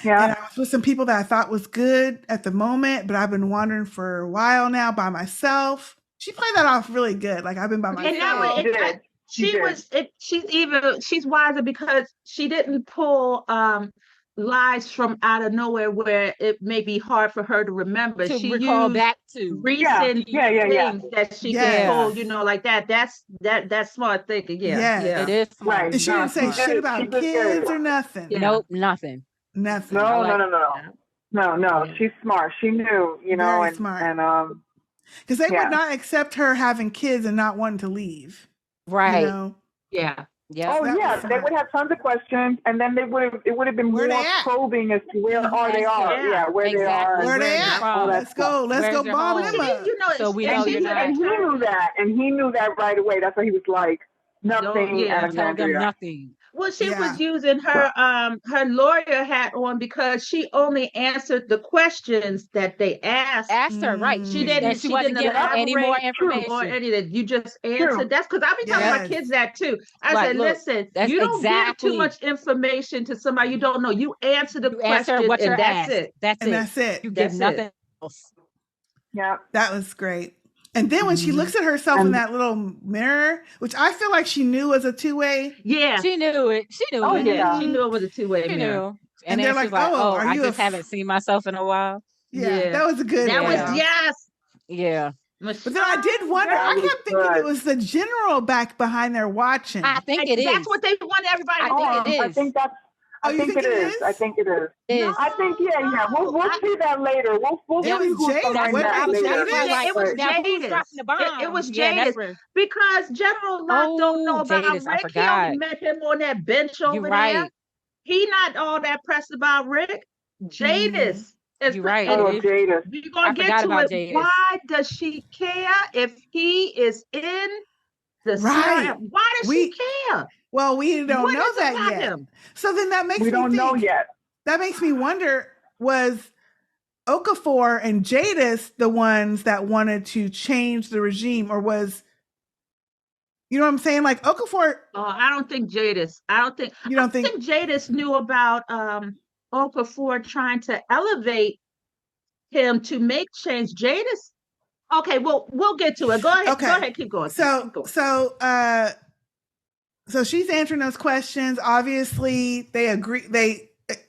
Yeah. I was with some people that I thought was good at the moment, but I've been wandering for a while now by myself. She played that off really good. Like I've been by myself. And now she's wiser because she didn't pull lies from out of nowhere where it may be hard for her to remember. To She recall used back to. recent things that she can pull, like that. That's smart thinking. Yeah. It is smart. Right. And she didn't say shit about kids or nothing. Yeah. Nope, nothing. Nothing. No. She's smart. She knew, Very smart. And because they would not accept her having kids and not wanting to leave. Right. Yeah. Oh yeah, they would have tons of questions, and then it would have been more probing as to where are they are. Yeah, where they are. Where they at? Let's go bomb them up. So we know you're not. And he knew that right away. That's why he was like, nothing. Tell them nothing. Well, she was using her her lawyer hat on because she only answered the questions that they asked her. Right. She didn't give any more information or anything. You just answered. That's because I be telling my kids that too. I said, listen, you don't give too much information to somebody you don't know. You answer the question, and that's it. That's it. You give nothing else. Yeah, that was great. And then when she looks at herself in that little mirror, which I feel like she knew was a two-way. Yeah. She knew it. She knew it. Yeah. She knew it was a two-way mirror. And they're like, I just haven't seen myself in a while. Yeah. That was a good one. Yeah. But then I did wonder, I kept thinking it was the general back behind there watching. I think it is. That's what they want everybody to think it is. I think that's I think it is. I think it is. I think we'll see that later. We'll see who's behind that later. It was Jadis. It was Jadis because General Locke don't know about Rick. He only met him on that bench over there. He not all that pressed about Rick. Jadis. You're right. Jadis. You're gonna get to it. Jadis. Why does she care if he is in the serum? Why does she care? Well, we don't know that yet. So then that makes me don't know yet. That makes me wonder, was Okafor and Jadis the ones that wanted to change the regime, or was, you know what I'm saying? Like Okafor. Oh, I don't think Jadis. I think Jadis knew about Okafor trying to elevate him to make change. Jadis. Okay, well, we'll get to it. Go ahead. Okay. Go ahead. Keep going. So she's answering those questions. Obviously, they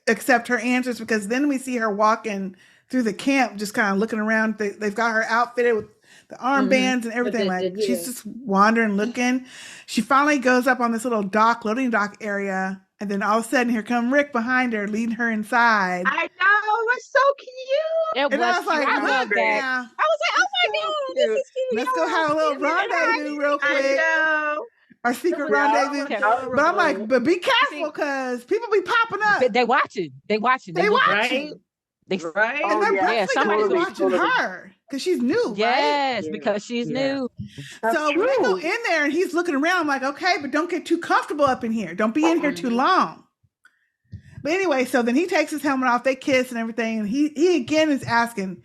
accept her answers, because then we see her walking through the camp, just kind of looking around. They've got her outfitted with the armbands and everything. She's just wandering, looking. She finally goes up on this little loading dock area. And then all of a sudden, here come Rick behind her, leading her inside. I know, it was so cute. I was like, I love that. I was like, oh my God, this is cute. Let's go have a little rendezvous real quick. I know. Our secret rendezvous. But I'm like, but be careful, because people be popping up. They watching. They watching. Right? Right? And they're somebody's watching her, because she's new, right? Because she's new. So when they go in there and he's looking around, I'm like, okay, but don't get too comfortable up in here. Don't be in here too long. But anyway, so then he takes his helmet off, they kiss and everything, and he again is asking,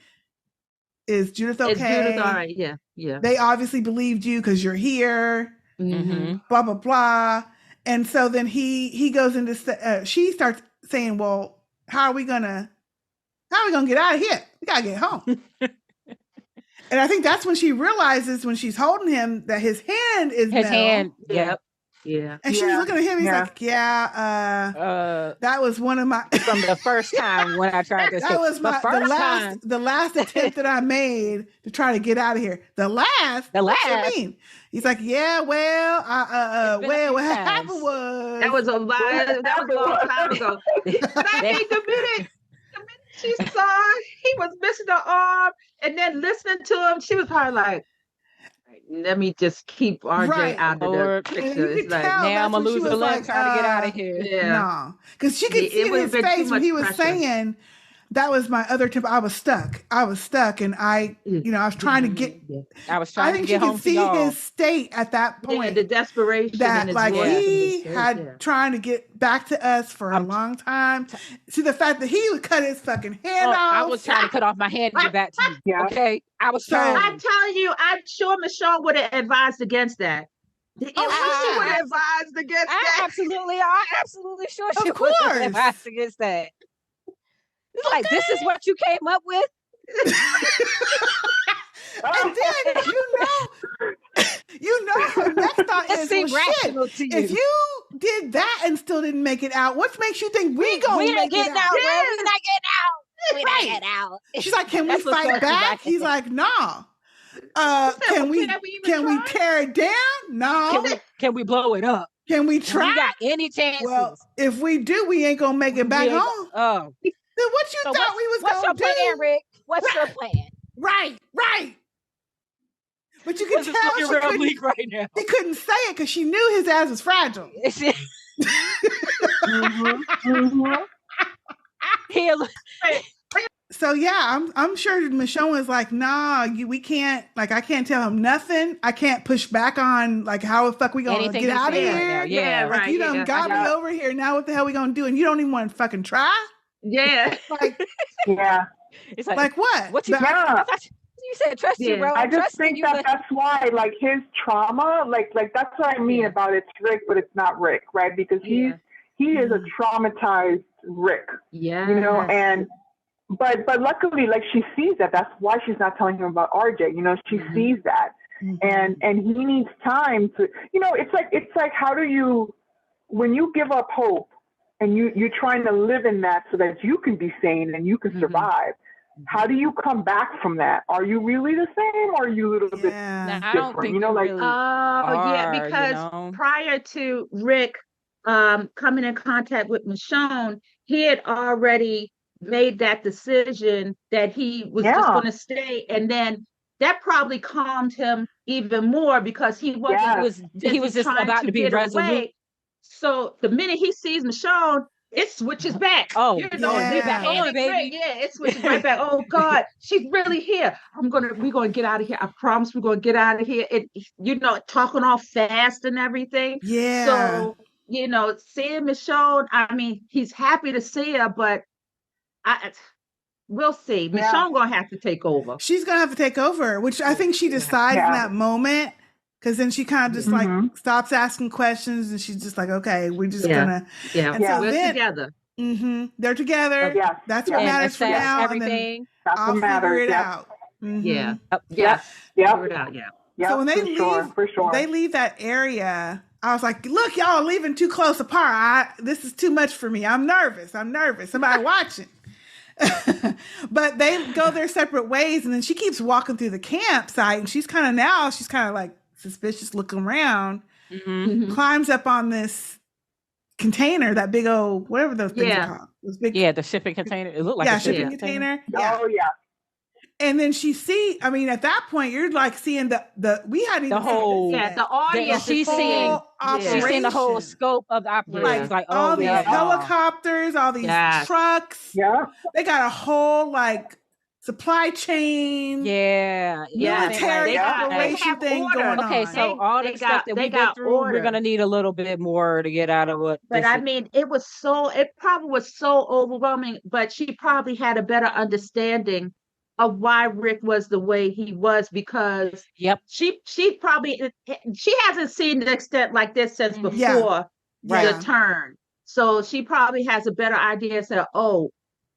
is Judith okay? Is Judith all right? Yeah. They obviously believed you because you're here. Mm-hmm. Blah, blah, blah. And so then he goes into, she starts saying, well, how are we gonna get out of here? We gotta get home. And I think that's when she realizes, when she's holding him, that his hand is his metal. hand. Yep. Yeah. And she's looking at him. He's like, that was one of my from the first time when I tried this. That was the last attempt that I made to try to get out of here. The last. What you mean? He's like, well, what happened was that was a long time ago. But I think the minute she saw he was missing the arm, and then listening to him, she was probably like, let me just keep RJ out of the picture. It's like, now I'm gonna lose the leg trying to get out of here. No, because she could see in his face when he was saying, that was my other tip. I was stuck, and I was trying to get. I think she could see his state at that point. The desperation that he had trying to get back to us for a long time. See the fact that he would cut his fucking hand off. I was trying to cut off my hand and give that to you. Okay, I was trying. I'm telling you, I'm sure Michonne would have advised against that. She would have advised against that. I'm absolutely sure she would have advised against that. He's like, this is what you came up with? And then you know her next thought is, well, shit, if you did that and still didn't make it out, what makes you think we gonna make it out? Bro. We're not getting out. We're not Right. getting out. She's like, can we That's what's fight going back? through He's my like, nah. Can we tear it down? No. Can we blow it up? Can we Do try? we got any chances? Well, if we do, we ain't gonna make it back home. Oh. Then what you So thought we was what's gonna your plan, do? Rick? What's your plan? Right. But you can tell she real couldn't, bleak right now. she couldn't say it because she knew his ass was fragile. So yeah, I'm sure Michonne was like, nah, we can't, like, I can't tell him nothing. I can't push back on, like, how the fuck we gonna Anything get out of here? Right now. Yeah, like, you done got me over here. Now what the hell we gonna do? And you don't even want to fucking try? Yeah. Like, yeah. It's like what? What you? Yeah. You said trust you, bro. I just think that's why, like, his trauma, like that's what I mean about it's Rick, but it's not Rick, right? Because he is a traumatized Rick. Yeah. You know, and but luckily, like, she sees that. That's why she's not telling him about RJ. You know, she sees that, and he needs time to. You know, it's like how do you, when you give up hope, and you're trying to live in that so that you can be sane and you can survive. How do you come back from that? Are you really the same, or are you a little bit different? I don't think, you know, like really because prior to Rick coming in contact with Michonne, he had already made that decision that he was just going to stay, and then that probably calmed him even more because he wasn't he was just about to be resolute. Away. So the minute he sees Michonne, it switches back. Oh, you know, back on, baby. It switches right back. Oh God, she's really here. We're gonna get out of here. I promise we're gonna get out of here. Talking all fast and everything. Yeah. So, seeing Michonne, I mean, he's happy to see her, but we'll see. Michonne gonna have to take over. She's gonna have to take over, which I think she decides in that moment. Because then she kind of just like stops asking questions, and she's just like, "Okay, we're just gonna." Yeah, and so we're together. They're together. That's what matters for now. Everything. And then I'll figure it out. Yeah. Figure it out. So when they they leave that area. I was like, "Look, y'all are leaving too close apart. This is too much for me. I'm nervous. Somebody watching." But they go their separate ways, and then she keeps walking through the campsite, and she's kind of like suspicious, looking around, climbs up on this container, that big old, whatever those things are called. Those big, the shipping container. It looked like a shipping container. Oh, yeah. And then at that point, you're like seeing we hadn't even seen the audience. She's seeing the whole scope of the operation. Like all these helicopters, all these trucks. Yeah. They got a whole like supply chain. Military operation thing going on. Okay, so all the stuff that we've been through, we're going to need a little bit more to get out of what. But I mean, it probably was so overwhelming, but she probably had a better understanding of why Rick was the way he was, because she hasn't seen an extent like this since before the turn. So she probably has a better idea. So,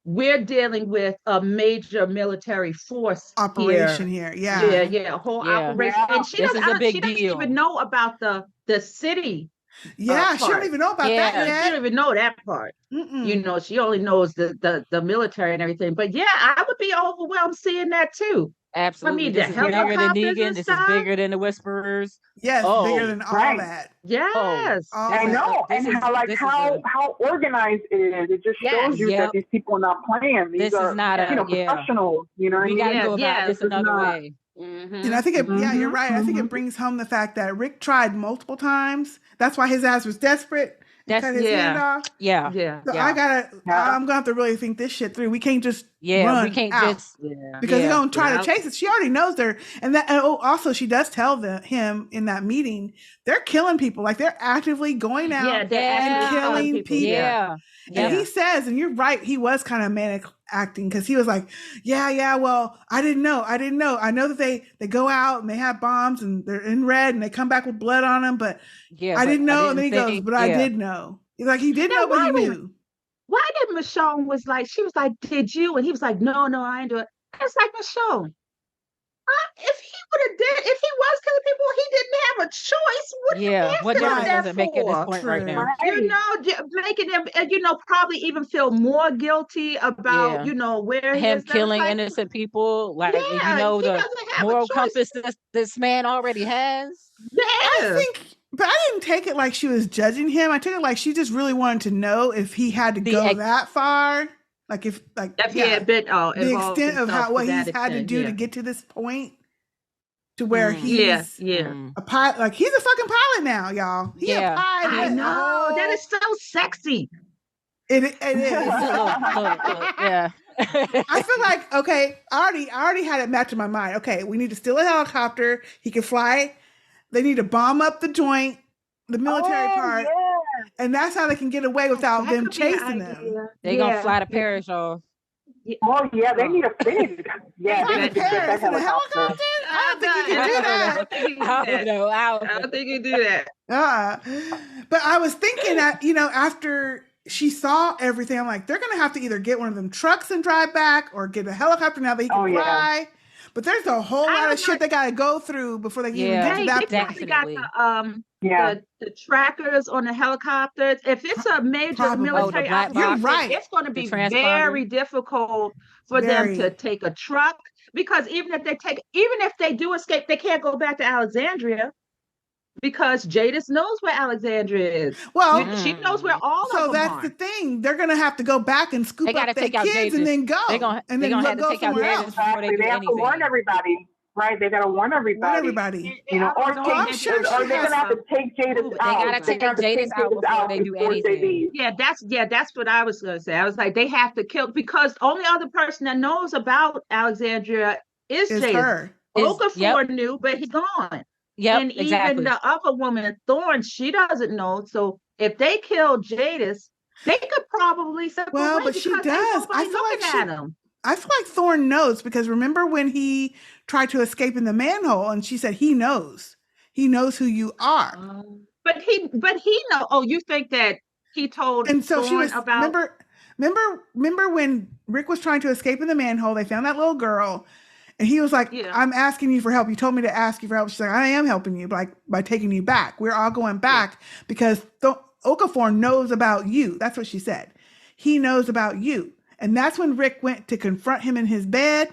we're dealing with a major military force operation here. A whole operation. And she doesn't even know about the city. She don't even know about that yet. She don't even know that part. She only knows the military and everything. But I would be overwhelmed seeing that too. Absolutely. I mean, this is bigger than Negan. This is bigger than the Whisperers. Yes, bigger than all that. Yes. I know. And how organized it is. It just shows you that these people are not playing. These are not professionals. You know what I mean? We got to go about this another way. And I think you're right. I think it brings home the fact that Rick tried multiple times. That's why his ass was desperate. Cut his hand off. So I'm gonna have to really think this shit through. We can't just run we can't out just because he's gonna try to chase it. She already knows they're also she does tell him in that meeting they're killing people. Like they're actively going out and killing people. And he says, and you're right, he was kind of manic acting because he was like, well, I didn't know. I know that they go out and they have bombs and they're in red and they come back with blood on them, but I didn't know. And then he goes, but I did know. He's like, he did know, but he knew. Why then Michonne was like, she was like, did you? And he was like, no, I ain't do it. I was like, Michonne, if he would have did, if he was killing people, he didn't have a choice. What are you what asking him difference that does it make at this for? point right now? Right. You know, making him, probably even feel more guilty about, Yeah. where he Him is. That was killing like, innocent people, like, and you yeah, know he the doesn't have a moral choice. compass this man already has. I Yeah. think, but I didn't take it like she was judging him. I took it like she just really wanted to know if he had to go that far. Like if he had been the extent of what he's had to do to get to this point, to where he's a pilot. Like he's a fucking pilot now, y'all. He's a pilot. I know. That is so sexy. It is. Yeah. I feel like, okay, I already had it mapped in my mind. Okay, we need to steal a helicopter. He can fly. They need to bomb up the joint, the military part. Yeah. And that's how they can get away without them chasing them. They're gonna fly the Paris off. Oh yeah, they need they need Paris in a helicopter. I don't think you can do that. I don't think you do that. But I was thinking that, after she saw everything, I'm like, they're gonna have to either get one of them trucks and drive back, or get a helicopter now that he can fly. Yeah. But there's a whole lot of shit they gotta go through before they can even get to that point. They got the trackers on the helicopters. If it's a major military operation, it's going to be very difficult for them to take a truck, because even if they do escape, they can't go back to Alexandria, because Jadis knows where Alexandria is. Well, she knows where all of them are. So that's the thing. They're going to have to go back and scoop up their kids and then go. They're going to have to take out Jadis before they do anything. They have to warn everybody. Right, they gotta warn everybody. Or they're gonna have to take Jadis out. They gotta take Jadis out before they do anything. That's what I was gonna say. I was like, they have to kill, because the only other person that knows about Alexandria is Jadis. Okafor knew, but he's gone. Yep, and even the other woman, Thorne, she doesn't know. So if they kill Jadis, they could probably say, well, but she does. I feel like Thorne knows, because remember when he tried to escape in the manhole and she said he knows who you are. But he know. Oh, you think that he told? And so Thorne she was about. Remember when Rick was trying to escape in the manhole? They found that little girl, and he was like, "I'm asking you for help. You told me to ask you for help." She's like, "I am helping you, by taking you back. We're all going back because Okafor knows about you." That's what she said. He knows about you. And that's when Rick went to confront him in his bed,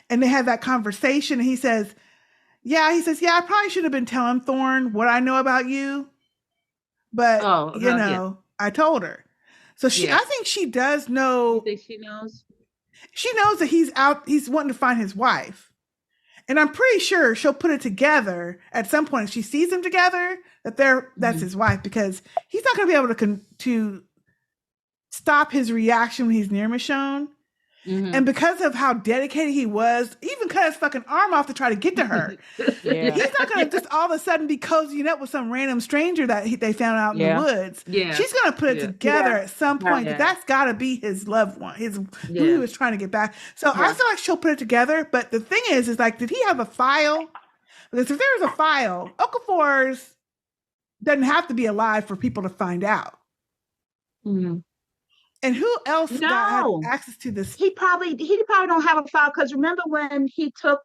and they had that conversation. And he says, I probably should have been telling Thorne what I know about you, but I told her. So I think she does know. You think she knows? She knows that he's out. He's wanting to find his wife, and I'm pretty sure she'll put it together at some point. If she sees them together, that's his wife, because he's not going to be able to stop his reaction when he's near Michonne. Mm-hmm. And because of how dedicated he was, even cut his fucking arm off to try to get to her. He's not going to just all of a sudden be cozying up with some random stranger that they found out in the woods. Yeah. She's going to put it together at some point. That's got to be his loved one, who he was trying to get back. So I feel like she'll put it together. But the thing is like, did he have a file? Because if there was a file, Okafor's doesn't have to be alive for people to find out. Mm-hmm. And who else got access to this? He probably don't have a file, because remember when he took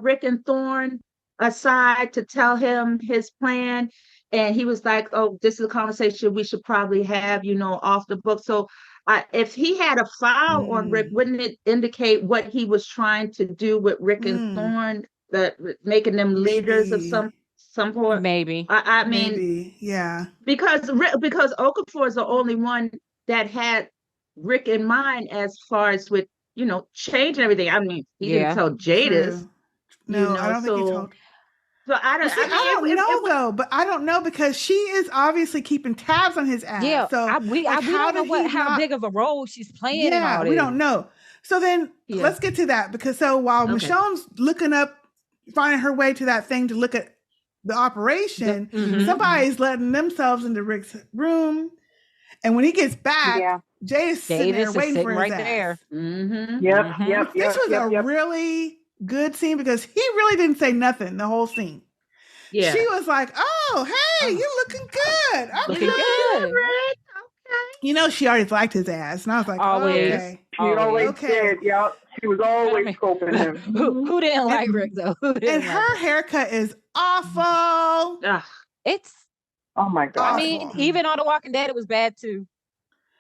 Rick and Thorne aside to tell him his plan, and he was like, "Oh, this is a conversation we should probably have, off the book." So if he had a file on Rick, wouldn't it indicate what he was trying to do with Rick and Thorne, that making them leaders of some point? Maybe. I mean, maybe, yeah. Because Okafor is the only one that had Rick in mind as far as with change and everything. I mean, he didn't tell Jadis. No, I don't think he told. So I don't know, but I don't know, because she is obviously keeping tabs on his ass. Yeah, so we don't know how big of a role she's playing. Yeah, we don't know. So then let's get to that, because while Michonne's looking up, finding her way to that thing to look at the operation, somebody's letting themselves into Rick's room, and when he gets back. Jadis sitting there waiting for his right ass. there. Mm-hmm. Yep. This was a really good scene, because he really didn't say nothing the whole scene. Yeah. She was like, "Oh, hey, you're looking good. Looking good. Rick. Okay. You know, she always liked his ass, and I was like, Always. okay. She always Okay. did. Yeah, she was always scoping him. Who didn't like Rick though? And her haircut is awful. It's. Oh my God. I mean, even on The Walking Dead, it was bad too.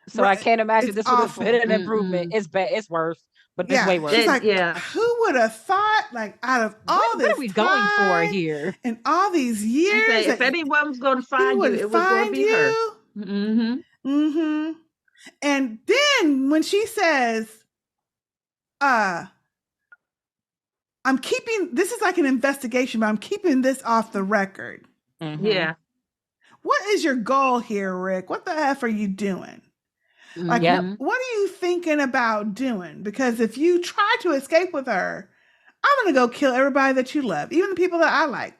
So Right. I can't imagine It's this would have awful. been an improvement. It's bad. It's worse, but it's Yeah, way worse. she's like, Yeah. who would have thought, like, out of all What this are we going for time here? and all these years, Okay, if that anyone was going to he find you, would it was going to find be her. you? Mm-hmm. Mm-hmm. And then when she says, I'm keeping, this is like an investigation, but I'm keeping this off the record. Mhm. Yeah. What is your goal here, Rick? What the F are you doing? Like, Yep. what are you thinking about doing? Because if you try to escape with her, I'm going to go kill everybody that you love, even the people that I like.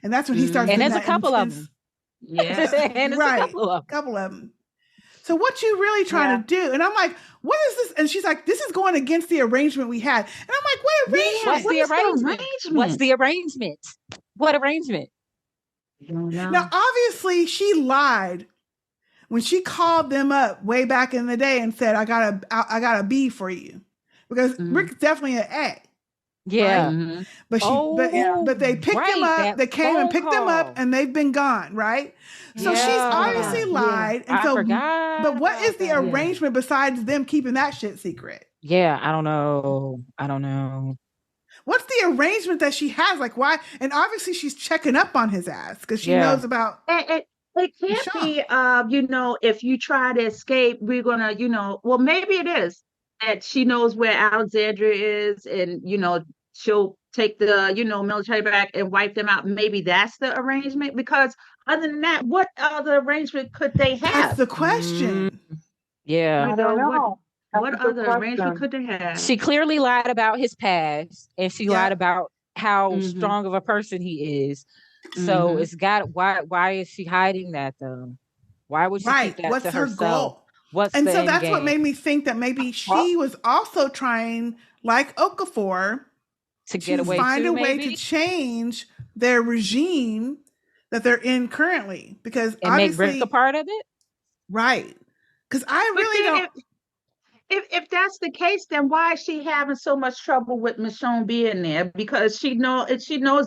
And that's when he starts And doing there's a that couple of intense- them. Yeah. And it's Right. a couple of them. couple of them. So what you really trying to do? And I'm like, what is this? And she's like, this is going against the arrangement we had. And I'm like, what arrangement? What's the arrangement? What's the arrangement? What arrangement? Now, obviously, she lied when she called them up way back in the day and said, I got a B for you. Because Rick's definitely an A. Yeah. Right? But but they picked him up, they came and picked him up, and they've been gone, right? So she's obviously lied. And so but what is the arrangement besides them keeping that shit secret? Yeah, I don't know. What's the arrangement that she has? Like, why? And obviously she's checking up on his ass because she knows about It can't be if you try to escape, we're gonna, well, maybe it is that she knows where Alexandria is, and she'll take the military back and wipe them out. Maybe that's the arrangement, because other than that, what other arrangement could they have? That's the question. Yeah. I don't know. What other arrangement could they have? She clearly lied about his past, and she lied about how strong of a person he is. So it's got why is she hiding that though? Why would she keep that to herself? Goal? What's and the so end that's game? what made me think that maybe she was also trying, like Okafor, to get away, find a way to change their regime that they're in currently, because and make Rick a part of it, right? Because I really don't. If that's the case, then why is she having so much trouble with Michonne being there? Because she knows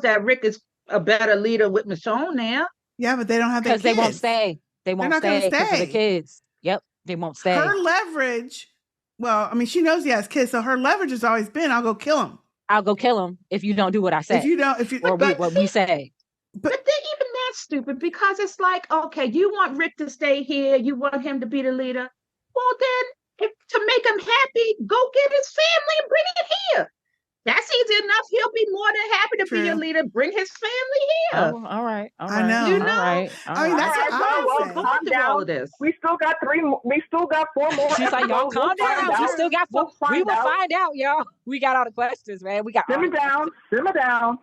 that Rick is a better leader with Michonne there. Yeah, but they don't have their kids. Because they won't stay. They won't stay because of the kids. Yep, they won't stay. Her leverage. Well, I mean, she knows he has kids, so her leverage has always been, "I'll go kill him. I'll go kill him if you don't do what I say. What we say." But then even that's stupid, because it's like, okay, you want Rick to stay here, you want him to be the leader. Well, then, to make him happy, go get his family and bring it here. That's easy enough. He'll be more than happy to be your leader. Bring his family here. Oh, all right. I know. All right. I mean, that's what I was calm down. All of this. We still got 4 more. She's like, y'all calm down. We still got 4. We will find out, y'all. We got all the questions, man. We got simmer down.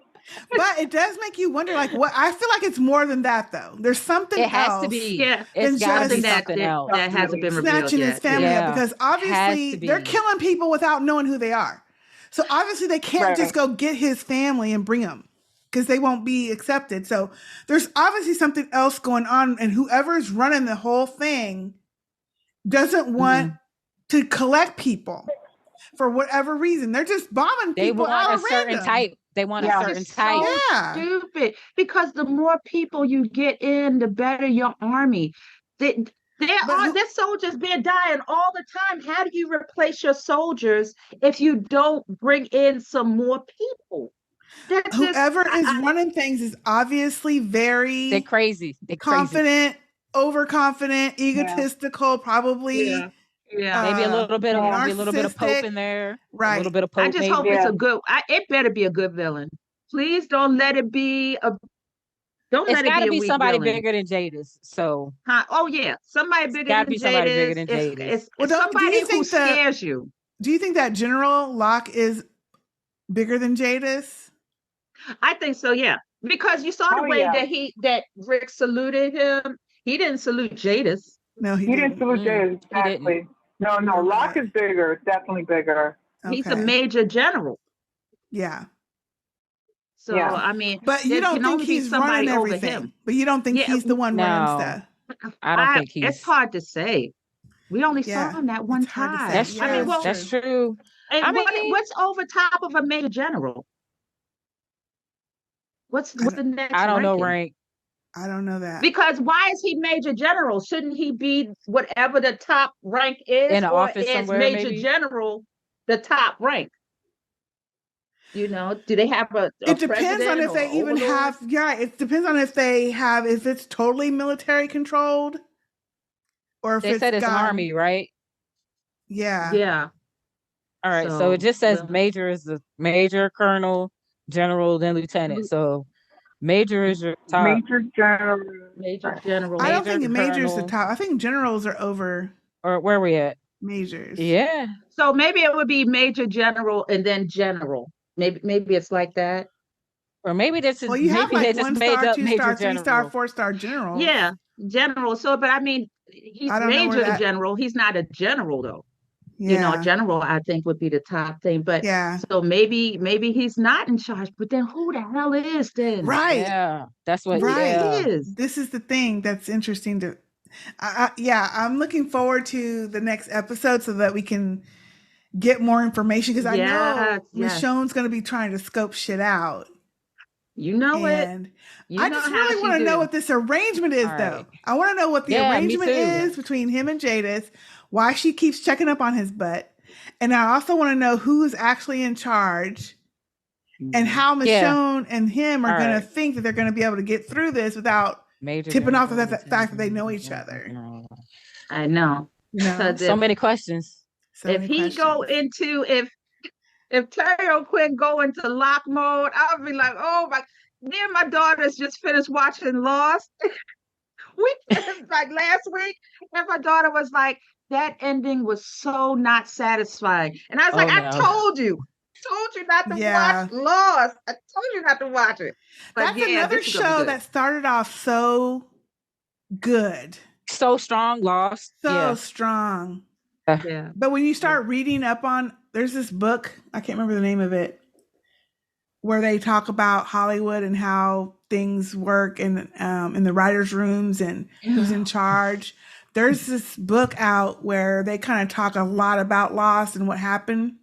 But it does make you wonder, like, what? I feel like it's more than that, though. There's something else. It has to be. Yeah, it's got to be something else that hasn't been revealed snatching yet. his family up, because obviously they're killing people without knowing who they are. So obviously they can't just go get his family and bring them, because they won't be accepted. So there's obviously something else going on, and whoever's running the whole thing doesn't want to collect people for whatever reason. They're just bombing people out a certain type. They want a certain type. So stupid, because the more people you get in, the better your army. There's soldiers been dying all the time. How do you replace your soldiers if you don't bring in some more people? Whoever is running things is obviously very They're crazy. Confident, overconfident, egotistical, probably. Yeah. Maybe a little bit of Pope in there. Right. A little bit of Pope. I just hope it's a good. It better be a good villain. Please don't let it be a. Don't let it be a weak villain. It's got to be somebody bigger than Jadis. So. Oh yeah, somebody bigger than Jadis. Somebody bigger than Jadis. Well, somebody who scares you. Do you think that General Locke is bigger than Jadis? I think so. Yeah, because you saw the way that Rick saluted him. He didn't salute Jadis. No, he didn't salute Jadis. Exactly. No, Locke is bigger. Definitely bigger. Okay. He's a major general. Yeah. So I mean, but you don't think he's running everything. But you don't think he's the one running stuff. I don't think It's he's. hard to say. We only saw Yeah, him that one it's hard to say. time. That's Yeah, true. I mean, well, That's true. I and mean, what's over top of a major general? What's I the next I don't know ranking? rank. I don't know that. Because why is he major general? Shouldn't he be whatever the top rank In is, the or office is somewhere, major maybe. general the top rank? You know, do they have a It depends on president if or they even overlord? have, yeah, it depends on if they have, if it's totally military controlled or if They it's said it's gone. Army, right? Yeah. Yeah. All right. So it So, just says well, major is the major, colonel, general, then lieutenant. So major is your top. Major general. major general. I don't Major, think major's the colonel, top. I think generals are over or where we at? majors. Yeah. So maybe it would be major general and then general. Maybe it's like that. Or maybe this is Well, you have maybe they like just 1 made star, up 2 star, major 3 star, general. 4 star generals. Yeah, general. So, but I mean, he's I don't know where major that. general. He's not a general though. You know, a Yeah. general I think would be the top thing. But Yeah. so maybe he's not in charge. But then who the hell is then? Right. Yeah. That's what. Right. Yeah. Is This is the thing that's interesting to. Yeah, I'm looking forward to the next episode so that we can get more information because I know yes. Michonne's going to be trying to scope shit out. You know it. And You I know just how really she want to know do. what this arrangement is, All though. right. I want to know what the Yeah, me arrangement too. is between him and Jadis, why she keeps checking up on his butt. And I also want to know who's actually in charge and how Yeah. Michonne and him are All going to right. think that they're going to be able to get through this without Major tipping off general, the fact that they know each other. I know. You know, Because So many questions. so if many he questions. go into if Terry O'Quinn go into lock mode, I'll be like, oh my. Me and my daughters just finished watching Lost. Like last week, and my daughter was like, that ending was so not satisfying. And I was like, Oh, I no. told you not to Yeah. watch Lost. I told you not to watch it. But That's yeah, another this is gonna be show good. that started off so good, So strong, lost. so Yeah. strong. Yeah. But when you start reading up on, there's this book, I can't remember the name of it, where they talk about Hollywood and how things work in the writers' rooms and who's in charge. There's this book out where they kind of talk a lot about Lost and what happened.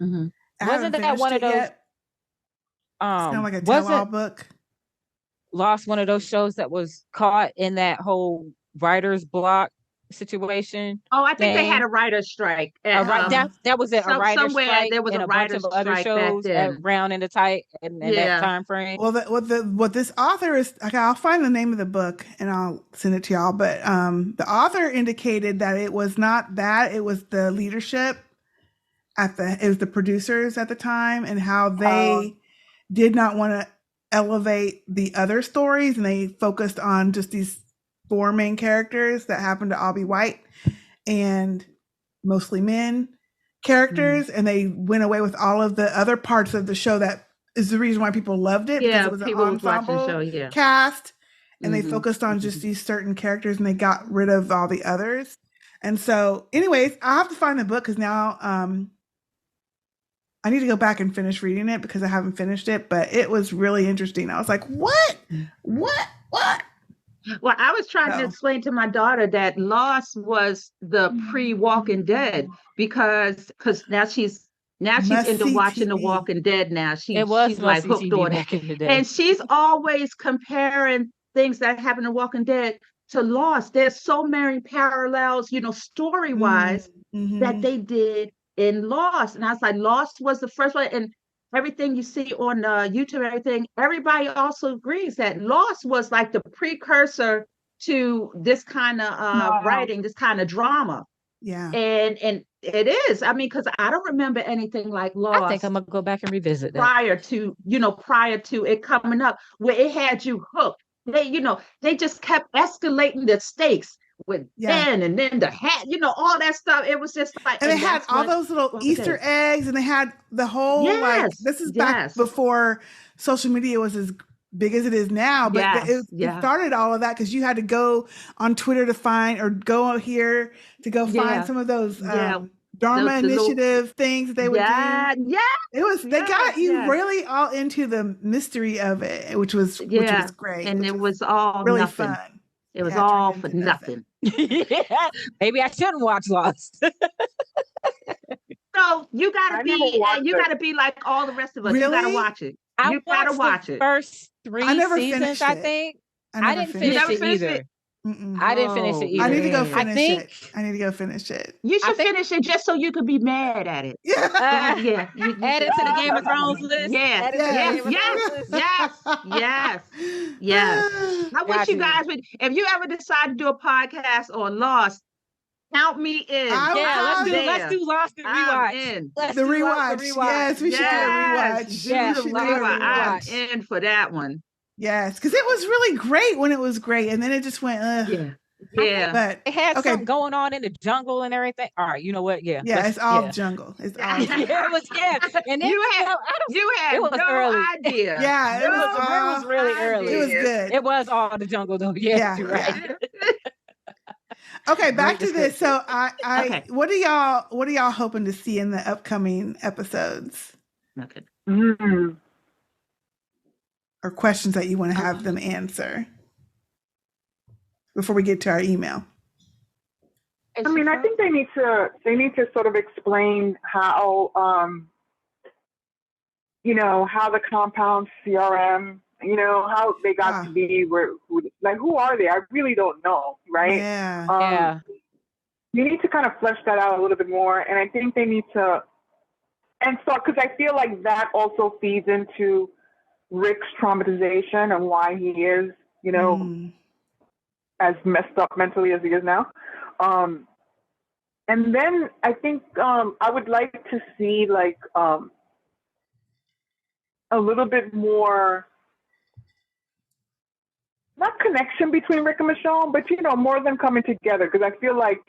Mm-hmm. I Wasn't haven't that one finished of it those? yet. It's kind of like a tell-all Wasn't book. Lost one of those shows that was caught in that whole writer's block situation? Oh, I think they had thing? a writer's strike. That was it. A writer's Somewhere strike there was and a a bunch of writer's other strike back shows then. around in the tight and that Yeah. time frame. Well, what this author is, okay, I'll find the name of the book and I'll send it to y'all. But the author indicated that it was not that; it was the leadership it was the producers at the time and how they did not want to elevate the other stories, and they focused on just these 4 main characters that happened to all be white and mostly men characters, and they went away with all of the other parts of the show that is the reason why people loved it, because Yeah, it was an people was watching the ensemble show, yeah. cast, and they Mhm, focused on just these certain characters and they got rid of all the others. And so anyways, I have to find the book because now I need to go back and finish reading it because I haven't finished it, but it was really interesting. I was like, what? Well, I was trying to So explain to my daughter that Lost was the pre-Walking Dead because now she's into must-see watching The TV. Walking Dead now. It was She's like must-see hooked TV on it. back in the day. And she's always comparing things that happen in Walking Dead to Lost. There's so many parallels, story-wise, that they did in Lost. And I was like, Lost was the first one. And everything you see on YouTube, everybody also agrees that Lost was like the precursor to this kind of writing, this kind of drama. Yeah. And it is. I mean, because I don't remember anything like Lost. I think I'm gonna go back and revisit that. Prior to it coming up, where it had you hooked. They just kept escalating the stakes with Ben and then the hat, all that stuff. It was just like, and they had all those little Easter eggs, and they had the whole this is back before social media was as big as it is now, but it started all of that because you had to go on Twitter to find, or go out here to go find some of those Dharma initiative things that they would do. It was they got you really all into the mystery of it, which was great, and it was all really nothing. fun. It was Yeah, all turned for into nothing. nothing. Yeah, maybe I shouldn't watch Lost. So you I gotta never be, watched you it. gotta be like all the rest of us. You gotta Really? watch it. I You gotta watched the watch it. first I 3 never seasons, finished I it. think. I I never didn't finished You finish never it. it finished either. it? Mm-mm. I didn't finish it Oh I either. need to go man. I finish think it. I need to go finish it. You I should think finish it just so you could be mad at it. uh, Yeah, you add should it to the finish Game it. of Thrones list. Yes, Add it to the yes, Yes. Game of yes, Thrones list. yes, yes, yes. I wish Got you you. guys would, if you ever decide to do a podcast on Lost, count me in. Yeah, I'm let's there. do Lost and I'm rewatch. in. Let's The do Lost and rewatch. rewatch. Yes, we should do a Yes, rewatch. do We Yeah, the should do a Lost and rewatch. I'm rewatch. in for that one. Yes, because it was really great when it was great, and then it just went. Yeah, I think yeah. But it had okay, something going on in the jungle and everything. All right, you know what? Yeah, yeah, it's all jungle. It's all yeah, jungle. it was and then You had I don't. you had It was no early. idea. Yeah, It was all. really early. It was idea. good. It was all the jungle though. Yeah, Yeah, you're right. Okay, back Great to this. So Okay. what are y'all hoping to see in the upcoming episodes, Okay. Mm. or questions that you want to have them answer before we get to our email? I mean, I think they need to sort of explain how how the compound CRM, how they got to be who are they? I really don't know, right? Yeah. Yeah. You need to kind of flesh that out a little bit more, and I think they need to, and so because I feel like that also feeds into Rick's traumatization and why he is, as messed up mentally as he is now. And then I think I would like to see like a little bit more, not connection between Rick and Michonne, but more of them coming together, because I feel like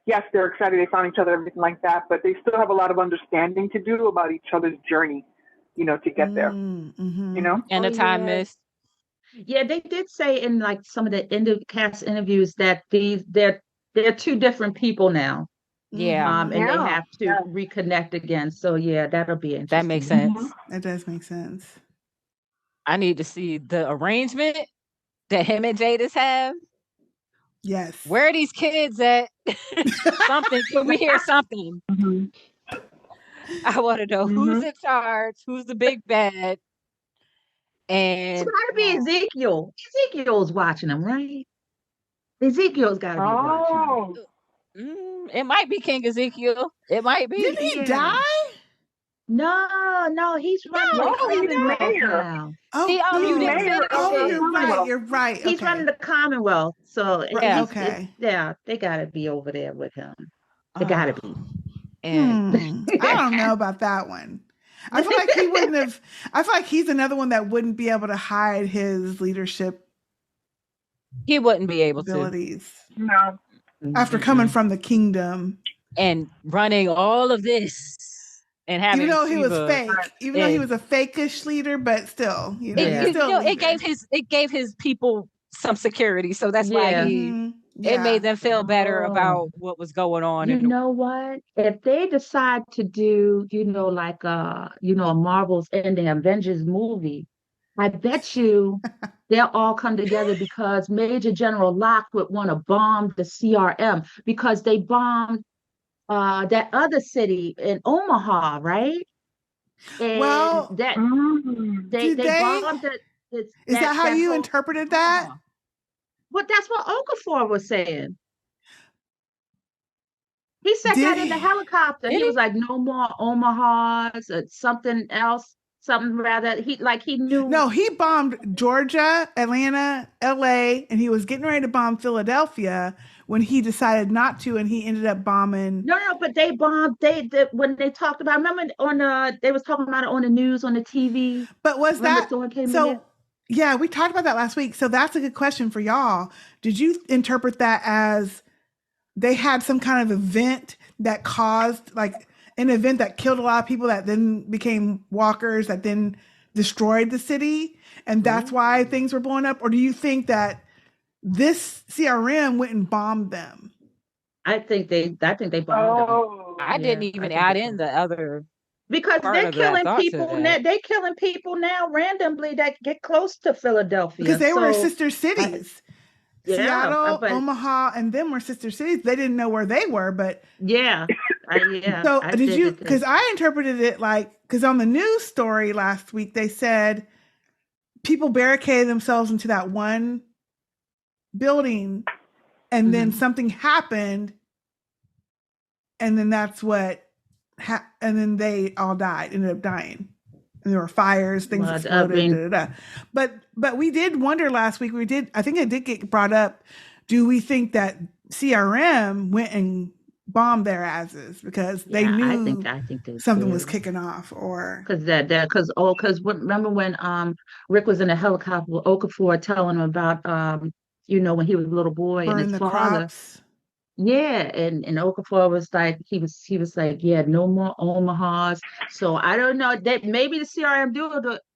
yes, they're excited they found each other, everything like that, but they still have a lot of understanding to do about each other's journey, to get there. Mm-hmm. And the time missed. Yeah, they did say in like some of the cast interviews that they're two different people now. Yeah. And they have to reconnect again. So yeah, that'll be interesting. That makes sense. That does make sense. I need to see the arrangement that him and Jadis have. Yes. Where are these kids at? Something. Can we hear something? Mm-hmm. I want to know who's in charge, who's the big bad. And it's gotta be Ezekiel. Ezekiel's watching them, right? Ezekiel's gotta be watching them. It might be King Ezekiel. It might be. Didn't he die? No, he's running the Commonwealth now. Oh, you didn't finish it. You're right. He's running the Commonwealth. So okay. They gotta be over there with him. They gotta be. And I don't know about that one. I feel like he wouldn't have. I feel like he's another one that wouldn't be able to hide his leadership. He wouldn't be able abilities. No. After coming from the kingdom and running all of this and having, even though he was fake, even though he was a fake-ish leader, but still, it gave his people some security. So that's why it made them feel better about what was going on. You know what? If they decide to do, like a Marvel's ending Avengers movie, I bet you they'll all come together because Major General Locke would want to bomb the CRM because they bombed that other city in Omaha, right? And they bombed it. Is that how you interpreted that? Well, that's what Okafor was saying. He said that in the helicopter. He was like, no more Omahas or something else. Something rather, he knew. No, he bombed Georgia, Atlanta, LA, and he was getting ready to bomb Philadelphia when he decided not to, and he ended up bombing. No, but they bombed. When they talked about, remember they was talking about it on the news, on the TV. But was that so? Yeah, we talked about that last week. So that's a good question for y'all. Did you interpret that as they had some kind of event that caused an event that killed a lot of people that then became walkers that then destroyed the city, and that's why things were blowing up? Or do you think that this CRM went and bombed them? I think they bombed them. I didn't even add in the other, because they're killing people. They're killing people now randomly that get close to Philadelphia because they were sister cities. Seattle, but Omaha, and them were sister cities. They didn't know where they were, but yeah, so I did you? did Because I interpreted it like, because on the news story last week they said people barricaded themselves into that one building, and then something happened, and then that's what, and then they all died, ended up dying. And there were fires, things exploded. But we did wonder last week. I think it did get brought up. Do we think that CRM went and bombed their asses because they knew I think they something did. was kicking off, or because remember when Rick was in a helicopter with Okafor telling him about when he was a little boy and burn his the father. crops? Yeah, and Okafor was like he was like, yeah, no more Omahas. So I don't know that maybe the CRM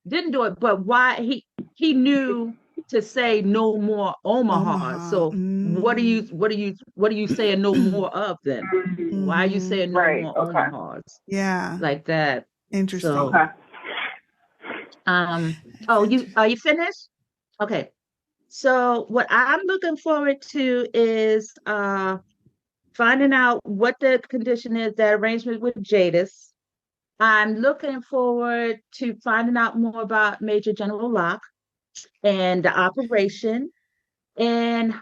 didn't do it, but why he knew to say no more Omaha. So what are you saying no more of then? Why are you saying no more Omahas? Yeah, Like that. interesting. So, are you finished? Okay. So what I'm looking forward to is finding out what the condition is, that arrangement with Jadis. I'm looking forward to finding out more about Major General Locke and the operation. And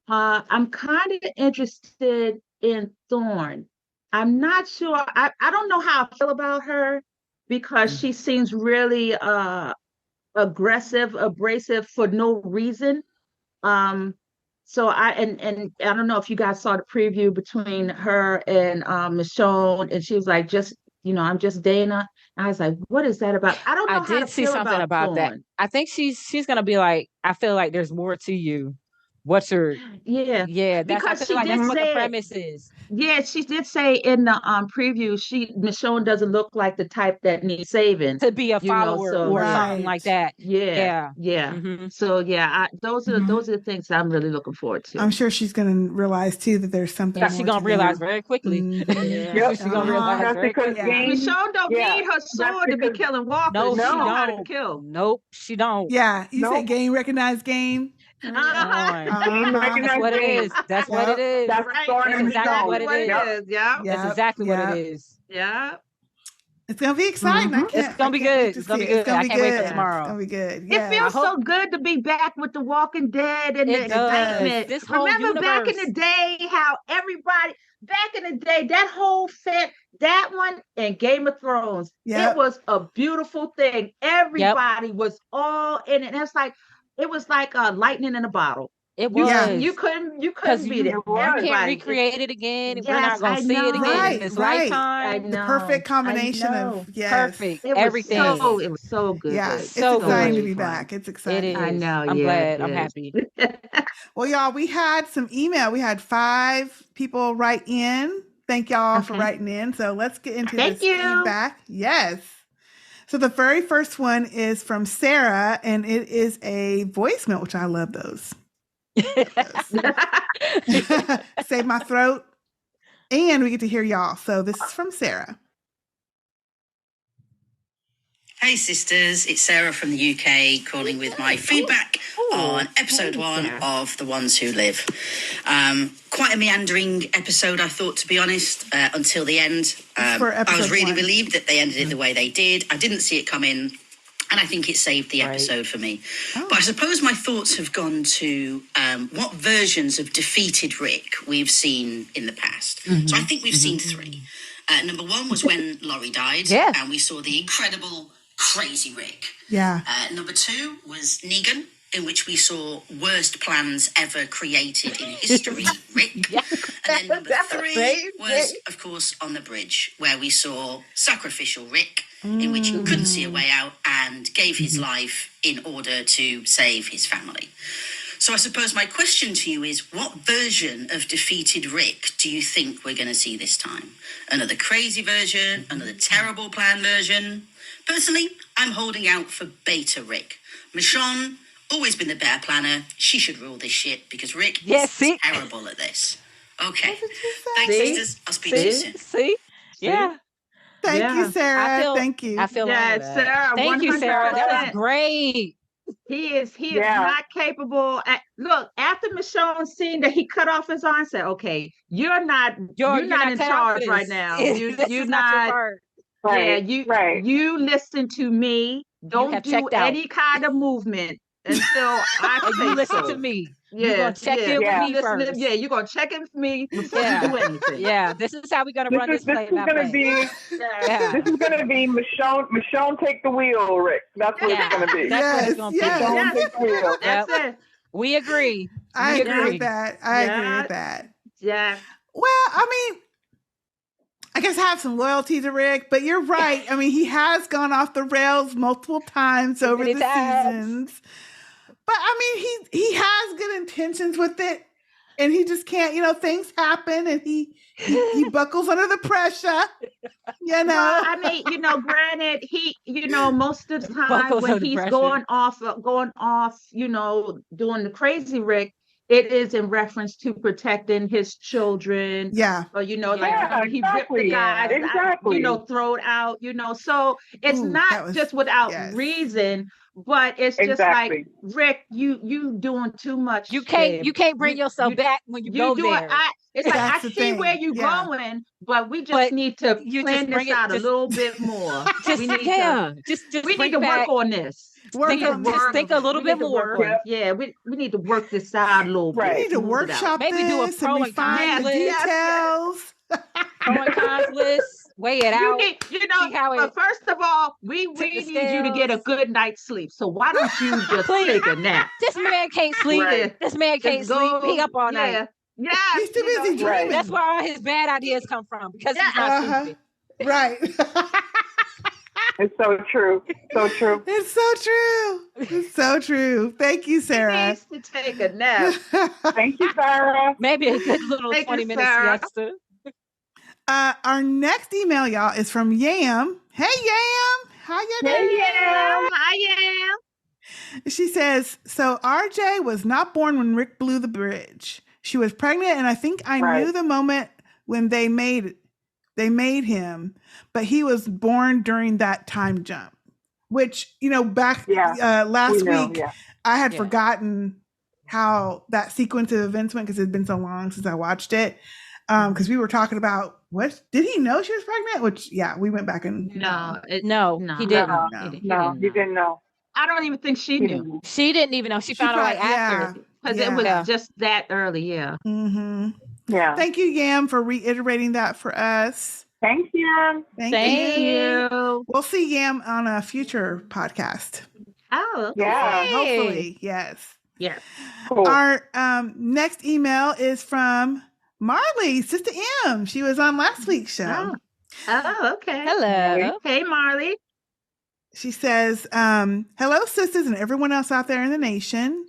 I'm kind of interested in Thorne. I'm not sure. I don't know how I feel about her because she seems really aggressive, abrasive for no reason. Um, so and I don't know if you guys saw the preview between her and Michonne, and she was like, I'm just Dana. And I was like, what is that about? I don't know how to see feel something about that. Thorne. I think she's gonna be like, I feel like there's more to you. What's your Because she like did that's what the say it. premise is. Yeah, she did say in the preview, Michonne doesn't look like the type that needs saving To be a follower so or something like that. Yeah. Mm-hmm. So those are the things I'm really looking forward to. I'm sure she's going to realize too that there's something. She's gonna realize very quickly. Yep. She's gonna realize That's very because quickly. Michonne don't need her sword to be killing walkers. No, she know how to don't. kill. Nope, she don't. Yeah, you say game, recognize game. That's what it is. That's what it is. That's right. exactly what it is. Yeah. That's exactly what it is. Yeah. It's gonna be exciting. It's gonna be good. It's gonna be good. I can't wait for tomorrow. It's gonna be good. It feels so good to be back with The Walking Dead and the excitement. This whole Remember back in the day how everybody back in the day, that whole set, that one and Game of Thrones, it was a beautiful thing. Everybody was all in it. And it was like lightning in a bottle. It was. You couldn't beat it. You can't recreate it again. We're not gonna see it again in this lifetime. The perfect combination of perfect. Everything. It was so good. Yeah, it's so exciting to be back. It's exciting. It is. I know. I'm glad. I'm happy. Well, y'all, we had some email. We had 5 people write in. Thank y'all for writing in. So let's get into this feedback. Yes. So the very first one is from Sarah, and it is a voicemail, which I love those. Save my throat. And we get to hear y'all. So this is from Sarah. Hey sisters, it's Sarah from the UK calling with my feedback on episode 1 of The Ones Who Live. Quite a meandering episode, I thought, to be honest, until the end. I was really relieved that they ended it the way they did. I didn't see it come in, and I think it saved the episode for me. But I suppose my thoughts have gone to what versions of defeated Rick we've seen in the past. So I think we've seen 3. Number 1 was when Laurie died, and we saw the incredible crazy Rick. Number 2 was Negan, in which we saw worst plans ever created in history, Rick. And then number 3 was, of course, on the bridge, where we saw sacrificial Rick, in which he couldn't see a way out and gave his life in order to save his family. So I suppose my question to you is, what version of defeated Rick do you think we're going to see this time? Another crazy version? Another terrible plan version? Personally, I'm holding out for beta Rick. Michonne, always been the bear planner. She should rule this shit because Rick is terrible at this. Okay. Thanks, sisters. I'll speak to you soon. Yeah. Thank you, Sarah. Thank you. I feel Sarah. Thank you, Sarah. That was great. He is not capable. Look, after Michonne's scene that he cut off his arm, said, "Okay, you're not in charge right now. You're not your part. Right. Yeah, you listen to me. Don't do any kind of movement until I say you listen so. to me. Yeah, you're gonna check in with me first. Yeah, you're gonna check in with me before you do anything. Yeah, this is how we're gonna run this play. This is gonna be Michonne take the wheel, Rick. That's what it's gonna be. That's what it's gonna be. Michonne take the wheel. That's it. We agree. I agree with that. I agree with that. Yeah. Well, I mean, I guess I have some loyalty to Rick, but you're right. I mean, he has gone off the rails multiple times over the seasons. But I mean, he has good intentions with it, and he just can't. Things happen, and he buckles under the pressure. Well, I mean, granted, he, most of the time when he's going off, doing the crazy Rick, it is in reference to protecting his children. Yeah. Or, he ripped the guys out, throw it out, so it's not just without reason, but it's just like, Rick, you doing too much. You can't bring yourself back when you go there. It's like, I see where you're going, but we just need to plan this out a little bit more. We need to work on this. Think a little bit more. Yeah, we need to work this out a little bit. We need to workshop maybe do a pro and con list. Details. Pro and cons list. Weigh it out. But first of all, we need you to get a good night's sleep. So why don't you just take a nap? This man can't sleep. Right. This man can't sleep. He up all night. Yeah, he's too busy dreaming. That's where all his bad ideas come from, because he's not sleeping. Right. It's so true. So true. It's so true. It's so true. Thank you, Sarah. He needs to take a nap. Thank you, Sarah. Maybe a good little 20-minute siesta. Our next email, y'all, is from Yam. Hey, Yam. How you doing? Hey, Yam. Hi, Yam. She says, so RJ was not born when Rick blew the bridge. She was pregnant, and I think I knew the moment when they made him, but he was born during that time jump, which, back last week, I had forgotten how that sequence of events went because it had been so long since I watched it. Because we were talking about, what did he know she was pregnant? Which, we went back and no, he didn't. No, he didn't know. I don't even think she knew. She didn't even know. She found out after. Because it was just that early, Mm-hmm. Yeah. Thank you, Yam, for reiterating that for us. Thanks, Yam. Thank you. We'll see Yam on a future podcast. Oh, okay. Yeah. Hopefully, yes. Yeah. Cool. Our next email is from Marley, Sistah M. She was on last week's show. Oh, okay. Hello. Hey, Marley. She says, hello, sisters and everyone else out there in the nation.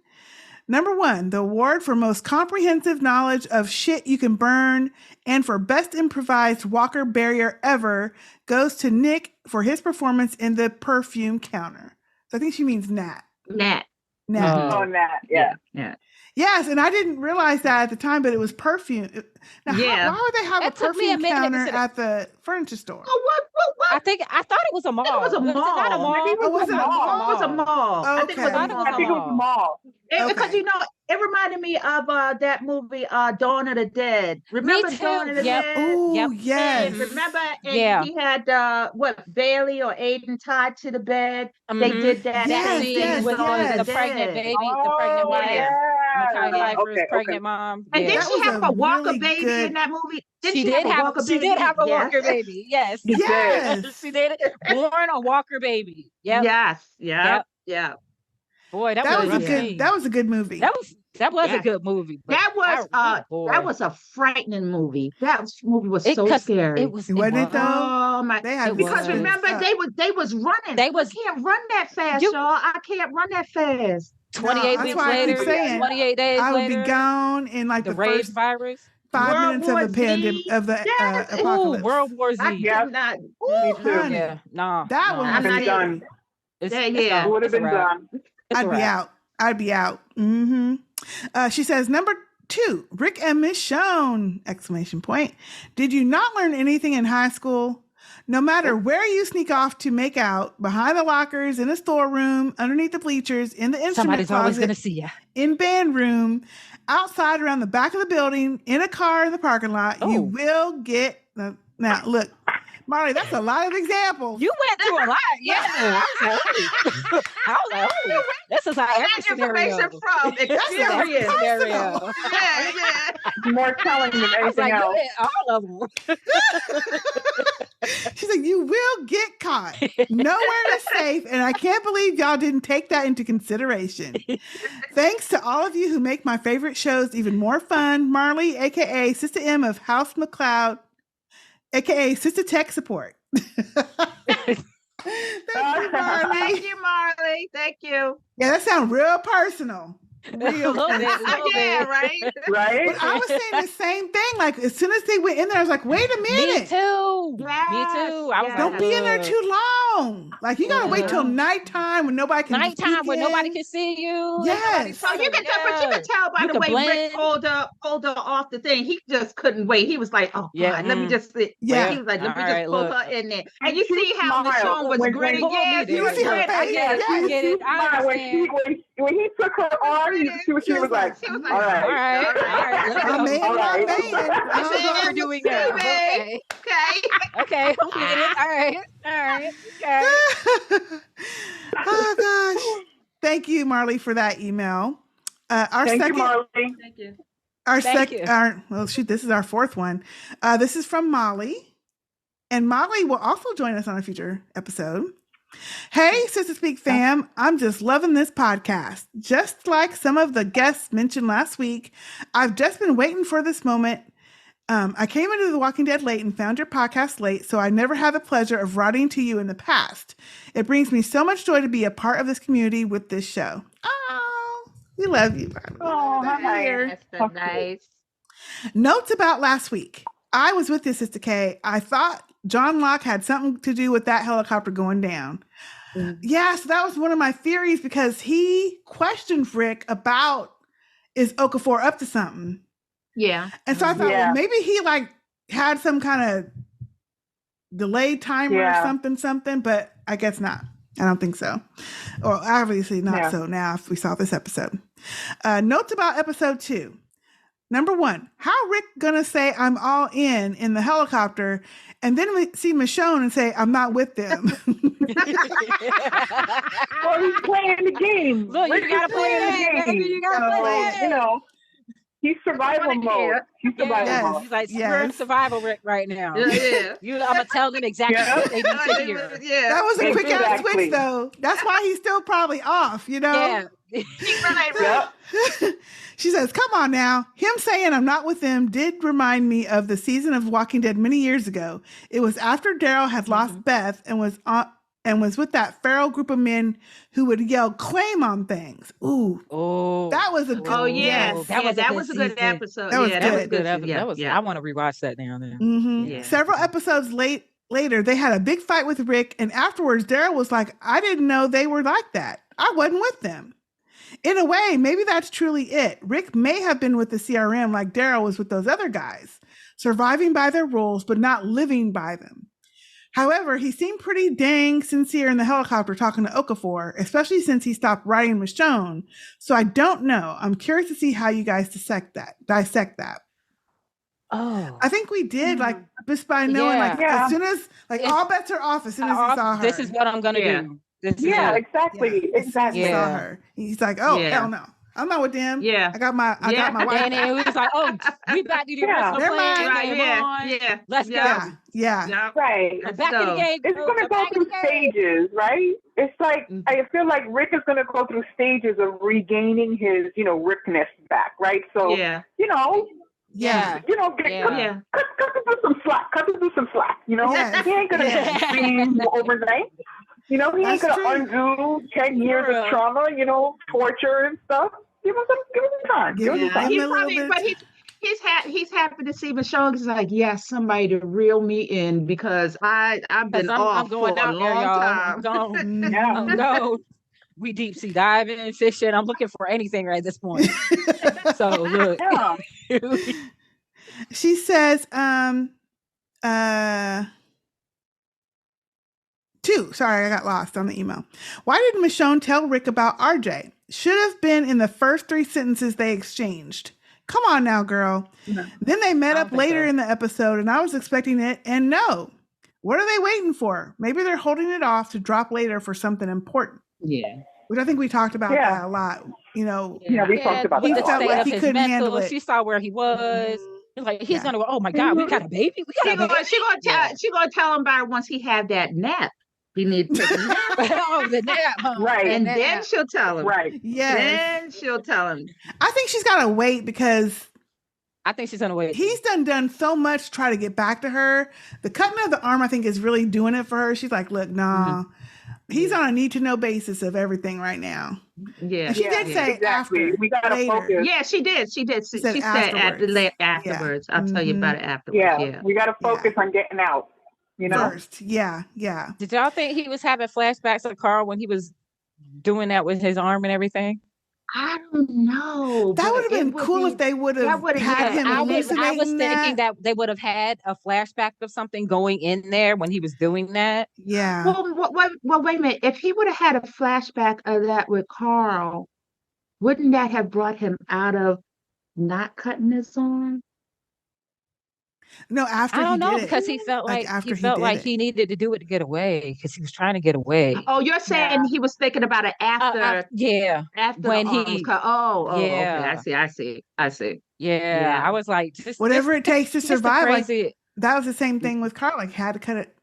Number 1, the award for most comprehensive knowledge of shit you can burn and for best improvised walker barrier ever goes to Nick for his performance in the perfume counter. So I think she means Nat. Nat. Oh, Nat. Yeah. Yes, and I didn't realize that at the time, but it was perfume. Now, why would they have a perfume counter at the furniture store? Oh, what? I thought it was a mall. It was a mall. Not a mall. It was a mall. It was a mall. Okay. I think it was a mall. Because it reminded me of that movie Dawn of the Dead. Remember Dawn of the Dead? Oh, yes. And remember, he had Bailey or Aiden tied to the bed. They did that Yes, with the pregnant baby, the pregnant wife. Makai Pfeiffer's pregnant mom. And did she have a walker baby in that movie? She did have a walker baby. Yes. Yes. She did. Born a walker baby. Yep. Yes. Yeah. Boy, that was a good movie. That was a good movie. That was a frightening movie. That movie was so scary. Wasn't it though? Oh my! Because remember, they was running. I can't run that fast, y'all. I can't run that fast. 28 weeks later, 28 days later, I would be gone in like the rage first virus. 5 minutes of the pandemic of the apocalypse. World War Z. I cannot. That one would have been done. It would have been done. I'd be out. Mm-hmm. She says, number 2, Rick and Michonne! ! Did you not learn anything in high school? No matter where you sneak off to make out, behind the lockers, in a storeroom, underneath the bleachers, in the instrument Somebody's always closet, going to see you. in band room, outside around the back of the building, in a car in the parking lot, you will get. Now, look, Marley, that's a lot of examples. You went through a lot. Yeah. I was like, oh, this is how every scenario. Information from experience. Personal. Yeah. More telling than I was anything like, else. you hit all of them. She's like, you will get caught. Nowhere is safe. And I can't believe y'all didn't take that into consideration. Thanks to all of you who make my favorite shows even more fun. Marley, aka Sistah M of House McLeod, aka Sistah Tech Support. Thank you, Marley. Thank you, Marley. Thank you. Yeah, that sounds real personal. Real personal. Yeah, right? Right? But I was saying the same thing. Like, as soon as they went in there, I was like, wait a minute. Me too. Yes, Me too. I was yes. Don't be in there too long. Like, you gotta wait till nighttime when nobody can Nighttime when peek in. nobody can see you. Yes. So you can tell, but you can tell by You the can way blend. Rick pulled her off the thing. He just couldn't wait. He was like, "Oh Yeah. God, let me just sit." Yeah. He was like, "Let me All just right, pull look. her in there." And you see how Smile Michonne was when grinning. Pull me Yes, there. You see her Look, I face. get it. I get it. I understand. When he took her arm, you see what she was like. She was like, All right. All right. All right. Let's I go. made All my right. band. I see what we're doing now. Okay. "Okay." Okay. I'm with it. All right. All right. Okay. Oh gosh. Thank you, Marley, for that email. Our Thank second you, Marley. Thank you. our Thank you. this is our fourth one. This is from Molly. And Molly will also join us on a future episode. Hey, Sistah Speak fam, I'm just loving this podcast. Just like some of the guests mentioned last week, I've just been waiting for this moment. I came into The Walking Dead late and found your podcast late, so I never had the pleasure of writing to you in the past. It brings me so much joy to be a part of this community with this show. Oh, we love you. Oh, hi. That's so nice. Notes about last week. I was with you, Sistah K. I thought John Locke had something to do with that helicopter going down. Yeah, so that was one of my theories because he questioned Rick about, is Okafor up to something? Yeah. And so I thought, well, maybe he like had some kind of delayed timer or something, but I guess not. I don't think so. Or obviously not so now if we saw this episode. Notes about episode 2. Number 1, how Rick gonna say I'm all in the helicopter, and then we see Michonne and say I'm not with them. Well, he's playing the game. Look, you Rick gotta is play playing it, the baby. game. You gotta play it. You know, he's survival mode. He's survival Yes. mode. He's like Yes. survival Rick right now. Yeah. I'm gonna tell them exactly what they need to hear. Yeah. That was a quick ass Exactly. switch though. That's why he's still probably off, you know? Yeah. Yep. She says, come on now. Him saying I'm not with them did remind me of the season of Walking Dead many years ago. It was after Daryl had lost Beth and was with that feral group of men who would yell claim on things. Ooh. Oh. That was a good Oh yes, yes. that was a good episode. That was yeah, good. that was good. episode. Yeah, That was. yeah. I want to rewatch that now. Then. Mm-hmm. Yeah. Several episodes later, they had a big fight with Rick, and afterwards, Daryl was like, I didn't know they were like that. I wasn't with them. In a way, maybe that's truly it. Rick may have been with the CRM like Daryl was with those other guys, surviving by their rules, but not living by them. However, he seemed pretty dang sincere in the helicopter talking to Okafor, especially since he stopped writing Michonne. So I don't know. I'm curious to see how you guys dissect that. Oh. I think we did, like, just by knowing, as soon as, like, all bets are off as soon as he saw her. This is what I'm gonna do. This is Yeah, it. exactly. Exactly. He saw her. He's like, oh, hell no. I'm not with them. Yeah. I got my wife. And then we was like, oh, we back to the original Never plan. mind. Game Yeah, on. yeah. Let's Yeah. go. Yeah. Right. Back to the game. It's going to go through stages, right? It's like, I feel like Rick is going to go through stages of regaining his, Rickness back, right? So, Yeah. cut him through some slack. Cut him through some slack, Yes. He ain't going to scream overnight. He ain't going to undo 10 years of trauma, torture and stuff. Give him some time. Give him some time. He probably, but he's happy to see Michonne. He's like, yes, somebody to reel me in because I've been off for a long time. I'm gone. I'm gone. We deep sea diving, fishing. I'm looking for anything right at this point. So look. She says, 2. Sorry, I got lost on the email. Why did Michonne tell Rick about RJ? Should have been in the first 3 sentences they exchanged. Come on now, girl. No. Then they met I up don't think later so. in the episode, and I was expecting it, and no. What are they waiting for? Maybe they're holding it off to drop later for something important. Yeah. Which I think we talked about Yeah. that a lot. You know, Yeah, we talked about with he that. the felt state like of he his couldn't handle mental. it. She saw where he was. It was like he's Yeah. gonna go. Oh my God, we got a baby. We got a baby. She gonna tell him about it once he have that nap. He need to take a nap. Oh, the nap, huh? Right. And The then nap. she'll tell him. Right. Yes. Then she'll tell him. I think she's got to wait because I think she's gonna wait. he's done so much to try to get back to her. The cutting of the arm, I think, is really doing it for her. She's like, look, nah. He's on a need to know basis of everything right now. Yeah. And she did say exactly. after. We gotta later. focus. Yeah, she did. She did. She said said afterwards. afterwards. I'll tell you about it afterwards. Yeah, Yeah. we gotta focus on getting out. You know. First. Yeah. Did y'all think he was having flashbacks of Carl when he was doing that with his arm and everything? I don't know. That but would have been it would cool be- if they would that have would've- had him I was hallucinating thinking that they would have had a flashback of something going in there when he was doing that. Yeah. Well, wait a minute. If he would have had a flashback of that with Carl, wouldn't that have brought him out of not cutting his arm? No, after I don't he know did because it. he felt Like, like after he he felt did like it. he needed to do it to get away because he was trying to get away. Oh, you're saying he was thinking about it after Yeah, after when the arm was he- cut. Okay. yeah. I see. yeah. Yeah. I was like, Whatever it takes to just survive. Like, crazy. that was the same thing with Carl. Like, had to cut it.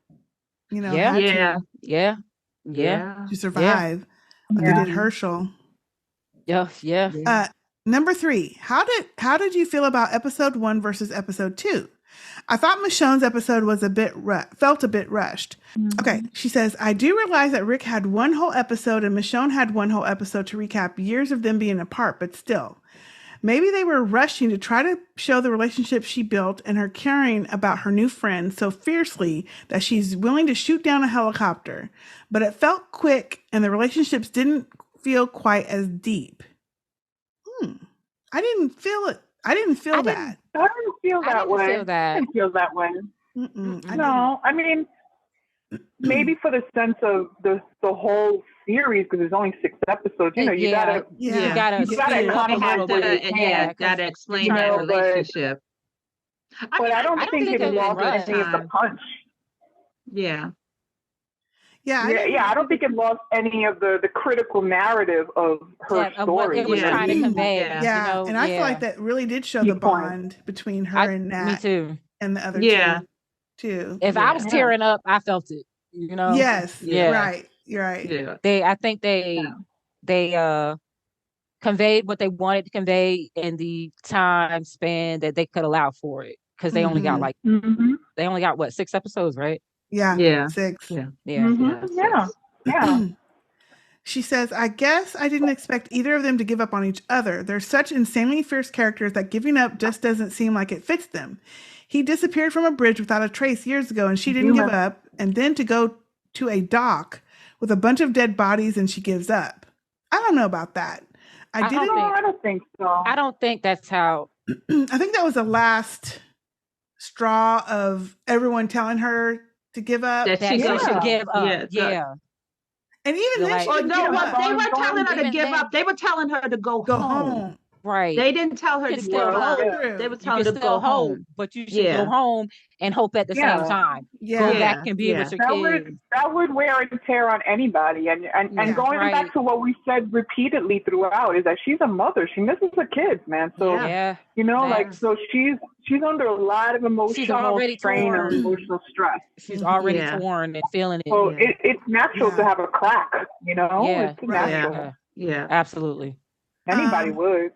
You know, Yeah. had Yeah, to survive. Like Yeah. they did Herschel. yeah. Number 3. How did you feel about episode 1 versus episode 2? I thought Michonne's episode was felt a bit rushed. Okay, she says, I do realize that Rick had one whole episode and Michonne had one whole episode to recap years of them being apart, but still. Maybe they were rushing to try to show the relationship she built and her caring about her new friend so fiercely that she's willing to shoot down a helicopter. But it felt quick and the relationships didn't feel quite as deep. I didn't feel it. I didn't feel that. I didn't feel that way. Feel that. I didn't feel that way. No, I mean, maybe for the sense of the whole series, because there's only 6 episodes. You know, you gotta you Yeah. gotta You gotta speed it up a compromise little with bit. it. Yeah, 'cause gotta explain you that know, but- relationship. But I don't think it was lost rushed. any of the punch. Yeah. I don't think it lost any of the critical narrative of her of what story. it was Yeah. trying to convey. Yeah. Yeah, you know, and I feel like that really did show Key the point. bond between her and me Nat too. and the other Yeah. two. If I was Yeah. tearing up, I felt it. You know. Yes, Yeah. right, you're right. Yeah. I think they conveyed what they wanted to convey in the time span that they could allow for it because they only got Mm-hmm. they only got what 6 episodes, right? Yeah, Yeah. 6. Yeah. Yeah. She says, I guess I didn't expect either of them to give up on each other. They're such insanely fierce characters that giving up just doesn't seem like it fits them. He disappeared from a bridge without a trace years ago and she didn't give up. And then to go to a dock with a bunch of dead bodies and she gives up. I don't know about that. I don't think so. I don't think that's how. I think that was the last straw of everyone telling her to give up. That That she should give up. Yeah. And even then, she Like- didn't No, give well, up. they weren't telling her to Even give then- up. They were telling her to go home. Right. They didn't tell her You to can give still up. go. They were You telling can her to still go home. but you should Yeah. go home and hope at the Yeah. same time. Yeah. Go Yeah. back and be Yeah. with your That kids. would wear and tear on anybody. And Yeah, going right. back to what we said repeatedly throughout is that she's a mother. She misses her kids, man. So Yeah. you know, Facts. like so she's under a lot of emotional already strain torn. and emotional stress. She's already Yeah. torn and feeling it. So Yeah. it's natural Yeah. to have a crack, you know? Yeah. It's Right. natural. Yeah. Yeah. Absolutely. Anybody would.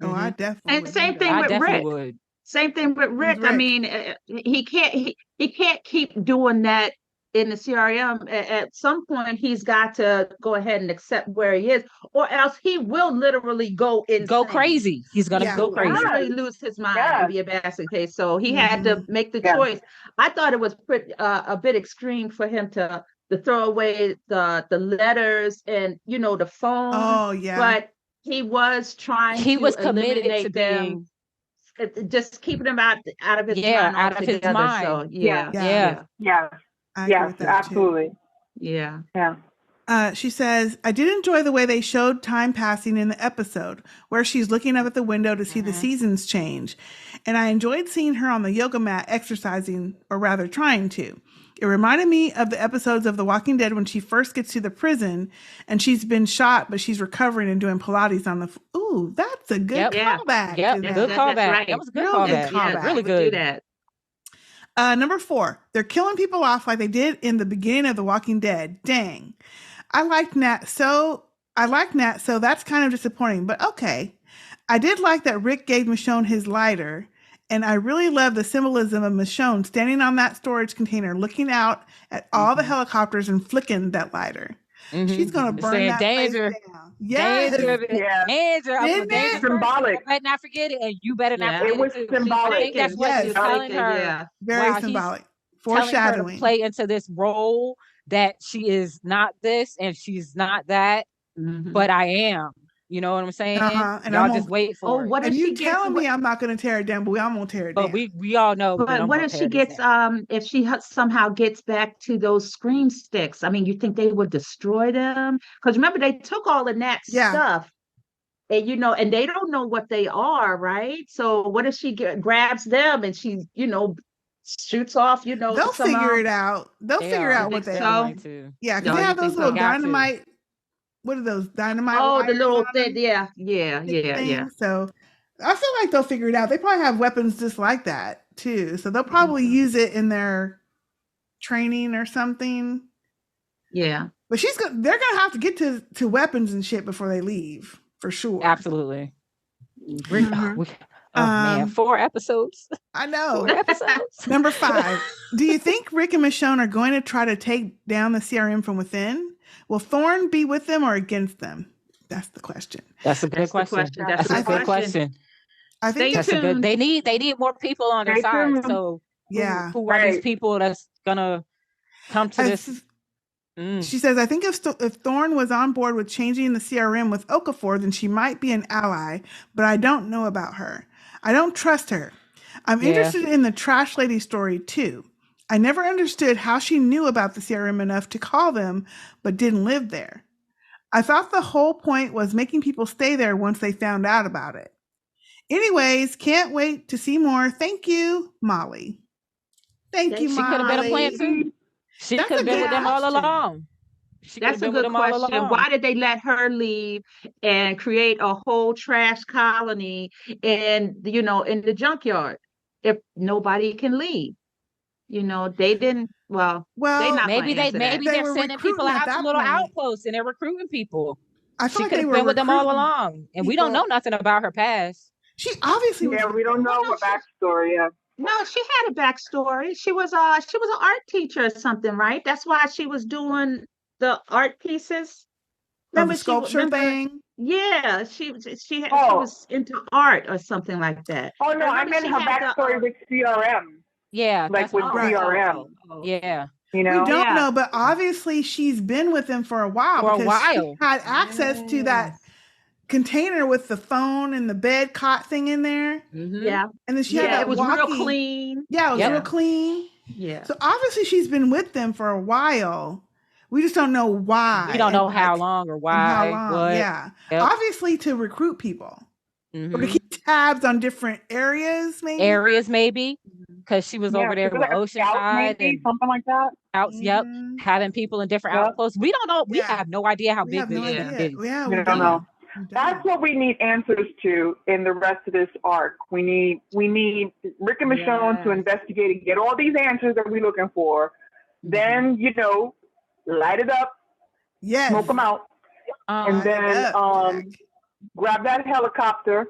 Oh, I definitely And would same do thing that. I with definitely Rick. would. Same thing with Rick. I Rick. mean, he can't keep doing that in the CRM. At some point, he's got to go ahead and accept where he is, or else he will literally go insane. Go crazy. He's gonna Yeah. go crazy. Literally lose his mind and be a basket case. So he had to make the Yeah. choice. I thought it was a bit extreme for him to throw away the letters and the phone. Oh, yeah. But he was trying. He to was committed to eliminate them. Just keeping him out of his mind out of his altogether. mind. So yeah. Yeah. Yes. I agree Yes, with that, too. absolutely. Yeah. She says, I did enjoy the way they showed time passing in the episode, where she's looking up at the window to see the seasons change. And I enjoyed seeing her on the yoga mat exercising, or rather trying to. It reminded me of the episodes of The Walking Dead when she first gets to the prison and she's been shot, but she's recovering and doing Pilates on the... Ooh, that's a good callback. Yep, good callback. Right. That was a good Real callback. good callback. Really Do good. that. Number 4, they're killing people off like they did in the beginning of The Walking Dead. Dang. I like Nat, so that's kind of disappointing, but okay. I did like that Rick gave Michonne his lighter, and I really love the symbolism of Michonne standing on that storage container, looking out at all the helicopters and flicking that lighter. She's gonna burn saying that danger. place down. Yes. Danger. Isn't it? Symbolic. You better not forget it, and you better not forget It was too. symbolic. I think that's what Yes. she's telling her. Very while he's symbolic. telling her to Foreshadowing. play into this role that she is not this and she's not that, but I am. You know what I'm saying? And y'all I'm just wait for it. What And if you she gets telling me I'm not going to tear it down, but I'm going to tear it but down. we all know. But what if she gets if she somehow gets back to those scream sticks? I mean, you think they would destroy them? Because remember, they took all of that stuff, and and they don't know what they are, right? So what if she grabs them and she shoots off? They'll figure it out. They'll figure out what they are. Yeah, because they have those little dynamite. What are those dynamite? Oh, the little thing. Yeah. So I feel like they'll figure it out. They probably have weapons just like that too. So they'll probably use it in their training or something. Yeah. But they're gonna have to get to weapons and shit before they leave, for sure. Absolutely. Man, 4 episodes. I know. 4 episodes. Number 5. Do you think Rick and Michonne are going to try to take down the CRM from within? Will Thorne be with them or against them? That's the question. That's a good question. That's a good question. I think that's a good. They need more people on their side. So who are these people that's gonna come to this? She says, I think if Thorne was on board with changing the CRM with Okafor, then she might be an ally, but I don't know about her. I don't trust her. I'm interested in the Trash Lady story too. I never understood how she knew about the CRM enough to call them, but didn't live there. I thought the whole point was making people stay there once they found out about it. Anyways, can't wait to see more. Thank you, Molly. Thank you, Molly. She could have been a plant too. She could have been with them all along. That's a good question. Why did they let her leave and create a whole trash colony in the junkyard if nobody can leave? They didn't. Well, maybe they're sending people out to little outposts and they're recruiting people. I thought she could have been with them all along, and we don't know nothing about her past. She obviously we don't know her backstory. Yeah. No, she had a backstory. She was an art teacher or something, right? That's why she was doing the art pieces. Remember the sculpture thing? Yeah, she was into art or something like that. Oh no, I meant her backstory with CRM. Yeah, like with CRM. Yeah. We don't know, but obviously she's been with them for a while. She had access to that container with the phone and the bed cot thing in there. Yeah. And then she had that it was real clean. Yeah, it was real clean. Yeah. So obviously she's been with them for a while. We just don't know why. We don't know how long or why. How long, obviously to recruit people. Or to keep tabs on different areas, maybe. Because she was over there with Oceanside and something like that. Having people in different outposts. We don't know. We have no idea how big this is. We don't know. That's what we need answers to in the rest of this arc. We need Rick and Michonne to investigate and get all these answers that we're looking for. Then light it up, smoke them out, and then grab that helicopter,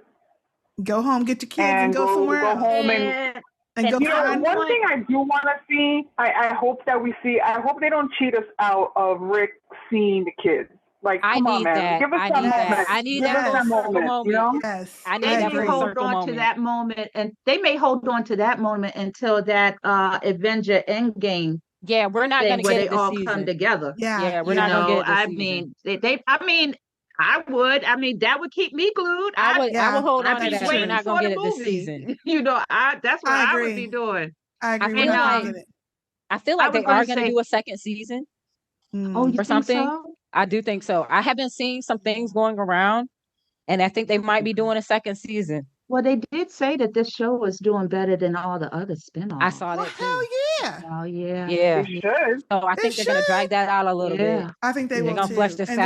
go home, get your kids, and go somewhere. Go home and go. One thing I do want to see. I hope that we see. I hope they don't cheat us out of Rick seeing the kids. Like, come on, man. Give us that moment. I need that moment. Yes. I need to hold on to that moment, and they may hold on to that moment until that Avenger Endgame. Yeah, we're not going to get it this season. Come together. Yeah, we're not going to get it this season. I would. I mean, that would keep me glued. I would hold on to that. We're not going to get it this season. That's what I would be doing. I agree. I feel like they are going to do a second season. Oh, you or think something. so? I do think so. I have been seeing some things going around, and I think they might be doing a second season. Well, they did say that this show is doing better than all the other I spinoffs. saw Well, that hell too. yeah. Oh yeah. Yeah. It should. So I It think they're gonna drag should. that out a little bit. Yeah. I think they They're will gonna flesh too. this And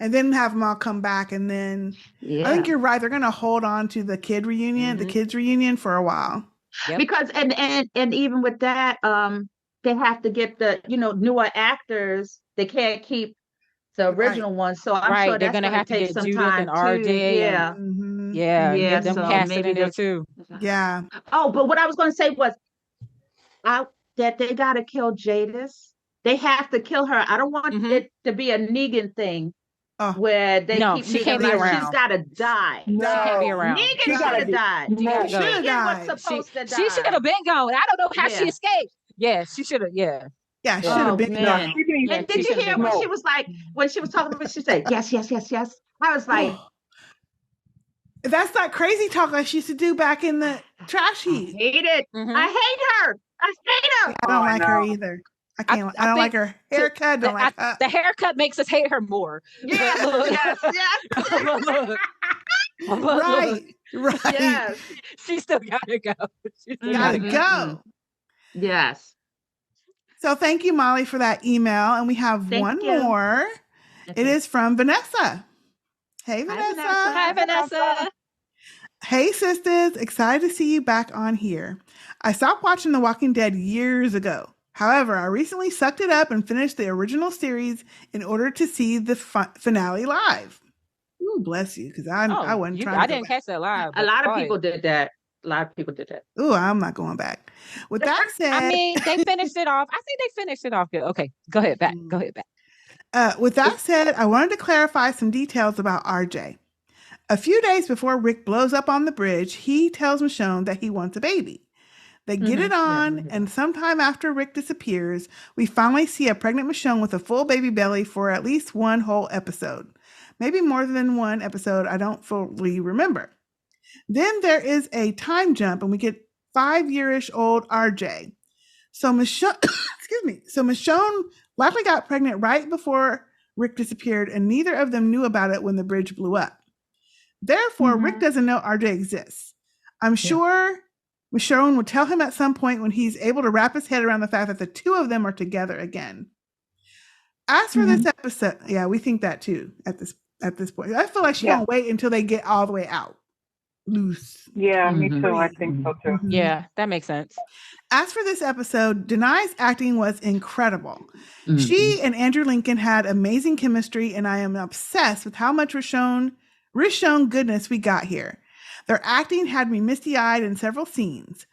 out. then have them all come back, and then I think Yeah. you're right. They're gonna hold on to the kid reunion, the Mhm. kids reunion for a while. Yep. Because and even with that, they have to get the newer actors. They can't keep the Right. original ones, so I'm Right. sure They're that's gonna gonna have to take get some Judith time and too. RJ and Yeah. yeah, Yeah. get them So casted maybe in there they're too. Yeah. Oh, but what I was going to say was that they got to kill Jadis. They have to kill her. I don't want Mhm. it to be a Negan thing Oh, where they No, keep she Negan can't be alive. She's around. got to die. She can't be No. around. Negan She should gotta have be died. She gotta moved. go. should have Negan was died. supposed to She should die. have been gone. I don't know how she Yeah. escaped. Yeah, she should have. Yeah. Yeah, should Yeah. have Oh been No, man. she didn't. Yeah, And she did you should have hear been when gone. she was like, when she was talking about, she said, yes, yes, yes, yes. I was like, Oh, that's that crazy talk like she used to do back in the trash I heap. hate it. Mhm. I hate her. I hate her. I don't Oh, I like her know. either. I I can't. I, I don't like think her haircut. Don't like her. the haircut makes us hate her more. Yes, But look, yes, yes, but look, but look, Right. Right. yes. she still gotta go. She still Gotta gotta Mhm. go. go. Yes. So thank you, Molly, for that email. And we have Thank one you. more. It Okay. is from Vanessa. Hey, Hi, Vanessa. Vanessa. Hi, Vanessa. Hey, sisters. Excited to see you back on here. I stopped watching The Walking Dead years ago. However, I recently sucked it up and finished the original series in order to see the finale live. Ooh, bless you, because I Oh, wasn't trying I to go didn't back. catch that live. A but lot of go ahead. people did that. A lot of people did that. Ooh, I'm not going back. With that said, I mean, they finished it off. I think they finished it off good. Okay, go ahead back. Go ahead back. with that said, I wanted to clarify some details about RJ. A few days before Rick blows up on the bridge, he tells Michonne that he wants a baby. They get it on, and sometime after Rick disappears, we finally see a pregnant Michonne with a full baby belly for at least one whole episode. Maybe more than one episode, I don't fully remember. Then there is a time jump, and we get 5-year-ish old RJ. So Michonne, excuse me. So Michonne likely got pregnant right before Rick disappeared, and neither of them knew about it when the bridge blew up. Therefore, Rick doesn't know RJ exists. I'm sure Michonne would tell him at some point when he's able to wrap his head around the fact that the two of them are together again. As for this episode, yeah, we think that too at this point. I feel like she's gonna wait until they get all the way out. Loose. Yeah, me too. I think so too. Yeah, that makes sense. As for this episode, Denai's acting was incredible. She and Andrew Lincoln had amazing chemistry, and I am obsessed with how much Rishon goodness we got here. Their acting had me misty-eyed in several scenes.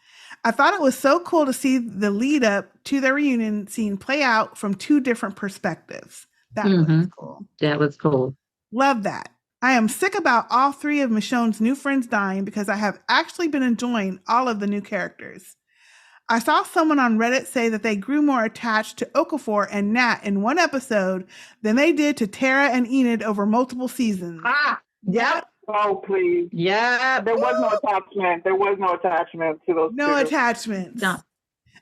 I thought it was so cool to see the lead up to their reunion scene play out from two different perspectives. That was cool. That was cool. Love that. I am sick about all three of Michonne's new friends dying because I have actually been enjoying all of the new characters. I saw someone on Reddit say that they grew more attached to Okafor and Nat in one episode than they did to Tara and Enid over multiple seasons. Yep. Oh, please. Yeah. There was no attachment. There was no attachment to those No two. attachments. No.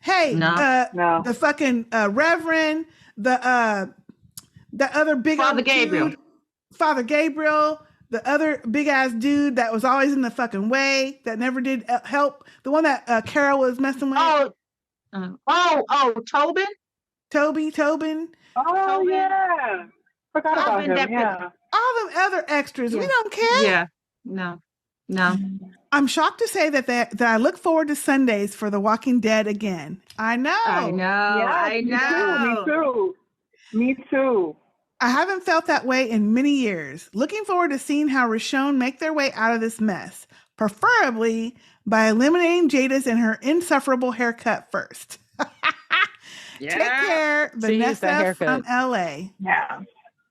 Hey, No. the fucking Reverend, the other big Father old Gabriel. dude, Father Gabriel, the other big ass dude that was always in the fucking way, that never did help, the one that Carol was messing with. Tobin. Tobin. Oh, Tobin. yeah. Forgot about Tobin, him, that yeah. All the other extras, we Yeah. don't care. Yeah. No. I'm shocked to say that I look forward to Sundays for The Walking Dead again. I know. Yes, Me too. Me too. I haven't felt that way in many years. Looking forward to seeing how Rishon make their way out of this mess, preferably by eliminating Jadis and her insufferable haircut first. Take care, Vanessa from LA. Yeah.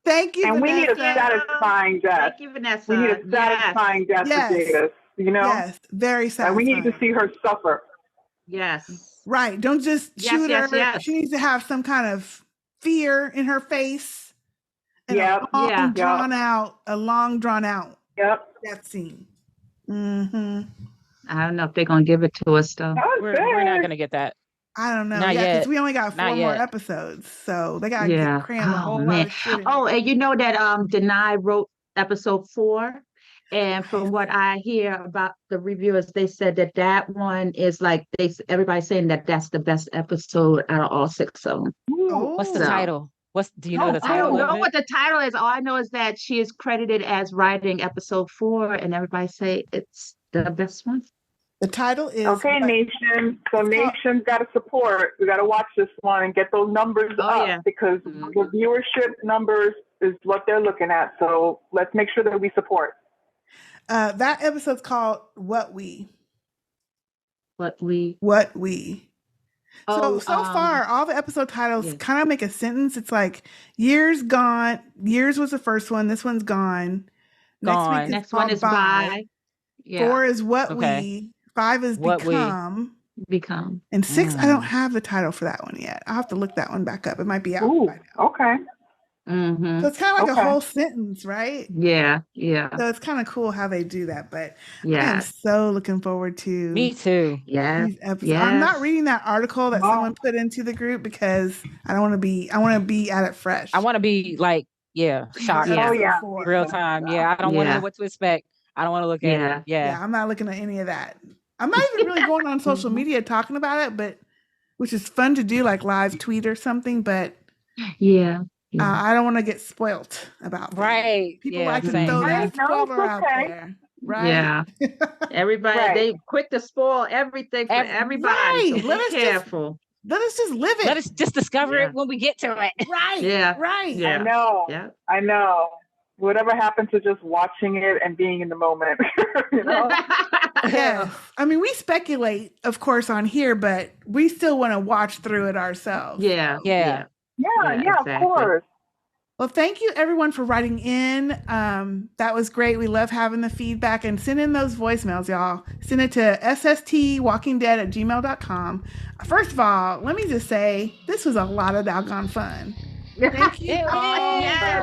Thank you, And Vanessa. we need a satisfying death. Thank you, Vanessa. We need a satisfying death Yes. for Jadis, you know? Yes, very And satisfying. we need to see her suffer. Yes. Right. Don't just Yes, shoot yes, her. yes. She needs to have some kind of fear in her face. And Yep. a long, Yeah. drawn out Yep. death scene. Mm-hmm. I don't know if they're gonna give it to us though. That was We're not good. gonna get that. I don't know. Not Yeah, because yet. we only got 4 Not more yet. episodes, so they gotta Yeah. cram a Oh whole lot man. of shit in Oh, there. and you know that Denai wrote episode 4, and Right. from what I hear about the reviewers, they said that that one is like everybody's saying that that's the best episode out of all 6 of them. Ooh. What's the So- title? Do you know Oh, the I title don't of know it? what the title is. All I know is that she is credited as writing episode 4, and everybody say it's the best one. The title is Okay, what- nation. So It's called- nation's got to support. We got to watch this one and get those numbers Oh, up yeah. because Mhm. the viewership numbers is what they're looking at. So let's make sure that we support. that episode's called What We. What we What We. So oh far, all the episode titles yeah. kind of make a sentence. It's like years gone. Years was the first one. This one's gone. Gone. Next one called is by. Yeah. 4 is What Okay. We. 5 is What We. Become. Become. And 6, I don't have the title for that one yet. I'll have to look that one back up. It might be out Ooh, by now. okay. Mm-hmm. So it's kind of like Okay. a whole sentence, right? Yeah. Yeah. So it's kind of cool how they do that. But I am Yes. so looking forward to Me too. Yes. these episodes. I'm not Yes. reading that article that Wow. someone put into the group because I want to be at it fresh. I want to be like, shocked. For Yeah. Oh, episode yeah. 4. Real time. Yeah. I don't want to Yeah. know what to expect. I don't want to look at Yeah. it. Yeah. Yeah, I'm not looking at any of that. I'm not even really going on social Mhm. media talking about it, but which is fun to do, like live tweet or something. But Yeah. I don't want to get spoilt about things. Right. People Yeah, like to same. throw Right, that no, it's spoiler out okay. there, right? Yeah. Everybody, Right. they quick to spoil everything for everybody. Right. So be Let us just- careful. Let us just live it. Let us just discover Yeah. it when we get to it. right. Yeah. Right. Yeah. I know. Yeah. I know. Whatever happened to just watching it and being in the moment? You know? Yes. I mean, we speculate, of course, on here, but we still want to watch through it ourselves. Yeah. Yeah. Yeah, Yeah, of exactly. course. Well, thank you everyone for writing in. That was great. We love having the feedback and send in those voicemails, y'all. Send it to sstwalkingdead@gmail.com. First of all, let me just say, this was a lot of doggone fun. Thank you. It all.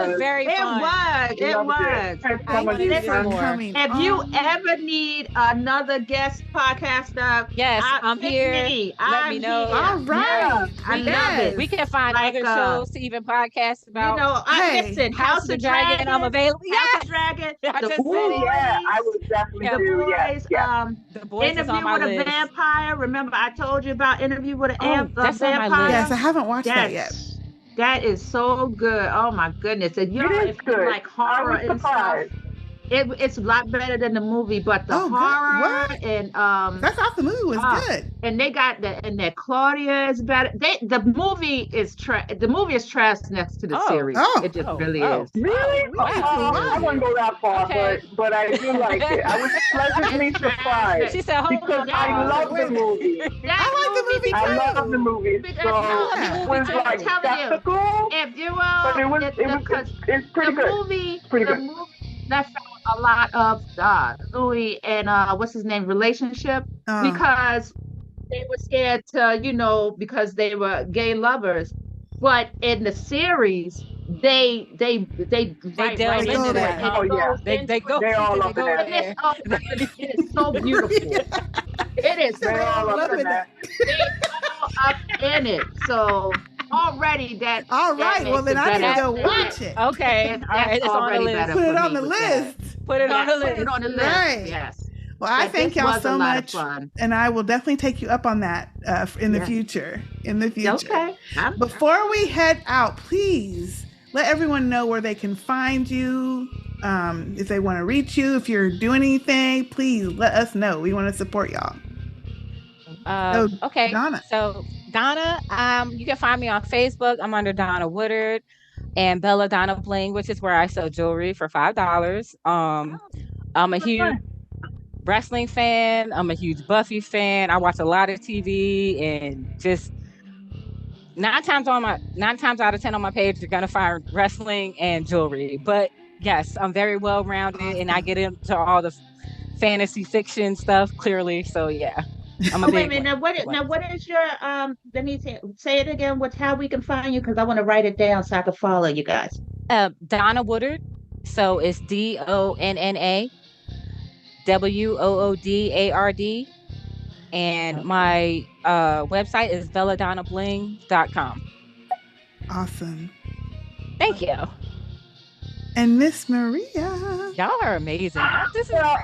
was very It fun. was. It Loved was. Had so Thank much you Listen for fun. more. coming. If you on. ever need another guest podcaster, Yes, I'm pick here. me. Let me I'm know. here. All right. I love Yes. it. We can find Like, other shows to even podcast You about. know, Hey, listen, House of the Dragon, I'm available. House Yes, of Dragon, I The just Ooh, said it. yeah, I Boys, would definitely Yeah. The do. Yes, Boys, yes. The Boys is Interview on my with a list. Vampire. Remember, I told you about Interview with a that's on my Vampire? list. Yes, I haven't watched that yet. Yes. That is so good. Oh my goodness. And you know, It is if you good. like I horror was and stuff, surprised. it's a lot better than the movie, but the Oh, good. horror What? and That's thought the movie was good. and they got that Claudia is better. The movie is trash next to the Oh. series. Oh. It just Oh. really Oh. is. Really? Wow. I wouldn't go that far, Okay. but I do like it. I was pleasantly surprised She said, "Hold because on, I y'all. love the movie. I like the movie I too. love the movie. Because So I love the it movie was too. like I'm telling you. skeptical, If you but it was it's pretty the good. movie, Pretty the good. movie left out a lot of Louis and what's his name relationship because they were scared to, because they were gay lovers. But in the series, they delve into into that. Oh, yeah. They go. They're all they up go in in that. there. It is so beautiful. It is They're all up in that. up in it. So already that. All right. Well, then I need to go better. watch it. Okay. All right. It's on the already list. better. Put it for on me the with that. list. Put it on the Put list. it on the list. Right. Yes. Well, I But thank this y'all was a so lot of much, fun. and I will definitely take you up on that in the Yeah. future. In the future. Okay. Before we head out, please let everyone know where they can find you. If they want to reach you, if you're doing anything, please let us know. We want to support y'all. Okay. Donna. So Donna, you can find me on Facebook. I'm under Donna Woodard and Bella Donna Bling, which is where I sell jewelry for $5. I'm a huge wrestling fan. I'm a huge Buffy fan. I watch a lot of TV, and just 9 times out of 10 on my page, you're gonna find wrestling and jewelry. But yes, I'm very well rounded, and I get into all the fantasy fiction stuff clearly. So yeah, I'm a Wait a big minute. one. Now what is your let me say it again. How we can find you, because I want to write it down so I can follow you guys. Donna Woodard. So it's DonnaWoodard. And my website is belladonnabling.com. Awesome. Thank you. And Miss Maria. Y'all are amazing. This is so cool.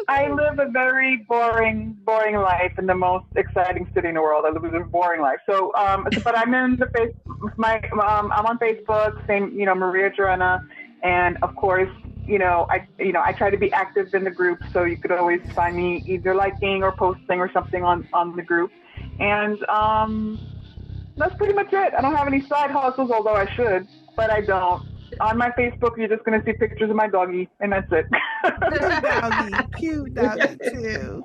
I live a very boring life in the most exciting city in the world. I live a boring life. So, but I'm in the I'm on Facebook, same, Maria Donna, and of course, I try to be active in the group, so you could always find me either liking or posting or something on the group, and that's pretty much it. I don't have any side hustles, although I should, but I don't. On my Facebook, you're just going to see pictures of my doggy, and that's it. Cute doggy too.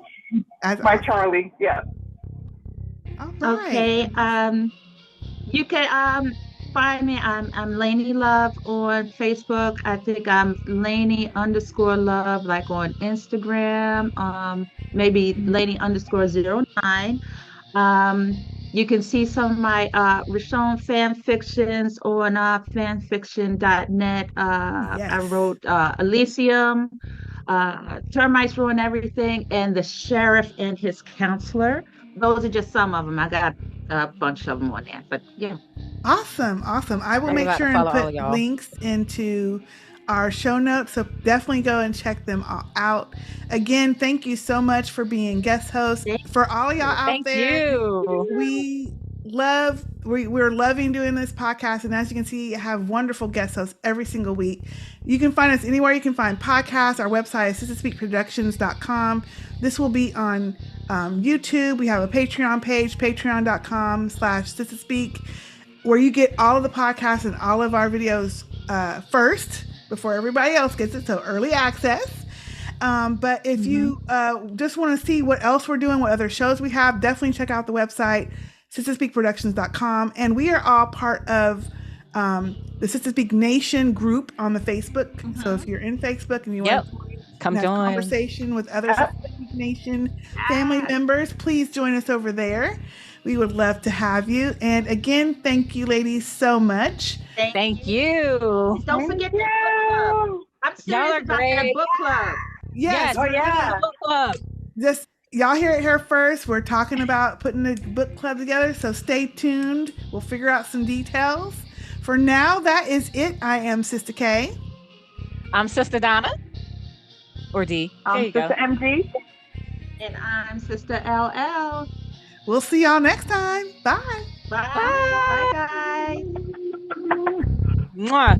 That's my awesome. Charlie, yeah. All right. Okay. You can find me. I'm Lanie Love on Facebook. I think I'm Lanie_Love, like on Instagram. Maybe Lanie_09. You can see some of my Rashon fan fictions on fanfiction.net. Yes. I wrote Elysium, Termites Ruin Everything, and The Sheriff and His Counselor. Those are just some of them. I got a bunch of them on there, but yeah. Awesome. I will make sure and put links into our show notes, so definitely go and check them all out. Again, thank you so much for being guest host. For all of y'all out there, we're loving doing this podcast, and as you can see, I have wonderful guest hosts every single week. You can find us anywhere you can find podcasts. Our website is SistahSpeakProductions.com. This will be on YouTube. We have a Patreon page, patreon.com/SistahSpeak, where you get all of the podcasts and all of our videos first, before everybody else gets it, so early access. But if you just want to see what else we're doing, what other shows we have, definitely check out the website, SistahSpeakProductions.com. And we are all part of the Sistah Speak Nation group on the Facebook. So if you're in Facebook and you want to come have join conversation with other Sistah Speak Nation family members, please join us over there. We would love to have you. And again, thank you, ladies, so much. Thank you. Don't forget that book club. I'm serious about that book club. Yes. Oh, yeah. Book club. Just y'all hear it here first. We're talking about putting the book club together, so stay tuned. We'll figure out some details. For now, that is it. I am Sistah K. I'm Sistah Donna. Or D. There you go. Sistah MG. And I'm Sistah LL. We'll see y'all next time. Bye. Bye. Bye, guys. Mwah.